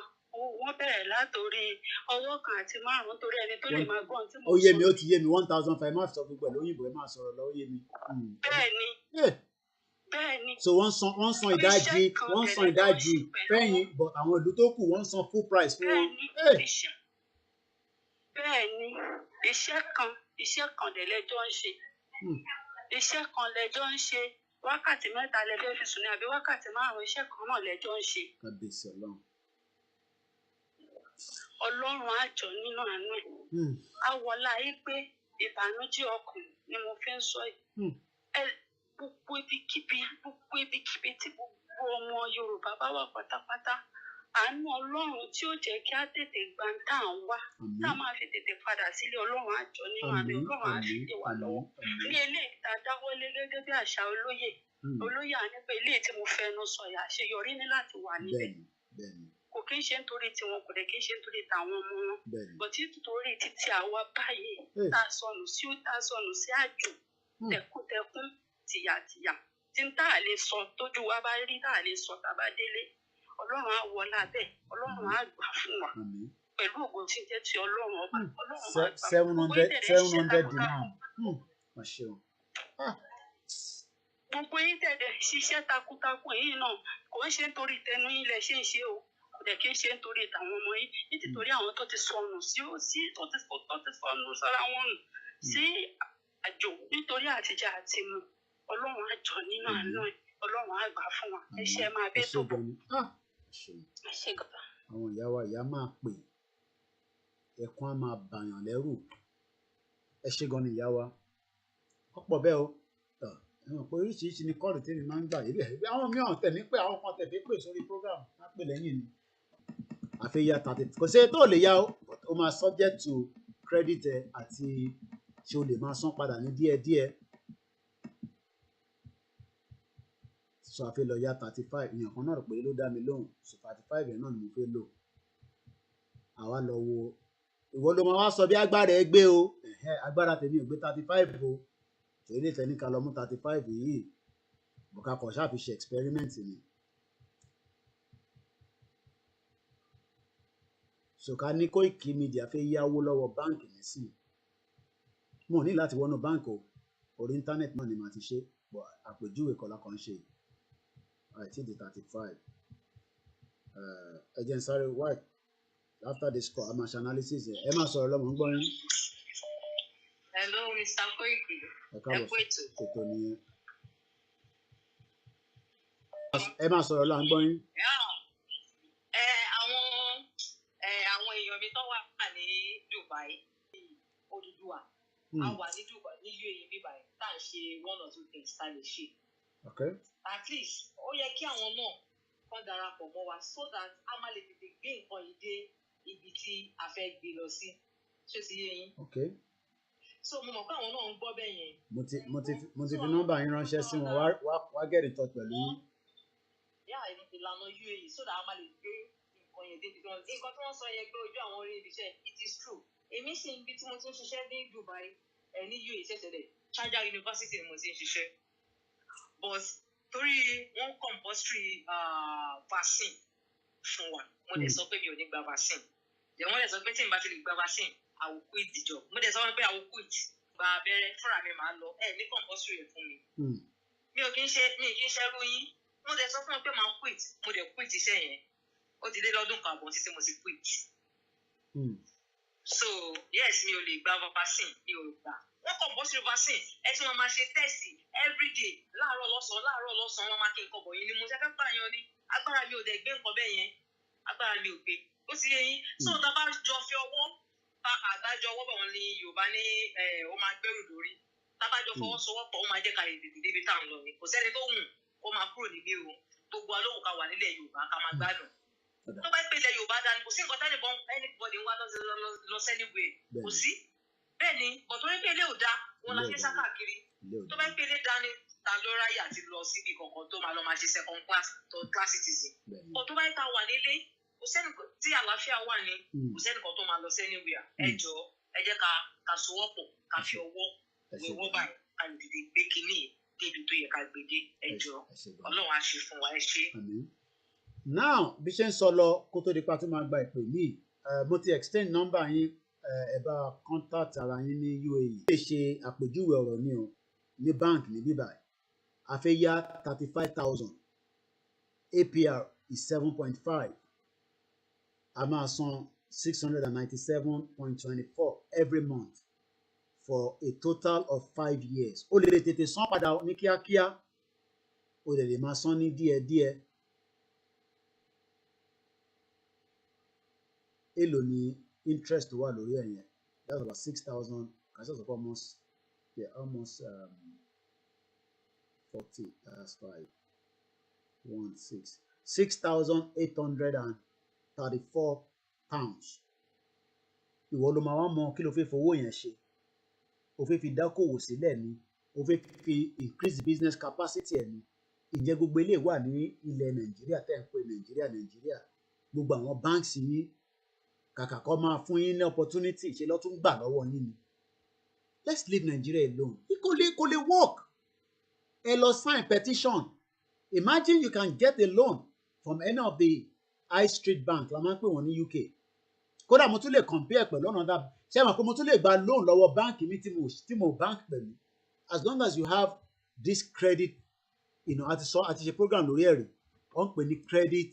wọ́n bẹ̀rẹ̀ látòrí ọwọ́ kan àti márùn-ún torí ẹni tó lè máa gbọ́n tí mo sọ. ó yé mi ó ti yé mi 1,500 máa sọ fún pẹ̀lú òyìnbó ẹ máa sọ̀rọ̀ lọ ó yé mi. bẹ́ẹ̀ni. so wọ́n san ìdajì fẹ́yìn but àwọn ìlú tó kù wọ́n san full price fún wọn. bẹ́ẹ̀ni iṣẹ́ kan dẹ̀ lẹ́jọ́ ń ṣe iṣẹ́ kan lẹ́jọ́ ń ṣe wákàtí mẹ́ta lẹ fẹ́ fi sùn ní àbí wákàtí márùn-ún iṣẹ́ kan náà lẹ́jọ́ ń ṣe. kábíyèsí Ọlọ́run àjọ nínú àánú ẹ̀ á wọlá yí pé ìbànújẹ́ ọkàn ni mo fi ń sọ yìí gbogbo ibikíbi tí gbogbo ọmọ Yorùbá bá wà pátápátá àánú Ọlọ́run tí ó jẹ́ kí á tètè gba tá à ń wá tá a máa fi tètè padà sílé Ọlọ́run àjọ nínú àánú Ọlọ́run á fi dé wa lọ́wọ́ ní eléyìí tá a dáwọ́lé gẹ́gẹ́ bí àṣà olóyè àní pé eléyìí tí mo fẹnu sọ yà àṣeyọrí ní láti wà níbẹ̀ kò kí ń ṣe nítorí tiwọn kò dẹ̀ kí ń ṣe nítorí tàwọn ọmọ wọn bọ̀tí nítorí títí àwa báyìí tá a sọnù sí àjò tẹkùntẹkùn tìyàtìyà tí ń tá a lè sọ tójú wa bá rí tá a lè sọ tá a bá délé Ọlọ́run á wọlá bẹ́ẹ̀ Ọlọ́run á gbà fún wa pẹ̀lú ògo tí ń jẹ́ ti Ọlọ́run ọba Ọlọ́run á gbà fún wa 700 dinar. gbogbo yín tẹ̀lé ṣiṣẹ́ takuntakun yìí náà kò ń ṣe nítorí tẹnu yín lẹ ṣe ń ṣe o kò dẹ̀ kí ń ṣe nítorí tàwọn ọmọ yín nítorí àwọn tó ti sọnù tó ti sọnù sára wọn nù sí àjò nítorí àtijọ́ àti mu Ọlọ́run àjọ nínú àánú ẹ̀ Ọlọ́run á gbà fún wa ẹ ṣe máa bẹ́ tó bọ̀. àwọn ìyá máa pè ẹkún á máa bàyàn lẹ́rù ẹ ṣe gan ni ìyá wa ọ̀pọ̀ bẹ́ẹ̀ o ẹ̀wọ̀n pé oríṣiríṣi ni kọ́ọ̀lù tèmi máa ń gbà yìí bẹ́ẹ̀ àwọn mìíràn tẹ̀mí pé àwọn kan tẹ̀mí pè sórí program á pè lẹ́yìn ni àfihàn tàtí kò sí tó lè yá o máa subject to credit ẹ àti ṣé o lè máa san padà ní díẹ̀díẹ̀ so àfi lọ ya 35 èèyàn kan náà rò pé ló dá mi lóhùn so 35 ẹ̀ náà ni mo fẹ́ lò àwa lọ wo ìwọ ló máa wá sọ bí agbára ẹ gbé o agbára tèmi ò gbé 35 o tèmi fẹ́ ní ká lọ mú 35 yìí bùkà kọ̀ ṣáà fi ṣe experiment ni so ká ní KOIKIMEDIA fẹ́ yáwó lọ́wọ́ báǹkì nísìn mo ní láti wọnú báǹkì o orí íńtánẹ́ẹ̀tì náà ni màá ti ṣe àpèjúwe kọ́lá kan ṣe àìtí di 35 ẹ jẹ́ n sáré white after this call a máa ṣe analysis ẹ máa sọ̀rọ̀ lọ́mọ ń gbọ́ yín. Hello, Mr. Koiki. Ètò nìyẹn. Ẹ máa sọ̀rọ̀ là ń gbọ́ yín. Àwọn èèyàn mi tó wà ní Dubai, Odùduwà, a wà ní Dubai ní UAE Dubai tá à ń ṣe one or two things tá a lè ṣe. At least ó yẹ kí àwọn náà kàn darapọ̀ mọ́ wa so that a máa lè tètè gbé nǹkan yìí dé ibi tí a fẹ́ gbé lọ sí. Ṣé ti yé yín? So mo mọ̀ pé àwọn náà ń gbọ́ bẹ́ẹ̀ yẹn. Mo ti fi nọ́mbà yín ránṣẹ́ sí wọn wá get in touch pẹ̀lú yín. Ìlànà UAE so that a máa lè gbé nǹkan yẹn débi gan. Nǹkan tí wọ́n sọ yẹn pé ojú àwọn orí ibiṣẹ́ it is true. Èmi sì ń bí tí mo ti ń ṣiṣẹ́ ní Dubai ní UAE ṣẹ̀ṣẹ̀lẹ̀ Charger University ni mo ti ń ṣiṣẹ́. But torí wọ́n compulsory vaccine fún wa mo dẹ̀ sọ pé mi ò ní gba vaccine. Wọ́n dẹ̀ sọ pé tí n bá ti lè gba vaccine I will quit the job. Mo dẹ̀ sọ pé I will quit. Gba abẹ́rẹ́ fúnra mi máa lọ ní compulsory ẹ̀ fún mi. Mi kì í ṣe ẹrú yín. Mo dẹ̀ sọ fún wọn pé màá quit. Mo dẹ̀ quit iṣẹ́ yẹn. Ó ti lé lọ́dún kan àbọ̀ títí mo ti quit. So yes mi ò lè gba vaccine mi ò gbà. Wọ́n compulsory vaccine ẹ tí wọ́n máa ṣe test everyday láàárọ̀ lọ́sàn-án wọ́n máa kí nǹkan bọ̀ yín ni mo ṣe fẹ́ pààyàn ni agbára mi ò dẹ̀ gbé nǹkan bẹ́ẹ̀ yẹn agbára mi ò gbé. Ó ti yé yín. So tá a bá jọ fi ọwọ́ àgbájọ ọwọ́ bọ̀ wọ́n ní Yorùbá ní ó máa gbẹ́rù lórí. Tá a bá jọ fọwọ́sowọ́pọ̀ ó máa jẹ́ ká lè tètè débi tá à ń lọ ni. Kò sẹ́ni tó wù ó máa kúrò níbí o. Gbogbo alóhùn ká wà nílẹ̀ Yorùbá ká máa gbádùn. Tó bá pè ilẹ̀ Yorùbá dání kò sí nǹkan anybody ń wá lọ sẹ́niwé kò sí. Bẹ́ẹ̀ ni bọ̀tọ̀ wípé ilé ò dáa wọn la fi sá káàkiri. Tó bá pè ilé dání ta ló ráyè àti lọ síbi kankan tó máa lọ máa ṣe second class third class citizen. Bọ̀ tó bá ta wà nílé kò sẹ́ni tí àlàáfíà wà ní kò sẹ́ni kan tó máa lọ sẹ́niwé ẹ jọ̀ọ́ ẹ jẹ́ ká sowọ́pọ̀ ká fi ọwọ́ wẹ̀wọ́ báyìí ká lè dìde gbé kínní débi tó yẹ ká gbé dé ẹ jọ̀ọ́ Ọlọ́run á ṣe fún wa ẹ ṣé. Now bí ṣe ń sọ lọ kó tó di pa tó máa gba ìpè míì mo ti extend number yín ẹ bá contact ara yín ní UAE. lè ṣe àpèjúwe ọ̀rọ̀ ni o ní bank ní bíbá a fẹ́ yá 35,000 APR is 7.5 a máa san 697.24 every month for a total of 5 years. O lè tètè san padà ní kíákíá o lè máa san ní díẹ̀díẹ̀. Èló ni interest wà lórí ẹ̀ yẹn that's about 6,000 can say almost 40 that's 5 1 6 6,834 pounds. Ìwọ ló máa wá mọ kí ló fẹ́ fowó yẹn ṣe. O fẹ́ fi dákòwò sílẹ̀ ni o fẹ́ fi increase business capacity ẹ̀ ni. Ìjẹ́ gbogbo ilé wà ní ilẹ̀ Nàìjíríà tẹ́ ń pè Nàìjíríà gbogbo àwọn banks yín kàkà kọ́ máa fún yín ní opportunity ṣe lọ́ tún gbà lọ́wọ́ yín ni. Let's leave Nigeria alone. Kò lè work. Ẹ lọ sign petition. Imagine you can get a loan from any of the high street bank la máa ń pè wọ́n ní UK. Kódà mo tún lè compare pẹ̀lú ọ̀nà dá ṣé ẹ mọ̀ pé mo tún lè gba loan lọ́wọ́ báǹkì mi tí mo bank pẹ̀lú as long as you have this credit àti ṣe program lórí ẹ̀rí wọ́n ń pè ní credit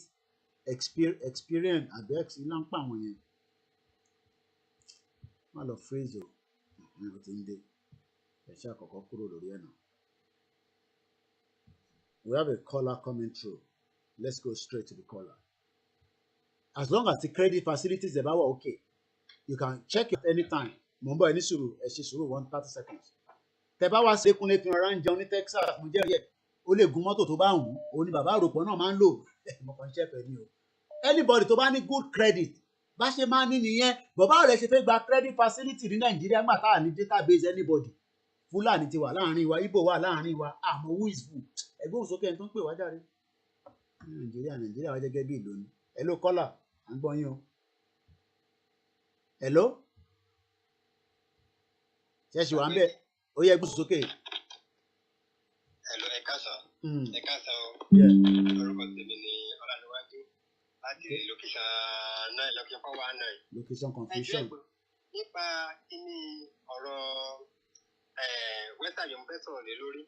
experience abex ilá ń pa àwọn yẹn má lọ phrase o ti ń dé ẹ̀ṣẹ́ àkọ́kọ́ kúrò lórí ẹ̀ náà. We have a caller coming through. Let's go straight to the caller. As long as the credit facilities ẹ̀ bá wà okay you can check it anytime. Mo ń bọ̀ ẹ ní sùúrù ẹ ṣe sùúrù 30 seconds. Tẹ bá wá sí Kúnlé fi ọ̀rá ń jẹun ní Texas mo jẹ́rìí ẹ̀ ó lè gun mọ́tò tó bá wù ú òun ni bàbá àròpọ̀ náà máa ń lò mo kàn ń ṣẹ̀fẹ̀ ni o. Anybody tó bá ní good credit bá ṣe máa ní nìyẹn bàbá rẹ̀ ṣe fẹ́ gba credit facility ní Nàìjíríà gbà táà ní database anybody. Fúlàní ti wà láàrin wa Ìgbò wà láàrin wa àmọ́ who is who ẹgbẹ́ òsókè ẹni tó ń pè wá jáde. Nàìjíríà wá gẹ́gẹ́ bí ìlú ni. Hello caller à ń gbọ́ yín o. Hello ṣẹ́ṣì wà ń bẹ̀ ó yẹ gbùsù sókè. Hello ẹ káàsán o orúkọ tèmi ni Ọláníwájú láti location 419. Location confusion. Nípa kíní ọ̀rọ̀ western yóò fẹ́ sọ̀rọ̀ lé lórí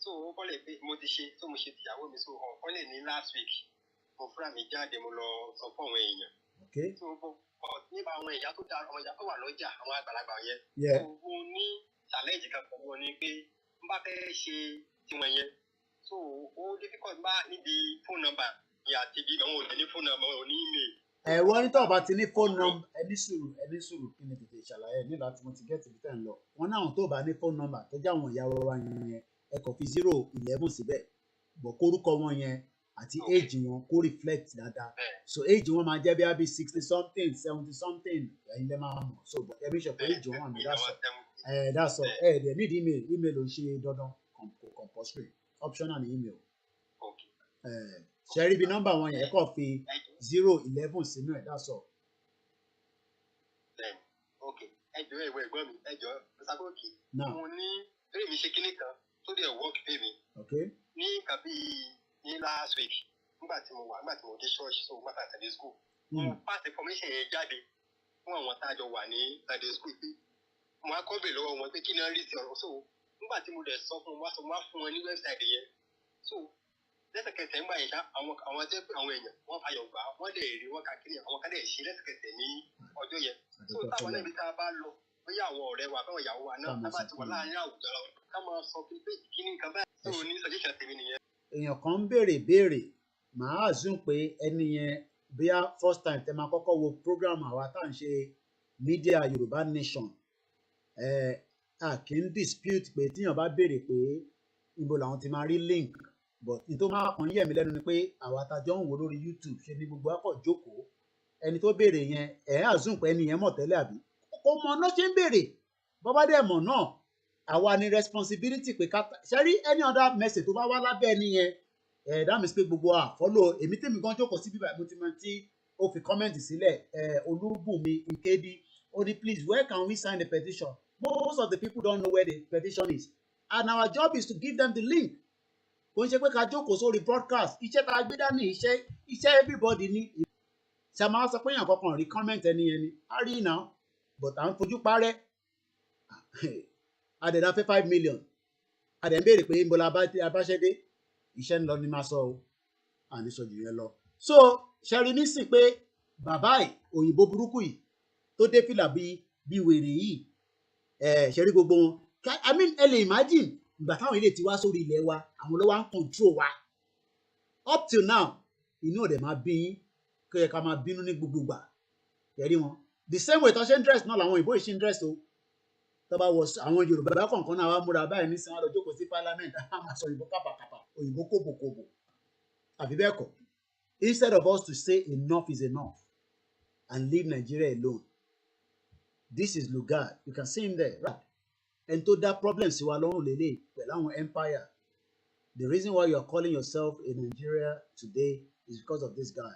so ó kọ́ lè pé mo ti ṣe tó mo ṣe tìyàwó mi so ọ̀kan lè ní last week mo fúnra mi jáde mo lọ sọ fún àwọn èèyàn so nípa àwọn ìyá tó dára àwọn ìyá tó wà lọ́jà àwọn àgbàlagbà yẹn. Mo ní challenge kan pẹ̀lú wọn ni pé n bá fẹ́ ṣe tiwọn yẹn so ó difficult bá níbi phone number ní àti bí àwọn òní phone number òní email. Wọ́n ní tó bá ti ní phone number ẹni sùúrù kí ni tètè ṣàlàyé nígbà tí mo ti get ibi tẹ́ ń lọ. Wọ́n náà tó bá ní phone number tó jẹ́ àwọn ìyá wa yẹn ẹ kàn fi 011 síbẹ̀ bọ̀ kórúkọ wọn yẹn àti age wọn kó reflect dáadáa. So age wọn máa jẹ́ bí 60 something 70 something ẹ̀yin lẹ́ máa mọ̀ so but every shop age wọn wà ní that's all they need email ò ṣe dandan compulsory optional ní email. Ṣe rí bí nọ́mbà wọn yẹn kàn fi 011 sínú ẹ̀ that's all. Ẹjọ́ ìwé ẹ̀gbọ́n mi ẹjọ́ ṣàkókì mo ní eré mi ṣe kinní kan tó dẹ̀ work pay mi ní nǹkan bíi ní last week nígbà tí mo dé church so nígbà tí a Sunday school mo pass information yẹn jáde fún àwọn tá a jọ wà ní Sunday school pé mo á kọ́ bẹ̀ lọ́wọ́ wọn pé kí ni wọ́n rí sí ọ̀rọ̀ so nígbà tí mo dẹ̀ sọ fún wọn wá fún wọn ní website yẹn so lẹ́sẹ̀kẹsẹ̀ ńgbà yẹn ṣá àwọn tẹ́ pé àwọn èèyàn wọ́n fayọ̀ gbà wọ́n dẹ̀ rí wọ́n kàkiri àwọn kan dẹ̀ ṣe lẹ́sẹ̀kẹsẹ̀ ní ọjọ́ yẹn so táwọn náà ibi tá a bá lọ bóyá àwọn ọ̀rẹ́ wa fáwọn ìyàwó wa náà tábà ti wà láàárín àwùjọ ká máa sọ pé kí ni nǹkan báyìí tó ní suggestion tèmi nìyẹn. Èèyàn kan ń béèrè màá assume pé ẹni yẹn bóyá first time tẹ máa kọ́kọ́ wo program àwa tá à ń ṣe media Yorùbá Nation a kì í dispute pé tíyàn bá béèrè pé ibo làwọn ti máa rí link but ní tó máa kàn yẹ̀ mí lẹ́nu ni pé àwa tájọ́ ń wò lórí YouTube ṣe ni gbogbo akọ̀ jókòó ẹni tó béèrè yẹn assume pé ẹni yẹn mọ̀ tẹ́lẹ̀ àbí kò mọ̀ náà ṣe ń béèrè bọ́bá dẹ̀ mọ̀ náà àwa ni responsibility pé ká ṣẹ́rí any other message tó bá wá lábẹ́ ẹni yẹn that means pé gbogbo follow èmi tèmi gan jókòó sí bíbá mo ti mọ tí ó fi comment sílẹ̀ Olúbùnmi Nkedi ó ní please where can we sign the petition most of the people don't know where the petition is and our job is to give them the link kò ń ṣe pé ká jókòó sórí broadcast iṣẹ́ tá a gbé dání iṣẹ́ everybody ní ṣe máa sọ pé èèyàn kankan rí comment ẹni yẹn ni a rí iná but à ń fojú parẹ́ adẹ̀dá fẹ́ 5 million adẹ̀ ń béèrè pé ń bọ́lá abáṣẹ́dé iṣẹ́ ń lọ ní máa sọ o àní sọ jù yẹn lọ so ṣẹ́rí nísìn pé bàbá òyìnbó burúkú yìí tó dé fìlà bí wèrè yìí ṣẹ́rí gbogbo wọn I mean ẹ lè imagine ìgbà táwọn ilé ti wá sórí ilẹ̀ wa àwọn ló wá ń control wa up till now inú ọ̀dẹ̀ máa bí yín kí ẹ ká máa bínú ní gbogbo gbà ẹ̀rí wọn the same way tó ṣe ń dress náà làwọn òyìnbó ìṣe ń dress o tó bá wọ àwọn Yorùbá kọ̀ọ̀kan náà wá múra báyìí nísìnyí wọn lọ jókòó sí parliament á máa sọ òyìnbó kápákápá òyìnbó kòbòkòbò àbí bẹ́ẹ̀ kọ́ instead of us to say enough is enough and leave Nigeria alone this is Lugard you can see him there right ẹni tó dá problem sí wa lọ́rùn lélẹ̀ pẹ̀lú àwọn empire the reason why you are calling yourself in Nigeria today is because of this guy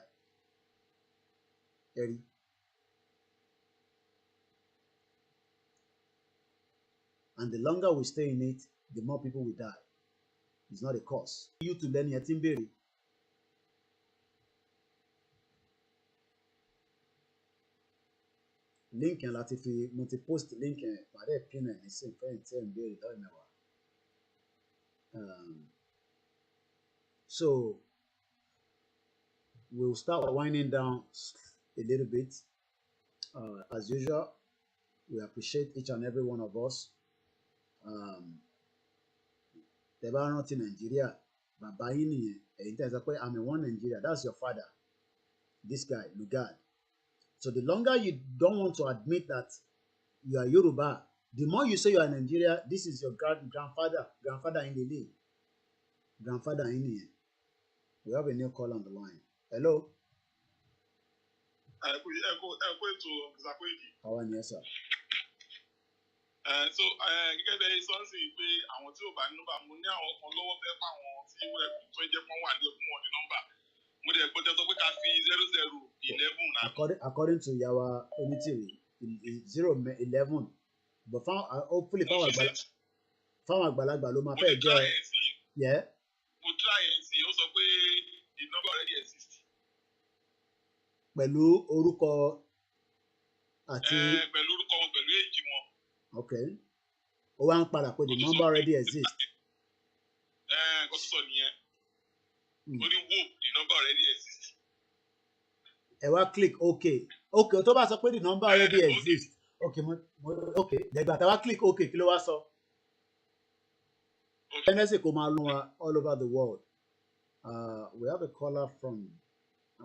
ẹ̀rí. And the longer we stay in it, the more people will die. It's not a cause. YouTube lẹ́ni ẹ ti ń béèrè. Link yẹn láti fi mo ti post link yẹn pàdé pin ẹ̀ nísìnyí fẹ́yìn tí ẹ̀ ń béèrè lọ́wọ́ mẹ́wàá. So we'll start winding down a little bit. As usual, we appreciate each and every one of us. Tẹ́ bá rántí Nàìjíríà bàbá yín nìyẹn ẹ̀yin tẹ́ sọ pé I'm in one Nigeria that's your father this guy Lugard so the longer you don't want to admit that you are Yoruba the more you say you are Nigeria this is your grandfather in the day grandfather yín nìyẹn we have a new call on the line hello. ẹ kú ètò ìsàkóyèdè. àwa ni ẹ sà. So gẹ́gẹ́ bẹ́ẹ̀ sọ́nsì pé àwọn tí ò bá ní nọ́mbà mo ní àwọn kan lọ́wọ́ fẹ́ fún àwọn tí wẹ́ẹ̀bù tó jẹ́ pọ́n wà ní ẹkún wọn ní nọ́mbà mo dẹ̀ gbọ́dọ̀ sọ pé ká fi 0011 náà. according to yawa onítìrì 011 but hopefully fáwọn àgbàlagbà ló máa fẹ́ jẹ́ ẹ. mo try ẹ̀ sí ó sọ pé the number already exists. pẹ̀lú orúkọ àti. pẹ̀lú orúkọ wọn pẹ̀lú èjì wọn. Okay. Ó wá ń padà pé the number already exists. Kò tó sọ nìyẹn. Ó ní whoop the number already exists. ẹ wá click OK tó bá sọ pé the number already exists OK dẹ̀gbà tá wá click OK kí ló wá sọ ẹnẹ́sì kò máa lọ all over the world we have a caller from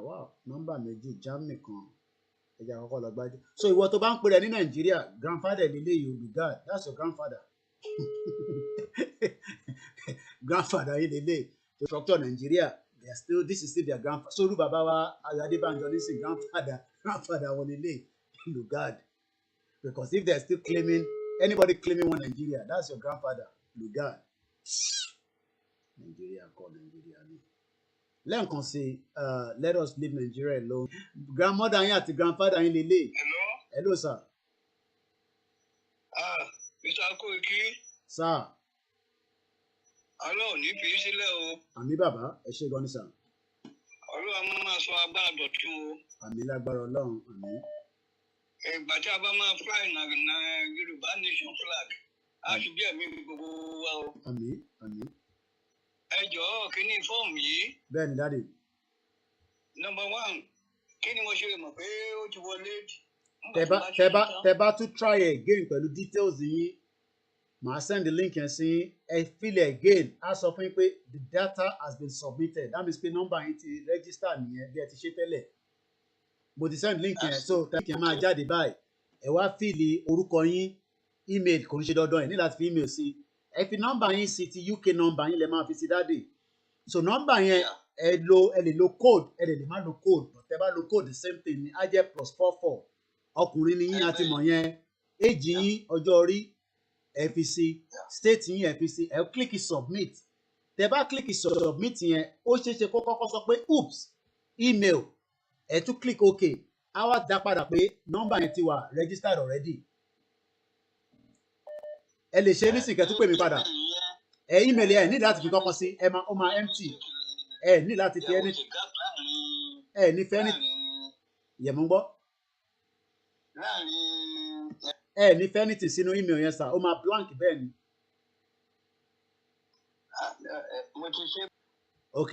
wow number méjì Germany kan ẹja àkọ́kọ́ lọ gbájú so ìwọ tó bá ń pè rẹ ní Nàìjíríà grandfather nílé yìí olùgá that's your grandfather grandfather yìí nílé the structure Nigeria they are still this is still their grandfather so olú bàbá wa Adébánjọ nísìn grandfather wọn nílé lugard because if they are still claiming anybody claiming one Nigeria that's your grandfather lugard Nigeria call Nigeria ni lẹ́ǹkan sí let us leave Nigeria alone grandmother yín àti grandfather yín lélẹ̀. Hello sir. Mr. Koiki. Sir. Ọlọ́run ní fi sílẹ̀ o. Àmì bàbá ẹ ṣé gan ni sir. Ọlọ́run máa sọ agbára dọ̀tun o. Àmì lágbára Ọlọ́run àmì. Ìgbà tí a bá máa fly na Yorùbá nation flag a ṣe bí ẹ̀mí gbogbo wa o. Àmì àmì. Ẹ jọ̀ọ́ kí ni fọ́ọ̀mù yìí. Bẹ́ẹ̀ni dáàdi. Number 1 kí ni mo ṣe mọ̀ pé ó ti wọlé. Tẹ bá tún try again pẹ̀lú details yín màá send the link yẹn sí ẹ fill again á sọ fún yín pé the data has been submitted that means pé number yín ti register nìyẹn bí ẹ ti ṣe tẹ́lẹ̀ mo ti send link yẹn so link yẹn máa jáde báyìí ẹ wá fill orúkọ yín email kò ń ṣe dandan ẹ ní láti fi email sí ẹ fi number yín sí ti UK number yín lẹ máa fi sí dáàdì so number yẹn ẹ lè lo code ẹ lè má lo code but tẹ bá lo code the same thing ni á jẹ́ +44 ọkùnrin ni yín àti mọ̀ yẹn age yín ọjọ́ orí ẹ fi sí state yín ẹ fi sí ẹ click submit tẹ bá click submit yẹn ó ṣeéṣe kó kọ́kọ́ sọ pé oops email ẹ tún click OK á wá dá padà pé number yẹn ti wà registered already ẹ lè ṣe nísìnyí kẹ́ tún pè mí padà ẹ email ẹ ní láti fi kọ́kọ́ sí ó máa empty ẹ ní láti fi ẹ ní fẹ́ ní yẹ̀mú gbọ́ ẹ ní fẹ́ ní tì sínú email yẹn sà ó máa blank bẹ́ẹ̀ ni. ok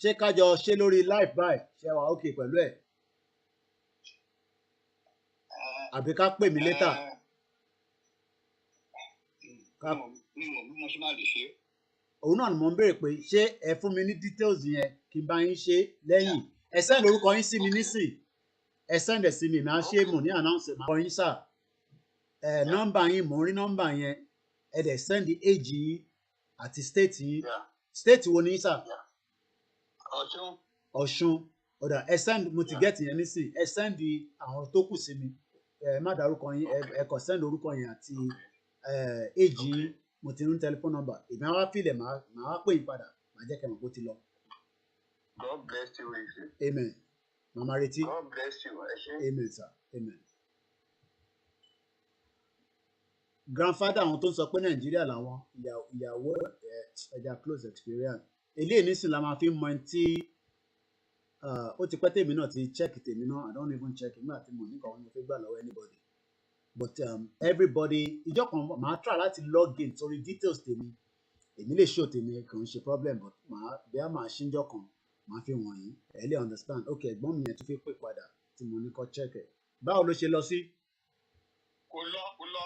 ṣé kájọ ṣe lórí live báyìí ṣe wà ok pẹ̀lú ẹ̀ àbí ká pè mí later. òun náà ni mo ń béèrè pé ṣé ẹ fún mi ní details yẹn kí n bá yín ṣe lẹ́yìn ẹ send orúkọ yín sí mi nísìn ẹ send ẹ̀ sí mi máa ṣe mò ní announce máa kọ yín sà nọ́mbà yín mò ń rí nọ́mbà yẹn ẹ dẹ̀ send age yín àti state yín state wo ni yín sà. Ọ̀ṣun ọ̀dà ẹ send mo ti get yẹn nísìn ẹ send àwọn tó kù sí mi ẹ má dárúkọ yín ẹ kàn send orúkọ yẹn àti age yín mo ti ní telephone number èmi á wá fílẹ̀ màá wá pè yín padà màá jẹ́ kẹ́ mọ̀ kó ti lọ. God bless you. Amen. Màmá retí. God bless you. Amen sir. Amen. Grandfather àwọn tó ń sọ pé Nàìjíríà làwọn ìyàwó ẹja close experience eléyìí nísìnyí la máa fi mọ ẹni tí ó ti pẹ́ tèmi náà ti check tèmi náà I don't even check nígbà tí mo ní kàn wọ́n mo fẹ́ gbà lọ́wọ́ anybody but everybody ìjọ kan màá try láti log in sórí details tèmi èmi lè show tèmi kò ń ṣe problem but bí a máa ṣíjọ kan màá fi wọ̀nyí ẹ lè understand ok ẹ̀gbọ́n mi yẹn tún fi pè padà tí mo ní kọ́ check ẹ̀ báwo ló ṣe lọ sí. kò lọ.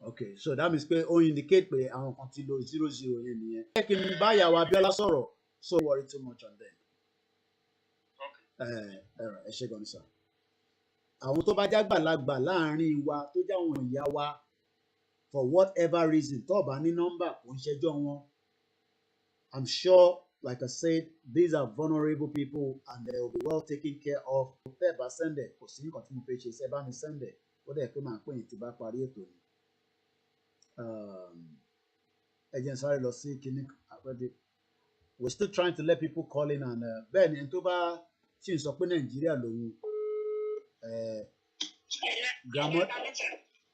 Okay, so that means pé ó indicate pé àwọn kan ti lo 00 yẹn nìyẹn. Ẹ kí n bá ìyàwó Abíọ́lá sọ̀rọ̀ so worry too much on them. Ẹ ṣe gan ni sir. Àwọn tó bá jágbàlagbà láàrin wa tó jáwọn ìyá wa for whatever reason tó bá ní nọ́mbà kò ń ṣẹjọ́ wọn. I'm sure like I said these are vulnerable people and they will be well taken care of. Tẹ́ ẹ bá sẹ́ndẹ̀ kò sí nǹkan tí mo fẹ́ ṣe ṣe bá mi sẹ́ndẹ̀ ó dẹ̀ pé màá pè yín tí bá parí ètò ni. Again, sorry, lọ sí kíní àpẹẹrẹ we're still trying to let people call in and bẹ́ẹ̀ ni tó bá ṣì ń sọ pé Nàìjíríà lòun grandma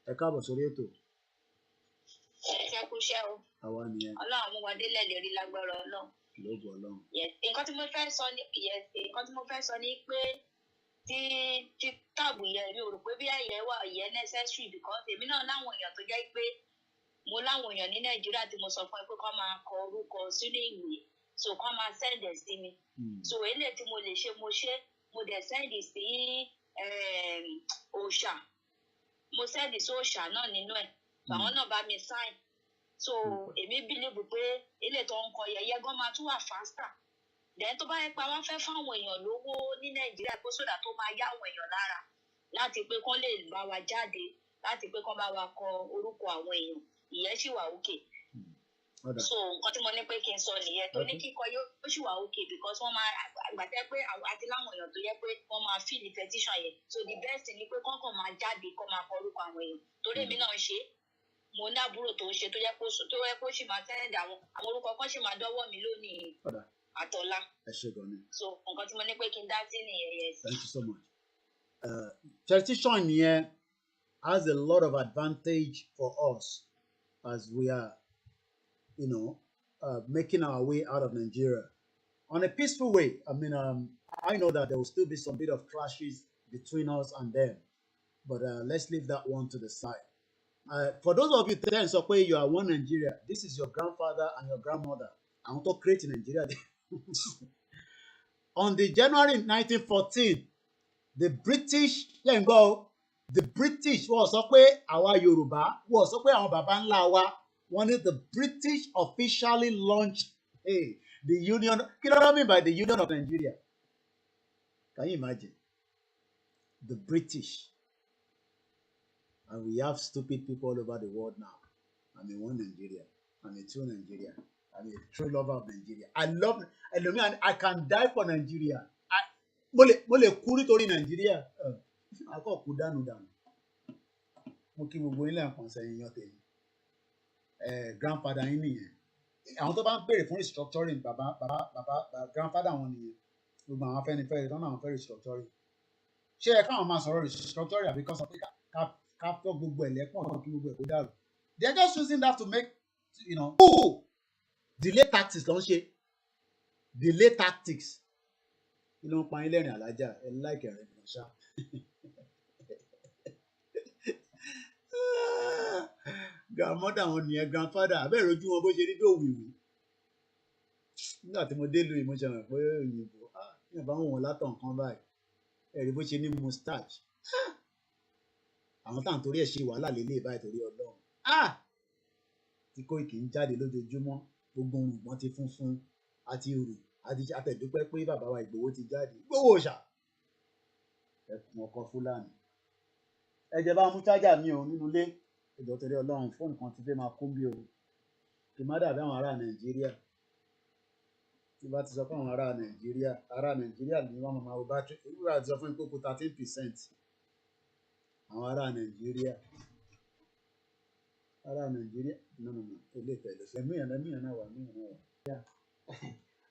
ẹ káàbọ̀ sórí ètò. Ẹ kú iṣẹ́ o. Àwa nìyẹn. Ọlọ́run mú wa délẹ̀ lè rí lágbára Ọlọ́run. Lóògùn Ọlọ́run. Nǹkan tí mo fẹ́ sọ ni pé tí táàbù yẹn mi ò rò pé bí ẹ̀yẹ wà yẹn necessary because èmi náà láwọn èèyàn tó jẹ́ pé mo láwọn èèyàn ní Nàìjíríà tí mo sọ fún ẹ pé kọ́ máa kọ orúkọ sínú ìwé so kọ́ máa send ẹ̀ sí mi so eléyìí tí mo lè ṣe mo ṣe mo dẹ̀ sẹ́ndì sí òòṣà mo sẹ́ndì sí òòṣà náà nínú ẹ̀ àwọn náà bá mi sign so èmi bílíìbù pé ilé tó ń kọ yẹ̀yẹ́ gan máa tún wà faster then tó bá yẹ pé àwọn fẹ́ fáwọn èèyàn lówó ní nàìjíríà pé sódà tó máa yá àwọn èèyàn lára láti pé kán lè bá wa jáde láti pé kán bá wa kọ orúkọ àwọn èèyàn ìyẹn sì wà òkè so nǹkan tí mo ní pé kí n sọ nìyẹn tó ní kíkọ yóò sì wà òkè because wọ́n máa àgbàtẹ́ pé àti láwọn èèyàn tó yẹ pé wọ́n máa fill the petition yẹn so the best ni pé kọ́kàn máa jáde kọ́ máa kọ orúkọ àwọn èèyàn torí èmi náà ṣe mo ní àbúrò tó ń ṣe tó yẹ kó sì máa send àwọn orúkọ kan sì máa dọ́wọ́ mi lónìí àtọ́lá so nǹkan tí mo ní pé kí n dá sí nìyẹn yes. Thank you so much. Petition yẹn has a lot of advantage for us as we are making our way out of Nigeria on a peaceful way. I mean, I know that there will still be some bit of clashes between us and them, but let's leave that one to the side. For those of you then, so you are one Nigeria. This is your grandfather and your grandmother. I want to create in Nigeria. On the January 1914, the British, the British was our Yoruba was our Baba ńlá wa. Wanted the British officially launched the Union. You know what I mean by the Union of Nigeria? Can you imagine? The British. And we have stupid people all over the world now. I'm a one Nigeria. I'm a true Nigeria. I'm a true lover of Nigeria. I love, and I can die for Nigeria. Mole kuri tori Nigeria. Ako kudanu danu. Mo kí gbogbo ilé àkànṣe èèyàn tèmi. Grandfather yín nìyẹn. Àwọn tó bá ń béèrè fún restructuring bàbá grandfather wọn nìyẹn. Gbogbo àwọn Afẹ́nifẹ́re tó náà fẹ́ restructuring. Ṣé ẹ káwọn máa sọ̀rọ̀ restructuring àbí kan sọ pé ká fọ́ gbogbo ẹ̀ lẹ́pọ̀n kí gbogbo ẹ̀ kó dàrú. They are just using that to make, delay tactics ló ń ṣe. Delay tactics. Kí ló ń pa yín lẹ́rìn àlájá ẹ láìkẹ̀ rẹ̀ nìkan ṣá. Grandmother wọn nìyẹn grandfather abẹ́rẹ́ ojú wọn bó ṣe rí bí òwìwí. Nígbà tí mo dé lu ìmọ̀ ṣe hàn pé òyìnbó yóò bá wọn látọ̀ nǹkan báyìí. Ẹ̀rí bó ṣe ní moustache. Àwọn táwọn torí ẹ̀ ṣe wàhálà lélẹ̀ báyìí torí Ọlọ́run. Tí Kóìkì ń jáde lójoojúmọ́ gbogbo orùngbọ̀n ti funfun àti òrù àti àtẹ̀dúpẹ́ pé bàbá wa Ìgbòho ti jáde. Gbówó ṣá. Ẹkùn ọkọ Fúlàní. Ẹ jẹ́ bá mú chájà mi ò nínú ilé. Ìjọ torí Ọlọ́run fóònù kan ti fẹ́ máa kún bí o. Kì má dàbí àwọn ará Nàìjíríà. Tí bá ti sọ fún àwọn ará Nàìjíríà ni wọ́n máa wo bátìrì. Ìwúrà ti sọ fún ìkókó 13%. Àwọn ará Nàìjíríà. Ará Nàìjíríà. No. Ilé ìtẹ̀lẹ̀ ṣe míyàn náà wà.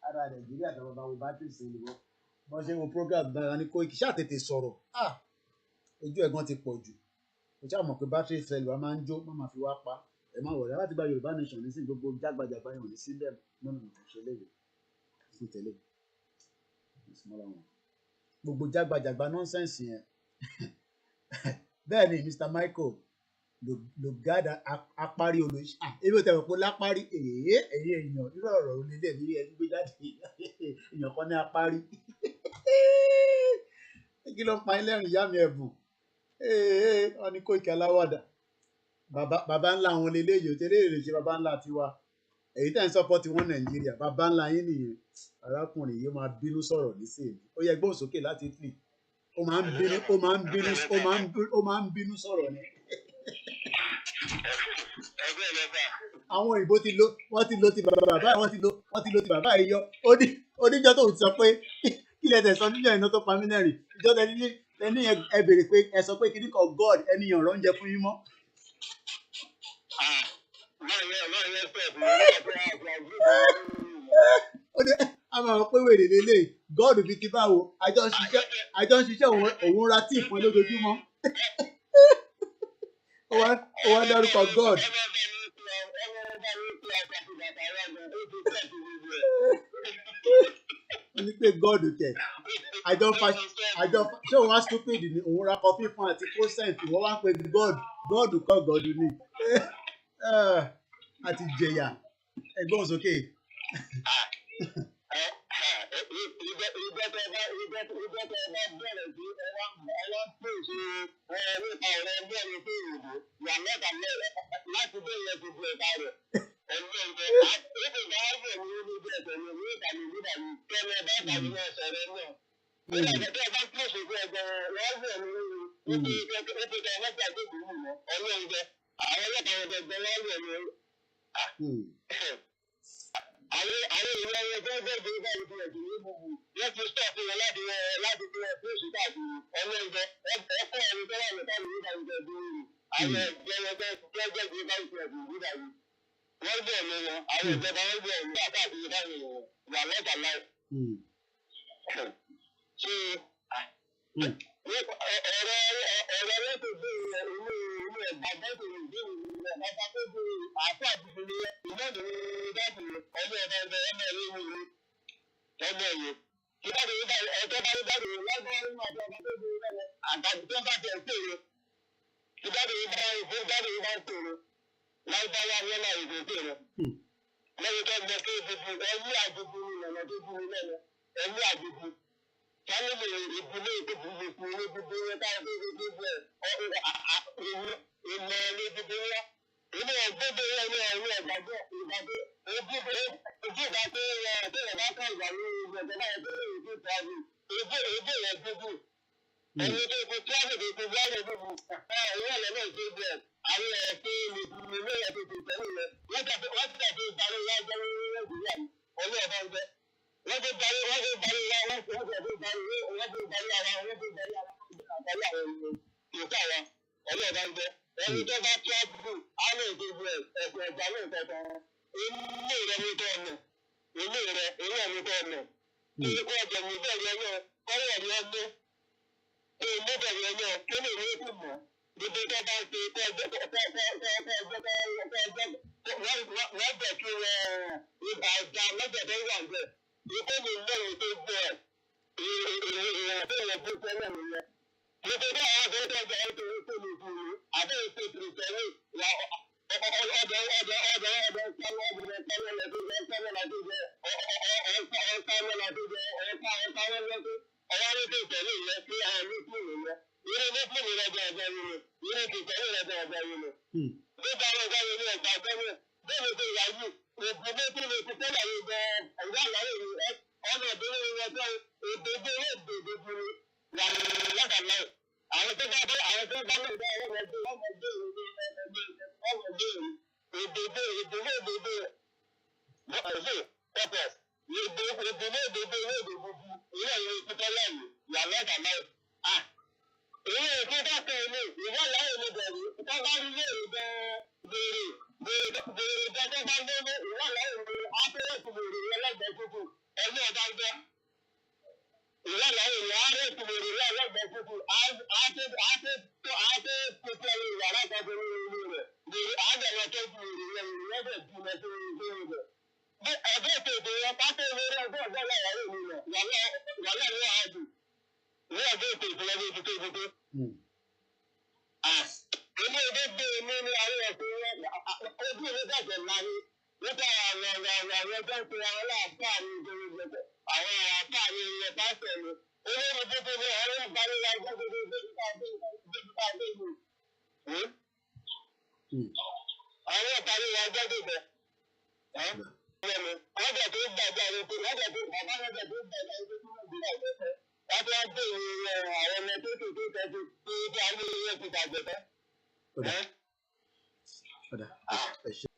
Ará Nàìjíríà tó bá wo bátìrì sí ìlú. Wọ́n ṣe wo program dára ní Kóìkì. Ṣáà tètè sọ̀rọ̀. Ojú ẹ̀gbọ́n ti pọ̀ jù. Mo ṣáà mọ̀ pé bátìrì cell wa máa ń jó, má máa fi wá pa. Ẹ má wọ̀rẹ́ láti gba Yorùbá nation ní sí gbogbo jágbajàgba yẹn ò ní sílẹ̀ nínú ìṣẹ̀lẹ̀ yìí. Fún tẹ̀lé. Gbogbo jágbajàgba nọ́nsẹ̀nsì yẹn. Bẹ́ẹ̀ ni Mr. Michael ló gádà apárí olóṣì. Ebi ò tẹ̀wọ̀ pé lápárí èèyàn nínú ọ̀rọ̀ onílé ní ẹni gbé jáde. Èèyàn kan ní apárí. Kí ló ń pa ilé ẹ̀rìn ìyá mi ẹ̀bùn? Wọ́n ní Kóìkì aláwàdà. Bàbá ńlá wọn leléyìí òtẹ́lẹ̀ èrè ṣe bàbá ńlá tiwa. Èyí tẹ́ ń sọ́pọ́tì wọn Nàìjíríà. Bàbá ńlá yín nìyẹn. Arákùnrin yìí máa bínú sọ̀rọ̀ nísìnyí. Ó yẹ gbóhùn sókè láti Italy. Ó máa ń bínú sọ̀rọ̀ ni. Àwọn òyìnbó wọ́n ti lo ti bàbá wọ́n ti lo ti bàbá yìí yọ. Oníjọ́ tó ń sọ pé kí lẹ tẹ̀ sọ níjọ́ iná tó pa mí lẹ́rìn. Ìjọ́ ẹni ẹ béèrè pé ẹ sọ pé kí ní kan God ẹni yàn ọ̀rọ̀ oúnjẹ fún yín mọ́. A máa pé wèrè lélẹ̀ God fi ti báwo àjọ ń ṣiṣẹ́ òun ra tíì fún ẹ lójoojúmọ́. Ó wá dárúkọ God. Ó ní pé God tẹ̀ ṣé òun wá stupid ni òun ra kọfí fún àti procent wọ́n wá ń pe God kọ́ God ni àti jẹ̀yà ẹ̀gbọ́n sókè.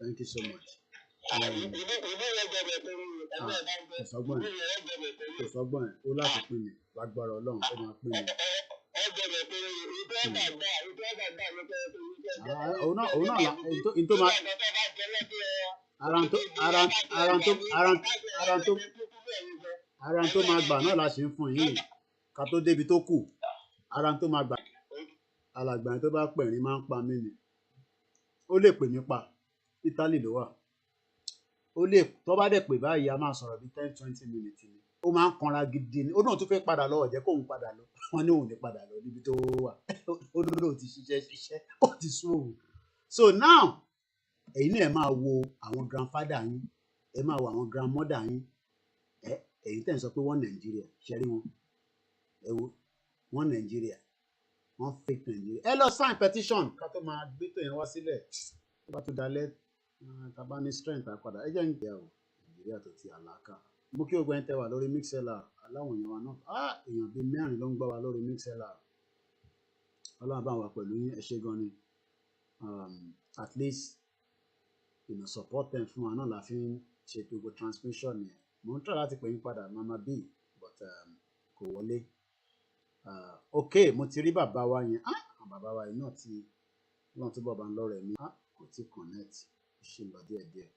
Thank you so much. Kò sọ́gbọ́n ẹ̀ ó láti pín ní lágbára Ọlọ́run ó máa pín ní. Òun náà n tó máa ara tó máa gbà náà la ṣe ń fún yín ká tó débi tó kù ara tó máa gbà alàgbà yẹn tó bá pẹ̀rín máa ń pa mí ni ó lè pè mí pa Italy ló wà ó lè tó bá dẹ̀ pè báyìí a máa sọ̀rọ̀ bí 10-20 minutes ni ó máa ń kanra gidi ni ó náà tún fẹ́ padà lọ ọ̀jẹ́ kóun padà lọ wọn ní òun ní padà lọ níbi tó wà ó lóò ti ṣiṣẹ́ ó ti sún òun. So now ẹ̀yin náà ẹ máa wo àwọn grandfather yín ẹ máa wo àwọn grandmother yín èyí tẹ̀ ń sọ pé wọ́n Nàìjíríà ṣe rí wọn ẹ wo wọ́n Nàìjíríà wọ́n fake Nàìjíríà ẹ lọ sign petition ká tó máa gbé tó yẹn wá sílẹ̀ tó bá tó dalẹ̀ tá bá ní strength àpadà ẹ jẹ́ ń gbé o Nàìjíríà tó ti àlàkà mú kí ogun ẹ̀ tẹ́ wà lórí mixlr aláwọ̀ èèyàn wa náà èèyàn bíi 4 ló ń gbọ́ wa lórí mixlr Ọlọ́run bá wà pẹ̀lú yín ẹ ṣé gan ni at least support them fún wa náà la fi ń ṣe gbogbo transmission yẹn mo ń tọ́ láti pè yín padà mama b but kò wọlé ok mo ti rí bàbá wa yẹn bàbá wa yẹn náà ti wọ́n túbọ̀ bá ń lọ́rọ̀ ẹ̀mí kò tí connect ṣe lọ díẹ̀díẹ̀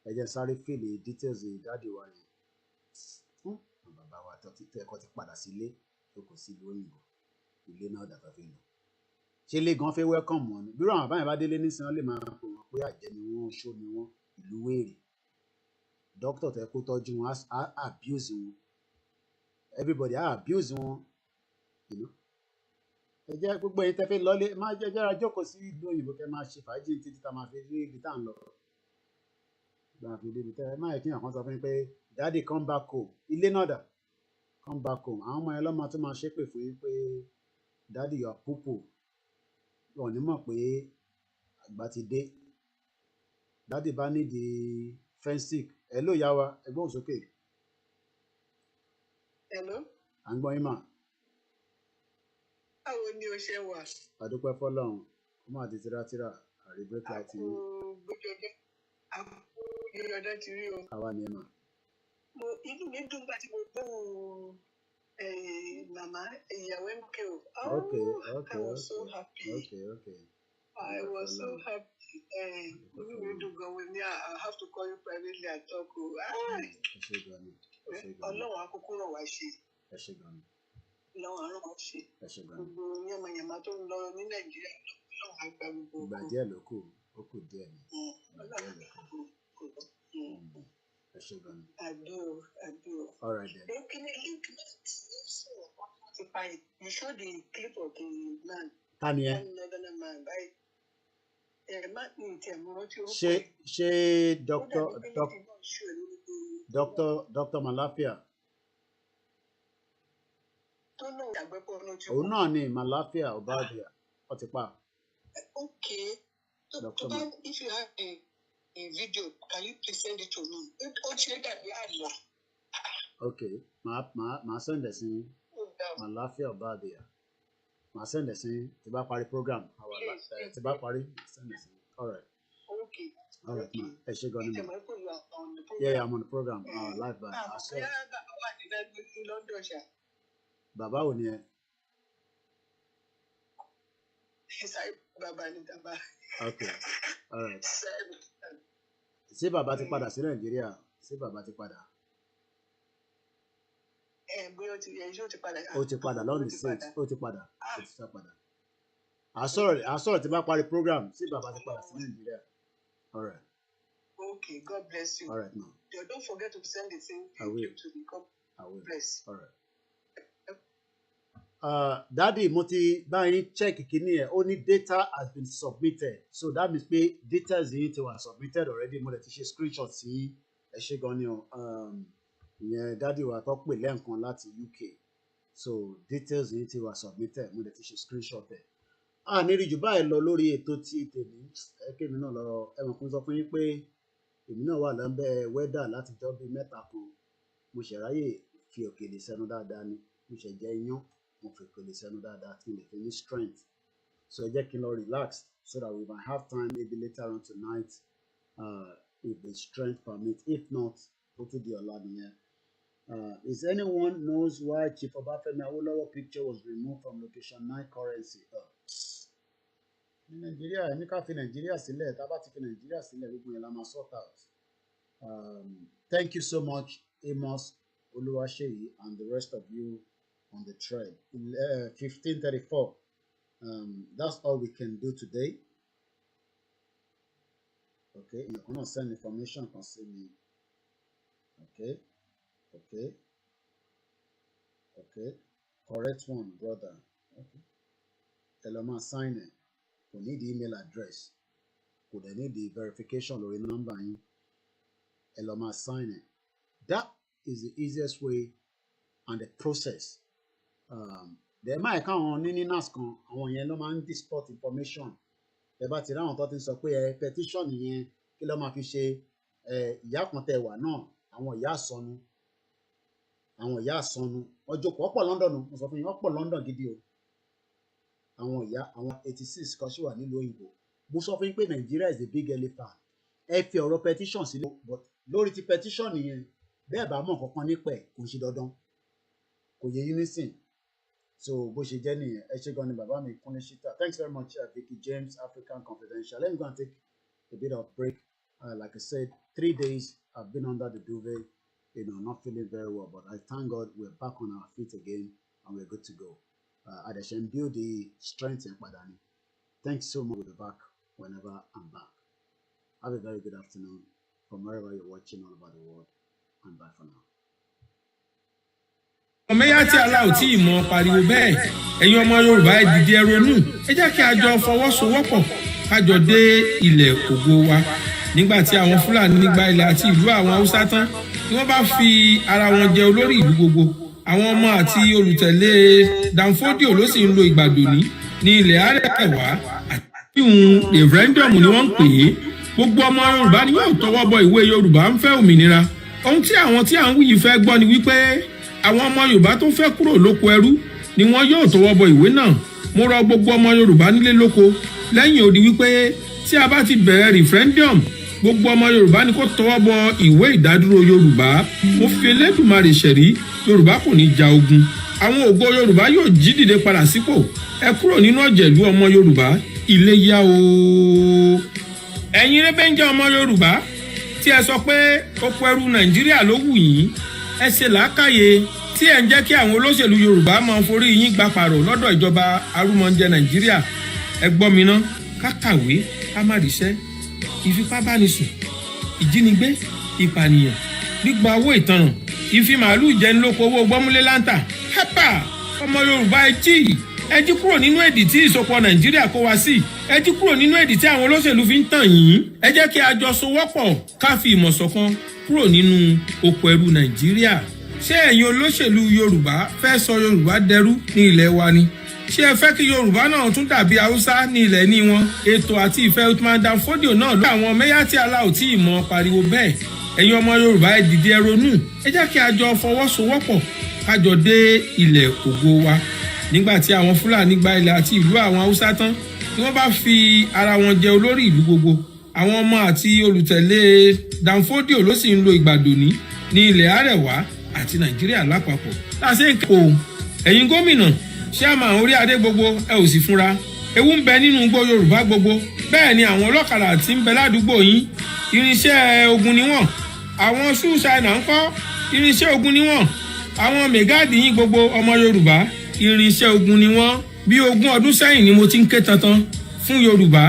ẹ jẹ́ sáré fèlè details dáàdì wa yẹn bàbá wa tó ẹ̀kọ́ ti padà sílé tó kò sí ìlú òyìnbó ilé náà dàtọ̀ fi lọ ṣe lè gan fẹ́ welcome wọn ni bí àwọn àbáyẹn bá délé nísìnyí wọ́n lè máa pè wọ́n pé àjẹ́ ni wọ́n ṣó ni wọ́n ìlú wèrè dókítà tẹ kó tọ́jú wọn á abuse wọn everybody á abuse wọn ẹ jẹ́ gbogbo ẹ̀yin tẹ́ fẹ́ lọ́lé má jẹ́ jẹ́ra jókòó sí ìlú òyìnbó kẹ́ máa ṣe fàájì títí tá máa fi rí ibi tá à ń lọ gbà fi débi tẹ́ ẹ má yẹ kí àwọn sọ fún yín pé daddy come back home ilé náà dà come back home àwọn ọmọ yẹn lọ́mọ tó máa ṣépè fún yín pé daddy you are poo-poo wọn ní mọ̀ pé àgbà ti dé daddy bá nídìí fẹ́ǹsìk ẹ ló yá wa ẹgbọ́n sókè. Hello. à ń gbọ́ yín mà. Báwo ni o ṣe wà? àdúpẹ́ fọlọ́run ó máa di tírátíra àríbẹ́kì àti. àpò ìrọ̀dá ti rí o. àwa ni ẹ mà. inú mi dùn gbà tí mo gbóhùn màmá ìyàwó MK o. Okay. I was so happy. Okay. I was so happy. Inú mi dùn gan wọn ní I have to call you privately and talk o. ẹ ṣé gan ni. Ọlọ́run àkókò rọ̀ wá ṣe. ẹ ṣé gan ni. Ọlọ́run àrùn wá ṣe. ẹ ṣé gan ni. Gbogbo yàmàyàmà tó ń lọ ní Nàìjíríà Ọlọ́run á gba gbogbo. ìgbà díẹ̀ ló kù ó kù díẹ̀ ni. Ọlọ́run á kú. ẹ ṣé gan ni. Àdúró. All right then. You show the clip of the man. Tani ẹ. Northern man, right? ṣé Dr. Malafia òun náà ni Malafia Obadia ó ti pa. Okay. If you have a video, can you please send it to me? Okay, màá send ẹ̀ sí Malafia Obadia. màá send ẹ̀ sí tí bá parí program tí bá parí send ẹ̀ sí. All right. Okay. All right, ma. Ẹ ṣé gan ni ma. Yeah, I'm on the program. Live by. Bàbá wo ni ẹ? Okay. All right. Ṣé bàbá ti padà sí Nàìjíríà? Ṣé bàbá ti padà? Ó ti padà lọ́nà state. Ó ti padà. Ó ti sá padà. Àsọ̀rọ̀ tí bá parí program. Ṣé bàbá ti padà sí Nàìjíríà? All right. Okay, God bless you. All right, no. Don't forget to send the same video to the God bless. All right. Daddy, mo ti bá yín check kíní ẹ̀, ó ní data has been submitted. So that means pé details yìí ti wà submitted already. Mo lè ti ṣe screenshot sí ẹ ṣé gan ni o. Ìyẹn daddy wa tó pè lẹ́ǹkan láti UK. So details yìí ti wà submitted. Mo lè ti ṣe screenshot ẹ̀. Nírí jù báyìí lọ lórí ètò tí tèmi kémi náà lọ ẹ̀wọ̀n kún sọ fún yín pé èmi náà wà lábẹ́ wẹ́dà láti jọ́ bíi mẹ́ta kan mo ṣẹ̀ráyè fi òkèlè sẹ́nu dáadáa ni mo ṣẹ̀ jẹ iyán mo fi òkèlè sẹ́nu dáadáa kí n lè fi ní strength so ẹ jẹ́ kí n lọ relax so that we might have time maybe later on tonight if the strength permit if not ó tún di ọ̀la nìyẹn. Is anyone knows why Chief Obafemi Awolowo picture was removed from location 9 currency? Ní Nàìjíríà ẹ̀mí ká fi Nàìjíríà sílẹ̀ tá a bá ti fi Nàìjíríà sílẹ̀ gbogbo yẹn la máa sort out. Thank you so much Amos Oluwaseyi and the rest of you on the thread. 15:34. That's all we can do today. Okay, you're gonna send information concerning me. Okay. Correct one, brother. Okay. Eloma sign it. Kò ní the email address. Kò dẹ̀ ní the verification lórí number yín. Eloma sign it. That is the easiest way and the process. The máa ká àwọn ní NAS kan àwọn yẹn ló máa ń distort information. Ẹ bá ti rí àwọn tó ti ń sọ pé petition yẹn kí ló máa fi ṣe ìyá kan tẹ wà náà àwọn ìyá àsọnù wọ́n jókòó ọ̀pọ̀ London mo sọ fún yín ọ̀pọ̀ London gidi o. Àwọn ìyá àwọn 86 kan ṣì wà nílùú òyìnbó. Mo sọ fún yín pé Nigeria is the big elephant. Ẹ fi ọ̀rọ̀ petition sílẹ̀ but lórí ti petition yẹn bẹ́ẹ̀ bá mọ̀ kankan nípa ẹ̀ kò ṣe dandan kò yẹ yín nísìn. So bó ṣe jẹ́ nìyẹn ẹ ṣe gan ni bàbá mi Kúnlé Shita. Thanks very much Vicky James African Confidential. Let me go and take a bit of break. Like I said, 3 days I've been under the duvet, not feeling very well, but I thank God we're back on our feet again and we're good to go. I shall build the strength in Padani. Thanks so much. We'll be back whenever I'm back. Have a very good afternoon from wherever you're watching all over the world, and bye for now. Ọmọya tí aláwọ̀ tí ìmọ̀ pariwo bẹ́ẹ̀ ẹ̀yin ọmọ Yorùbá ẹ dìde ẹ ronú ẹ jẹ́ kí a jọ fọwọ́sowọ́pọ̀ ká jọ dé ilẹ̀ ògo wa nígbà tí àwọn Fúlàní nígbà ilẹ̀ àti ìlú àwọn Haúsá tán ni wọ́n bá fi ara wọn jẹ olórí ìlú gbogbo àwọn ọmọ àti olùtẹ̀lé Danfodio ló sì ń lo ìgbàdòní ní ilẹ̀ Àrẹwà àti ìhun referendum ni wọ́n ń pè é gbogbo ọmọ Yorùbá ni yóò tọwọ́ bọ ìwé Yorùbá ń fẹ́ òmìnira ohun tí àwọn tí à ń wí yìí fẹ́ gbọ́ ni wípé àwọn ọmọ Yorùbá tó fẹ́ kúrò lóko ẹrú ni wọ́n yóò tọwọ́ bọ ìwé náà mo rọ gbogbo ọmọ Yorùbá nílé lóko lẹ́yìn odi wípé tí a bá ti bẹ̀rẹ̀ referendum gbogbo ọmọ Yorùbá ni kó tọwọ́ bọ ìwé ìdádúró Yorùbá mo fi Elédùmarè ṣẹ̀rí Yorùbá kò ní ja ogun àwọn ògo Yorùbá yóò jí dìde padà sípò ẹ kúrò nínú ọ̀jẹ̀lú ọmọ Yorùbá ilé yá o ẹ̀yin rẹ́bẹ̀njẹ́ ọmọ Yorùbá tí ẹ sọ pé oko ẹrú Nàìjíríà ló wù yín ẹ ṣe làákàyè tí ẹ ń jẹ́ kí àwọn olóṣèlú Yorùbá máa forí yín gbà pààrọ̀ lọ́dọ̀ ìjọba arúmọjẹ Nàìjíríà ẹ gbọ́ mi ná ká kàwé ká má ríṣẹ́ ìfipábánisùn ìjínigbé ìpànìyàn gbígba owó ìtanràn ìfi màálù jẹnilóko owó gbọ́múlé láǹtà hápà ọmọ Yorùbá ẹ jí kúrò nínú èdè tí ìsopọ̀ Nàìjíríà kó wa sí ẹ jí kúrò nínú èdè tí àwọn olóṣèlú fi ń tàn yín ẹ jẹ́ kí a jọ sowọ́pọ̀ ká fi ìmọ̀ ṣọ̀kan kúrò nínú oko ẹrú Nàìjíríà ṣé ẹ̀yin olóṣèlú Yorùbá fẹ́ sọ Yorùbá dẹrú ní ilẹ̀ wa ni ṣé ẹ fẹ́ kí Yorùbá náà tún dàbí Haúsá ní ilẹ̀ ní wọn ètò àti ìfẹ́ Uthman Danfodio náà ló àwọn mẹ́yà tí aláwọ̀ tí ìmọ̀ pariwo bẹ́ẹ̀ ẹ̀yin ọmọ Yorùbá ẹ dìde ẹ ronú ẹ jẹ́ kí a jọ fọwọ́sowọ́pọ̀ ká jọ dé ilẹ̀ ògo wa nígbà tí àwọn Fúlàní gba ilẹ̀ àti ìlú àwọn Haúsá tán ni wọ́n bá fi ara wọn jẹ olórí ìlú gbogbo àwọn ọmọ àti olùtẹ̀lé Danfodio ló sì ń lo ìgbàdòní ní ilẹ̀ Àrẹwà àti Nàìjíríà lápapọ̀ láṣẹ ìkó ẹ̀yin gómìnà ṣáàmà orí adé gbogbo ẹ ò sì fúnra ewu ń bẹ nínú igbó Yorùbá gbogbo bẹ́ẹ̀ ni àwọn ọlọ́kadà tí ń bẹ ládùúgbò yín irinṣẹ́ ogun ni wọ́n àwọn ṣùṣàìnà ń kọ́ irinṣẹ́ ogun ni wọ́n àwọn mẹgáàdì yín gbogbo ọmọ Yorùbá irinṣẹ́ ogun ni wọ́n bí 20 ọdún sẹ́yìn ni mo ti ń ké tantan fún Yorùbá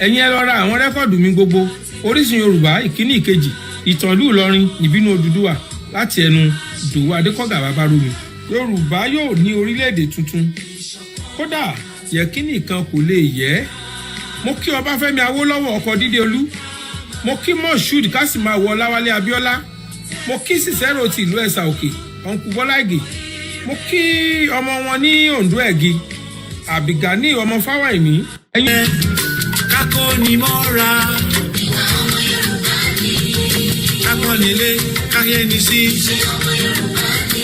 ẹ̀yin ẹ lọ ra àwọn rẹ́kọ̀dù mi gbogbo Orísun Yorùbá ìkíní ìkejì ìtànlú Ìlọrin ìbínú Odùduwà láti ẹnu Ìdòwú Adékọ̀gà Babárómi Yorùbá yóò ní orílẹ̀-èdè tuntun kódà yẹ̀kínì kan kò lè yẹ̀ mo kí Ọbáfẹ́mi Awólọ́wọ̀ ọkọ̀ Dídéolú mo kí Moshood Kásìmáwò Ọláwálé Abíọ́lá mo kí Cicero ti ìlú Ẹ̀sà Òkè ọ̀nkú Bọ́lá Ìgè mo kí ọmọ wọn ní Oǹdó Ẹ̀gì Àbígánì ọmọ Fáwẹ̀mí ẹ̀yin kákó ni mọ́ra ìwà ọmọ Yorùbá ni kákó nílé káyé ní sí ọmọ Yorùbá ni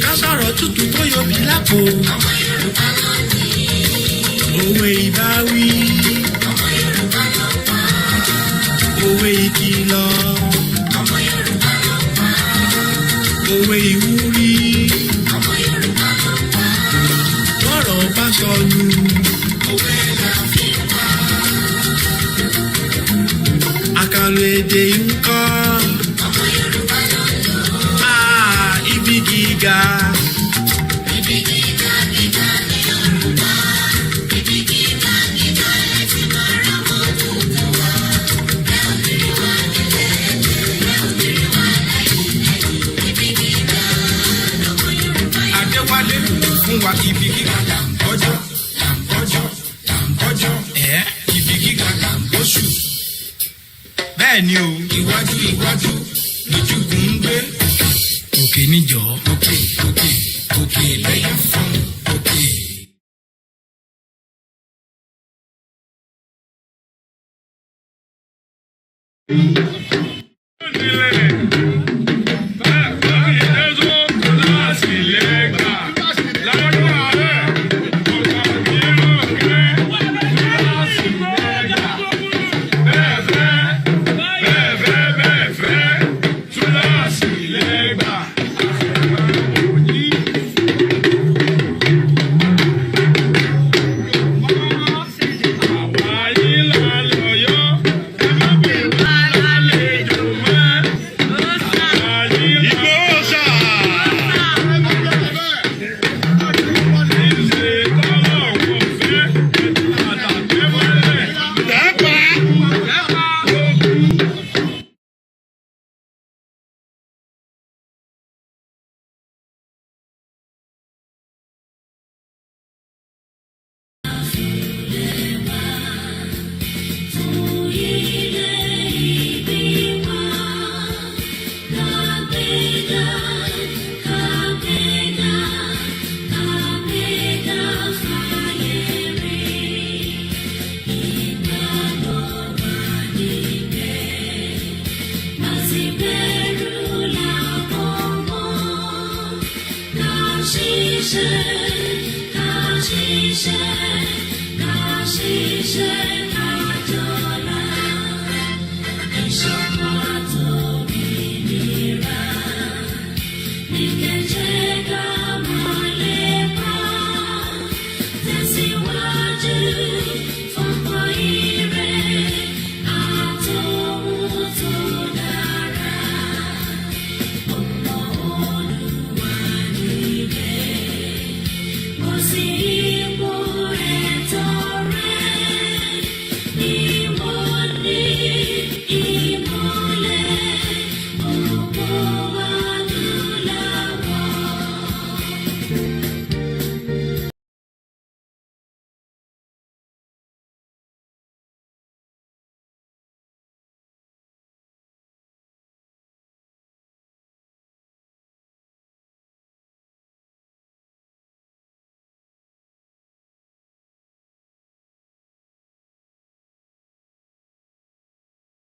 ká sọ̀rọ̀ tútù tó yọbi lápò ọmọ Yorùbá náà ni òwe ìbáwí ọmọ Yorùbá náà pa òwe ìkìlọ̀ ọmọ Yorùbá náà pa òwe ìwúrí ọmọ Yorùbá náà pa lọ́rọ̀ bá sọnù òwe la fi pa àkàlò èdè ńkọ́ ọmọ Yorùbá náà lọ ibi gíga ibi gíga gíga ní Yorùbá ibi gíga gíga lẹ́tí máa rọ́mọ́ tuntun wá ẹ ò ní rí wá nílẹ̀ ẹ ò ní rí wá lẹ́yìn ibi gíga lọ́mọ Yorùbá yìí. Adéwálé fún wa ibi gíga ọjọ́ ibi gíga oṣù bẹ́ẹ̀ ni o iwájú lójúkùn ń gbé níjọ́ òkè òkè òkè lẹ́yìn fún òkè. See